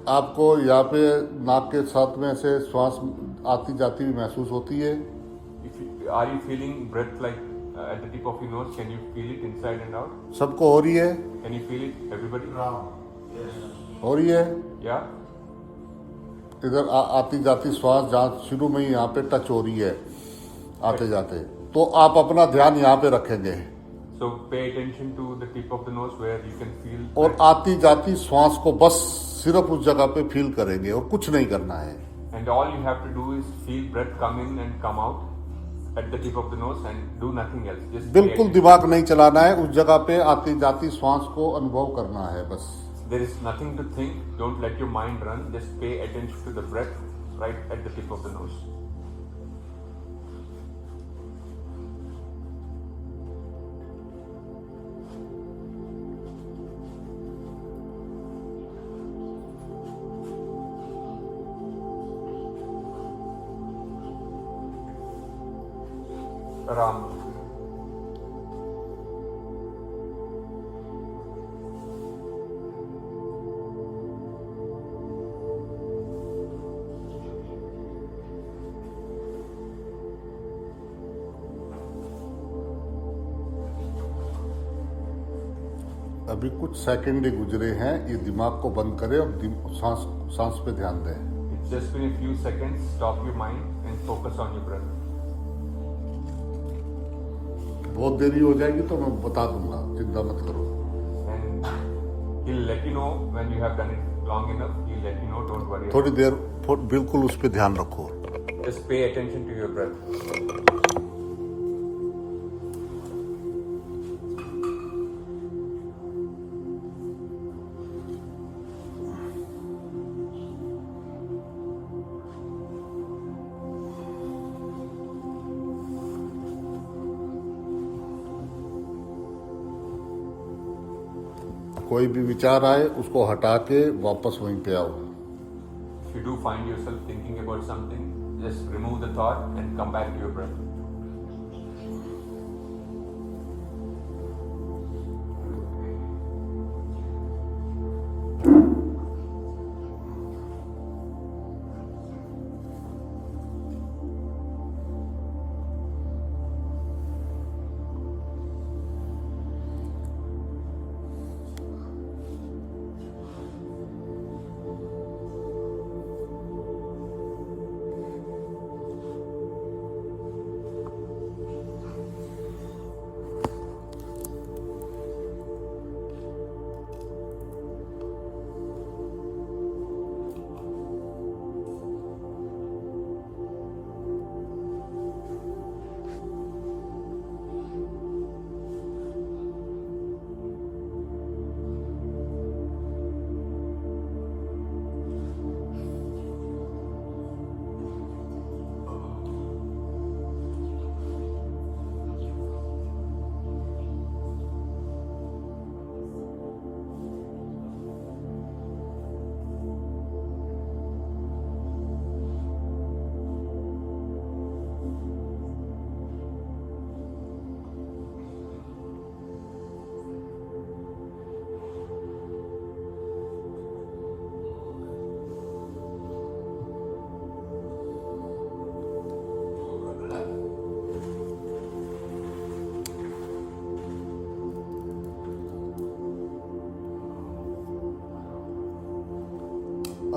Speaker 1: आपको यहाँ पे नाक के साथ में ऐसे श्वास आती जाती हुई महसूस होती है?
Speaker 2: Are you feeling breath like at the tip of your nose? Can you feel it inside and out?
Speaker 1: सबको हो रही है?
Speaker 2: Can you feel it, everybody?
Speaker 1: हो रही है?
Speaker 2: Yeah.
Speaker 1: इधर आती जाती श्वास जहाँ शुरू में ही यहाँ पे टच हो रही है आते जाते, तो आप अपना ध्यान यहाँ पे रखेंगे
Speaker 2: So pay attention to the tip of the nose where you can feel.
Speaker 1: और आती जाती श्वास को बस सिर्फ उस जगह पे फील करेंगे और कुछ नहीं करना है।
Speaker 2: And all you have to do is feel breath come in and come out at the tip of the nose and do nothing else. Just pay
Speaker 1: बिल्कुल
Speaker 2: attention.
Speaker 1: दिमाग नहीं चलाना है, उस जगह पे आती जाती श्वास को अनुभव करना है बस।
Speaker 2: There is nothing to think. Don't let your mind run. Just pay attention to the breath right at the tip of the nose. Ram.
Speaker 1: अभी कुछ सेकंड ही गुजरे हैं, ये दिमाग को बंद करें और सांस सांस पे ध्यान दें।
Speaker 2: It's just been a few seconds. Stop your mind and focus on your breath.
Speaker 1: बहुत देरी हो जाएगी तो मैं बता दूंगा, चिंता मत करो।
Speaker 2: And he'll let you know when you have done it long enough. He'll let you know. Don't worry.
Speaker 1: थोड़ी देर बिल्कुल उस पे ध्यान रखो।
Speaker 2: Just pay attention to your breath.
Speaker 1: कोई भी विचार आए उसको हटा के वापस वहीं पे आओ।
Speaker 2: If you do find yourself thinking about something, just remove the thought and come back to your breath.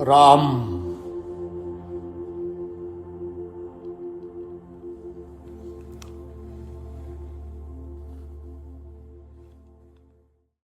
Speaker 1: Ram.